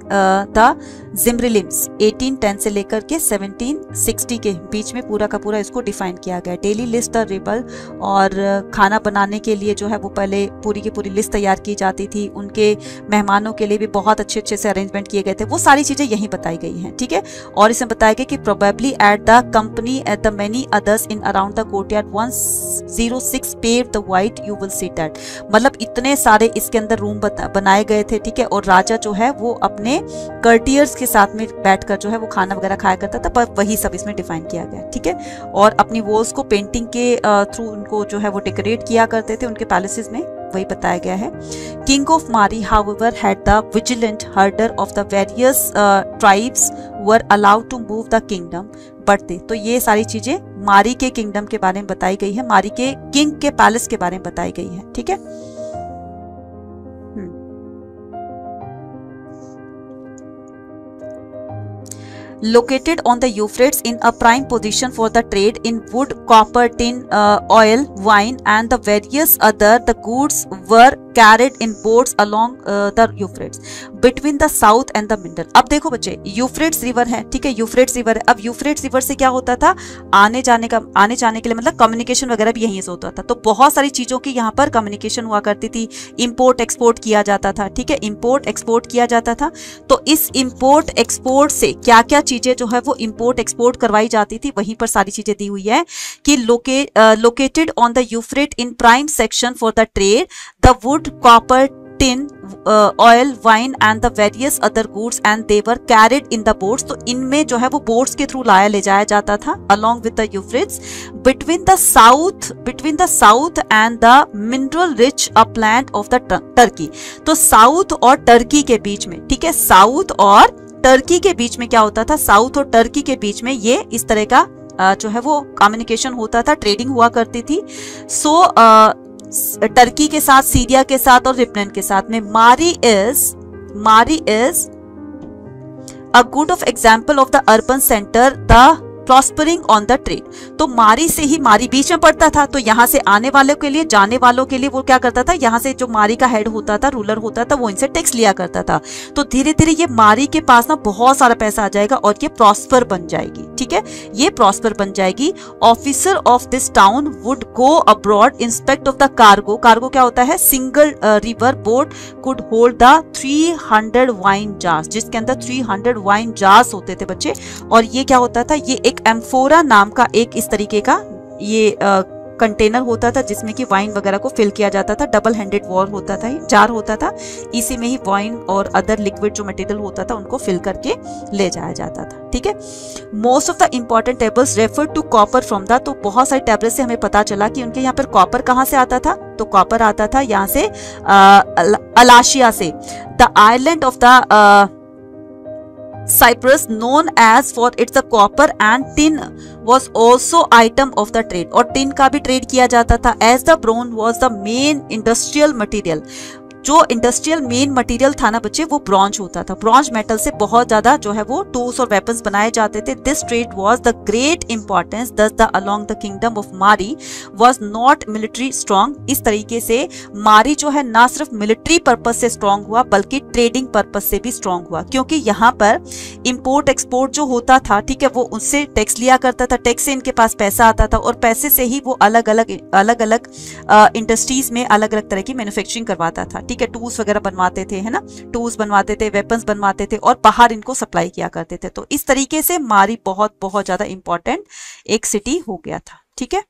द जिम्रिलिम्स 1810 से लेकर के 1760 के बीच में पूरा का पूरा इसको डिफाइन किया गया। डेली लिस्ट द रिबल, और खाना बनाने के लिए जो है वो पहले पूरी की पूरी लिस्ट तैयार की जाती थी। उनके मेहमानों के लिए भी बहुत अच्छे अच्छे से अरेंजमेंट किए गए थे, वो सारी चीज़ें यहीं बताई गई हैं, ठीक है। और इसमें बताया गया कि probably at the company at the many others in around the courtyard 106 paved the white you will see that, मतलब इतने सारे इसके अंदर रूम बनाए गए थे, ठीक है। और राजा जो है वो अपने कर्टियर्स के साथ में बैठकर जो है वो खाना वगैरह खाया करता था, पर वही सब इसमें डिफाइन किया गया, ठीक है। और अपनी वॉल्स को पेंटिंग के थ्रू उनको जो है वो डेकोरेट किया करते थे उनके पैलेसेस में, वही बताया गया है। King of Mari however had the vigilant herder of the various tribes were allowed to move the kingdom but they. तो ये सारी चीजें मारी के किंगडम के बारे में बताई गई है, मारी के किंग के पैलेस के बारे में बताई गई है, ठीक है। Located on the Euphrates in a prime position for the trade in wood, copper, tin, oil, wine and the various other the goods were carried in boats along the Euphrates between the south and the middle. अब देखो बच्चे, यूफ्रेट्स रिवर है, ठीक है, यूफ्रेट्स रिवर है। अब यूफ्रेट्स रिवर से क्या होता था, आने जाने के लिए मतलब कम्युनिकेशन वगैरह भी यहीं से होता था। तो बहुत सारी चीजों की यहाँ पर कम्युनिकेशन हुआ करती थी, इंपोर्ट एक्सपोर्ट किया जाता था, ठीक है, इंपोर्ट एक्सपोर्ट किया जाता था। तो इस इंपोर्ट एक्सपोर्ट से क्या क्या चीजें जो है वो इंपोर्ट एक्सपोर्ट करवाई जाती थी, वहीं पर सारी चीजें दी हुई है कि located on the Euphrates in prime section for the trade the wood, copper, tin, oil, wine and the various other goods and they were carried in the boats। तो इनमें जो है वो बोट्स के थ्रू ले जाया जाता था along with the Euphrates between the south and the mineral rich upland of the Turkey। तो साउथ और टर्की के बीच में, ठीक है, साउथ और टर्की के बीच में क्या होता था, साउथ और टर्की के बीच में ये इस तरह का जो है वो कम्युनिकेशन होता था, ट्रेडिंग हुआ करती थी। सो टर्की के साथ, सीरिया के साथ और लिबनान के साथ में मारी is a good of example of the urban centre the prospering on the trade. तो मारी से ही, मारी बीच में पड़ता था, तो यहाँ से आने वालों के लिए, जाने वालों के लिए वो क्या करता था, यहाँ से जो मारी का हेड होता था, रूलर होता था, वो इनसे टैक्स लिया करता था। तो धीरे धीरे ये मारी के पास ना बहुत सारा पैसा आ जाएगा और ये प्रॉस्पर बन जाएगी, ठीक है, ये प्रॉस्पर बन जाएगी। Officer of this town would go abroad inspect of the cargo. Cargo क्या होता है, single river boat could hold the 300 wine jars, जिसके अंदर 300 वाइन जार्स होते थे बच्चे। और ये क्या होता था, ये एक एम्फोरा नाम का एक इस तरीके का ये कंटेनर होता था जिसमें कि वाइन वगैरह को फिल किया जाता था। डबल हैंडेड वॉर होता था, जार होता था, इसी में ही वाइन और अदर लिक्विड जो मटेरियल होता था उनको फिल करके ले जाया जाता था, ठीक है। Most of the important tables refer to copper from the, तो बहुत सारे टेबल से हमें पता चला कि उनके यहाँ पर कॉपर कहाँ से आता था, तो कॉपर आता था यहाँ से अलाशिया से। The island of the Cyprus known as for its copper and tin was also item of the trade। और टिन का भी ट्रेड किया जाता था। as the bronze was the main industrial material। जो इंडस्ट्रियल मेन मटेरियल था ना बच्चे, वो ब्रॉन्ज होता था। ब्रॉन्ज मेटल से बहुत ज्यादा जो है वो टूल्स और वेपन्स बनाए जाते थे। This trade was the great importance thus the along the kingdom of Mari was not military strong. इस तरीके से मारी जो है ना सिर्फ मिलिट्री पर्पस से स्ट्रॉन्ग हुआ बल्कि ट्रेडिंग पर्पस से भी स्ट्रॉन्ग हुआ, क्योंकि यहाँ पर इंपोर्ट एक्सपोर्ट जो होता था, ठीक है, वो उससे टैक्स लिया करता था, टैक्स से इनके पास पैसा आता था और पैसे से ही वो अलग अलग इंडस्ट्रीज में अलग अलग तरह की मैन्युफैक्चरिंग करवाता था, ठीक है, टूल्स वगैरह बनवाते थे, है ना, टूल्स बनवाते थे, वेपन्स बनवाते थे और बाहर इनको सप्लाई किया करते थे। तो इस तरीके से मारी बहुत बहुत ज्यादा इंपॉर्टेंट एक सिटी हो गया था, ठीक है।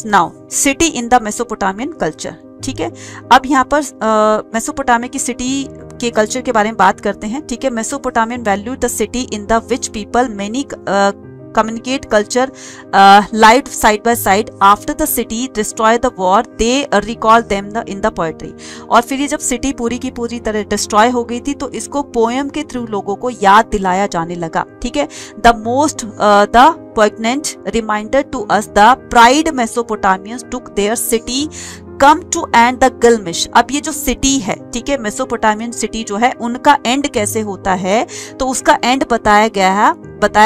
Now city in the Mesopotamian culture, ठीक है। अब यहाँ पर मेसोपोटामिया की सिटी के कल्चर के बारे में बात करते हैं, ठीक है। Mesopotamian value the city in the which people many communicate culture lived side by side after the city destroy the war they recall them in the poetry। और फिर ये जब सिटी पूरी की पूरी तरह डिस्ट्रॉय हो गई थी तो इसको पोएम के थ्रू लोगों को याद दिलाया जाने लगा, ठीक है। The most the poignant reminder to us the pride Mesopotamians took their city come to end the Gilgamesh। अब ये जो सिटी है, ठीक है, मेसोपोटामियन सिटी जो है उनका एंड कैसे होता है, तो उसका एंड बताया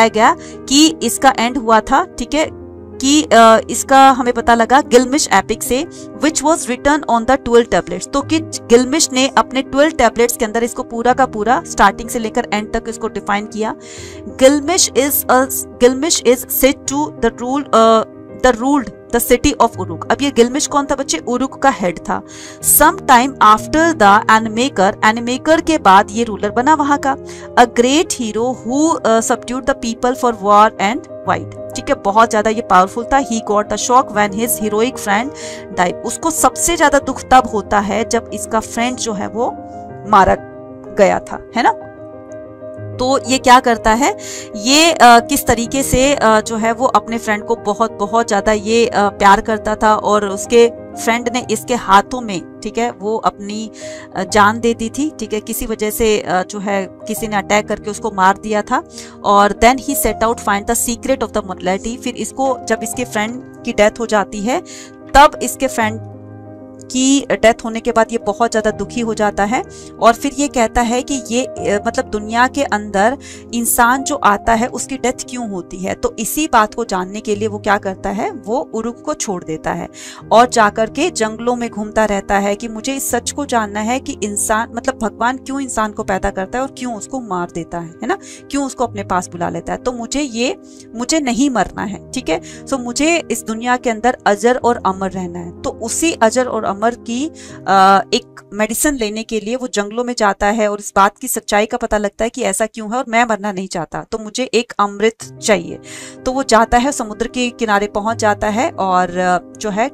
गया कि इसका एंड हुआ था, ठीक है, कि इसका हमें पता लगा गिलमिश एपिक से which was return on the 12 tablets. तो कि गिलमिश ने अपने 12 टैबलेट्स के अंदर इसको पूरा का पूरा स्टार्टिंग से लेकर एंड तक इसको डिफाइन किया। Gilgamesh is said to the ruled the city of Uruk. अब ये गिलमिश कौन था बच्चे, उरुक का हेड था। सम टाइम आफ्टर द एनिमेकर के बाद ये रूलर बना वहां का। A great hero who subdued the people for war and wide, ठीक है, बहुत ज्यादा ये पावरफुल था। He got the shock when his heroic friend died. उसको सबसे ज्यादा दुख तब होता है जब इसका फ्रेंड जो है वो मारा गया था, है ना। तो ये क्या करता है, ये किस तरीके से जो है वो अपने फ्रेंड को बहुत बहुत ज्यादा ये प्यार करता था और उसके फ्रेंड ने इसके हाथों में, ठीक है, वो अपनी जान दे दी थी, ठीक है, किसी वजह से जो है किसी ने अटैक करके उसको मार दिया था। और then he set out find the secret of the mortality. फिर इसको जब इसके फ्रेंड की डेथ हो जाती है तब इसके फ्रेंड की डेथ होने के बाद ये बहुत ज़्यादा दुखी हो जाता है और फिर ये कहता है कि ये मतलब दुनिया के अंदर इंसान जो आता है उसकी डेथ क्यों होती है। तो इसी बात को जानने के लिए वो क्या करता है, वो उरुक को छोड़ देता है और जाकर के जंगलों में घूमता रहता है कि मुझे इस सच को जानना है कि इंसान मतलब भगवान क्यों इंसान को पैदा करता है और क्यों उसको मार देता है ना, क्यों उसको अपने पास बुला लेता है। तो मुझे नहीं मरना है, ठीक है। सो मुझे इस दुनिया के अंदर अजर और अमर रहना है। तो उसी अजर और अमर की एक मेडिसिन लेने के लिए वो जंगलों में जाता है और इस बात की सच्चाई का पता लगता है कि ऐसा क्यों है और मैं मरना नहीं चाहता, तो मुझे एक अमृत चाहिए। तो वो जाता है, समुद्र के किनारे पहुंच जाता है और जो है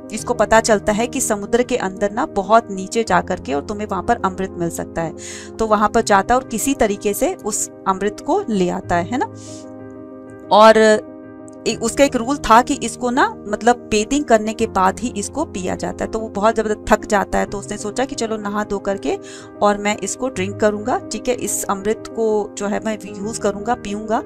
इसको पता चलता है कि समुद्र के अंदर ना बहुत नीचे जाकर के और तुम्हें वहां पर अमृत मिल सकता है। तो वहां पर जाता है और किसी तरीके से उस अमृत को ले आता है ना। और उसका एक रूल था कि इसको ना मतलब बेदिंग करने के बाद ही इसको पिया जाता है। तो वो बहुत ज़्यादा थक जाता है, तो उसने सोचा कि चलो नहा धो करके और मैं इसको ड्रिंक करूँगा, ठीक है, इस अमृत को जो है मैं यूज़ करूँगा, पीऊँगा।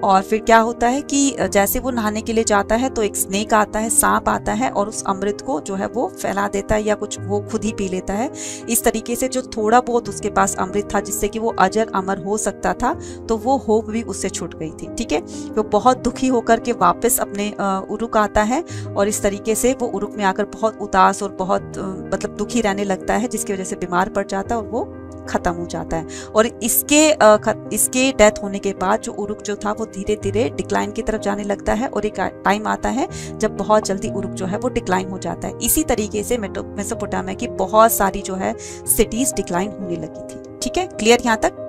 और फिर क्या होता है कि जैसे वो नहाने के लिए जाता है तो एक स्नेक आता है, सांप आता है और उस अमृत को जो है वो फैला देता है या कुछ वो खुद ही पी लेता है। इस तरीके से जो थोड़ा बहुत उसके पास अमृत था जिससे कि वो अजर अमर हो सकता था, तो वो होप भी उससे छूट गई थी, ठीक है। वो बहुत दुखी होकर के वापस अपने उरुक आता है और इस तरीके से वो उरुक में आकर बहुत उदास और बहुत मतलब दुखी रहने लगता है, जिसकी वजह से बीमार पड़ जाता है और वो खत्म हो जाता है। और इसके डेथ होने के बाद जो उरुक जो था वो धीरे धीरे डिक्लाइन की तरफ जाने लगता है और एक टाइम आता है जब बहुत जल्दी उरुक जो है वो डिक्लाइन हो जाता है। इसी तरीके से मेसोपोटामिया की बहुत सारी जो है सिटीज डिक्लाइन होने लगी थी, ठीक है। क्लियर यहाँ तक?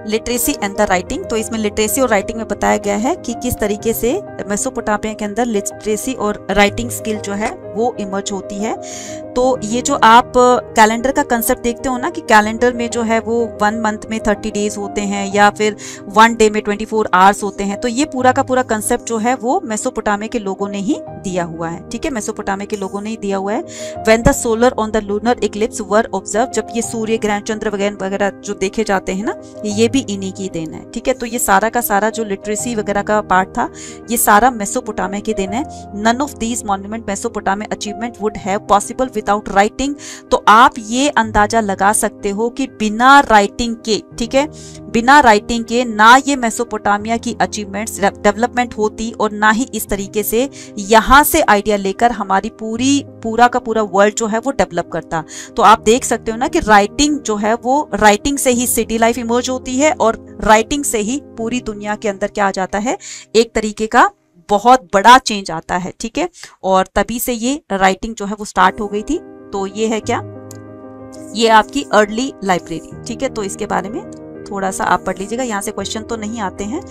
लिटरेसी एंड द राइटिंग, तो इसमें लिटरेसी और राइटिंग में बताया गया है कि किस तरीके से मेसोपोटामिया के अंदर लिटरेसी और राइटिंग स्किल जो है वो इमर्ज होती है। तो ये जो आप कैलेंडर का कंसेप्ट देखते हो ना कि कैलेंडर में जो है वो 1 मंथ में 30 डेज होते हैं या फिर 1 डे में 24 आवर्स होते हैं, तो ये पूरा का पूरा कंसेप्ट जो है वो मेसोपोटामिया के लोगों ने ही दिया हुआ है, ठीक है, मेसोपोटामिया के लोगों ने ही दिया हुआ है। When the solar on the lunar Eclipse were observe, जब ये सूर्य ग्रहण चंद्र वगैरह जो देखे जाते हैं ना, ये भी इन्हीं की देन है, ठीक है। तो ये सारा का सारा जो लिटरेसी वगैरह का पार्ट था ये सारा मेसोपोटामिया की देन है। None of these monument Mesopotamia achievement would have possible without writing. तो आप ये अंदाजा लगा सकते हो कि बिना राइटिंग के, ठीक है, बिना राइटिंग के ना ये मेसोपोटामिया की अचीवमेंट्स डेवलपमेंट होती और ना ही इस तरीके से यहाँ से आइडिया लेकर हमारी पूरा का पूरा वर्ल्ड जो है वो डेवलप करता। तो आप देख सकते हो ना कि राइटिंग जो है वो राइटिंग से ही सिटी लाइफ इमर्ज होती है और राइटिंग से ही पूरी दुनिया के अंदर क्या आ जाता है, एक तरीके का बहुत बड़ा चेंज आता है, ठीक है। और तभी से ये राइटिंग जो है वो स्टार्ट हो गई थी। तो ये है क्या, ये आपकी अर्ली लाइब्रेरी, ठीक है। तो इसके बारे में थोड़ा सा आप पढ़ लीजिएगा। यहाँ से क्वेश्चन तो नहीं आते हैं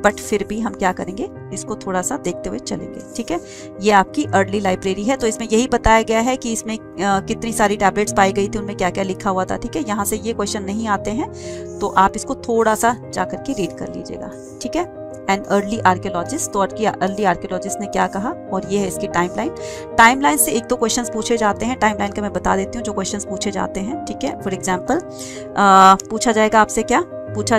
बट फिर भी हम क्या करेंगे, इसको थोड़ा सा देखते हुए चलेंगे, ठीक है। ये आपकी अर्ली लाइब्रेरी है। तो इसमें यही बताया गया है कि इसमें कितनी सारी टैबलेट्स पाई गई थी, उनमें क्या क्या लिखा हुआ था, ठीक है। यहाँ से ये क्वेश्चन नहीं आते हैं तो आप इसको थोड़ा सा जाकर के रीड कर लीजिएगा, ठीक है। एंड अर्ली आर्कियोलॉजिस्ट, तो अर्ली आर्कियोलॉजिस्ट ने क्या कहा, और ये है इसकी टाइमलाइन से 1-2 क्वेश्चंस पूछे जाते हैं। टाइमलाइन का मैं बता देती हूँ जो क्वेश्चंस पूछे जाते हैं, ठीक है। फॉर एग्जांपल पूछा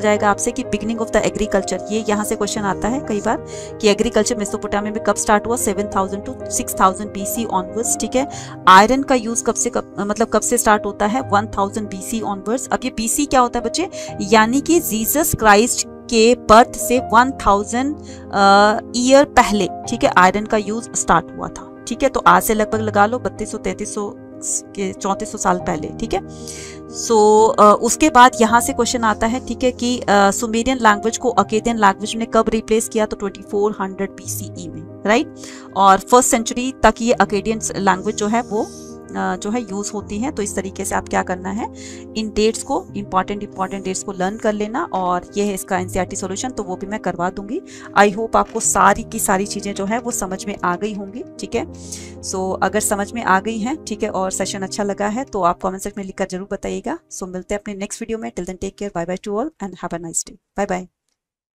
जाएगा आपसे कि बिगिनिंग ऑफ द एग्रीकल्चर, ये यहाँ से क्वेश्चन आता है कई बार कि एग्रीकल्चर मेसोपोटामिया में कब स्टार्ट हुआ, 7000 to 6000 BC ऑनवर्ड्स, ठीक है। आयरन का यूज कब से स्टार्ट होता है, 1000 BC ऑनवर्ड्स। अब ये BC क्या होता है बच्चे, यानी कि जीसस क्राइस्ट के बर्थ से 1000 ईयर पहले, ठीक है, आयरन का यूज स्टार्ट हुआ था, ठीक है। तो आज से लगभग लगा लो 3200-3300 के 3400 साल पहले, ठीक है। सो उसके बाद यहाँ से क्वेश्चन आता है, ठीक है, कि सुमेरियन लैंग्वेज को अकेदियन लैंग्वेज ने कब रिप्लेस किया, तो 2400 BCE में, राइट। और 1st सेंचुरी तक ये अकेडियन लैंग्वेज जो है वो यूज होती है। तो इस तरीके से आप क्या करना है, इन डेट्स को, इंपॉर्टेंट डेट्स को लर्न कर लेना। और ये है इसका NCERT सॉल्यूशन, तो वो भी मैं करवा दूंगी। आई होप आपको सारी की सारी चीजें जो है वो समझ में आ गई होंगी, ठीक है। सो अगर समझ में आ गई हैं, ठीक है, और सेशन अच्छा लगा है तो आप कमेंट सेक्शन में लिखकर जरूर बताइएगा। सो मिलते हैं अपने नेक्स्ट वीडियो में। Till then take care, bye bye to all and have a nice day, bye bye.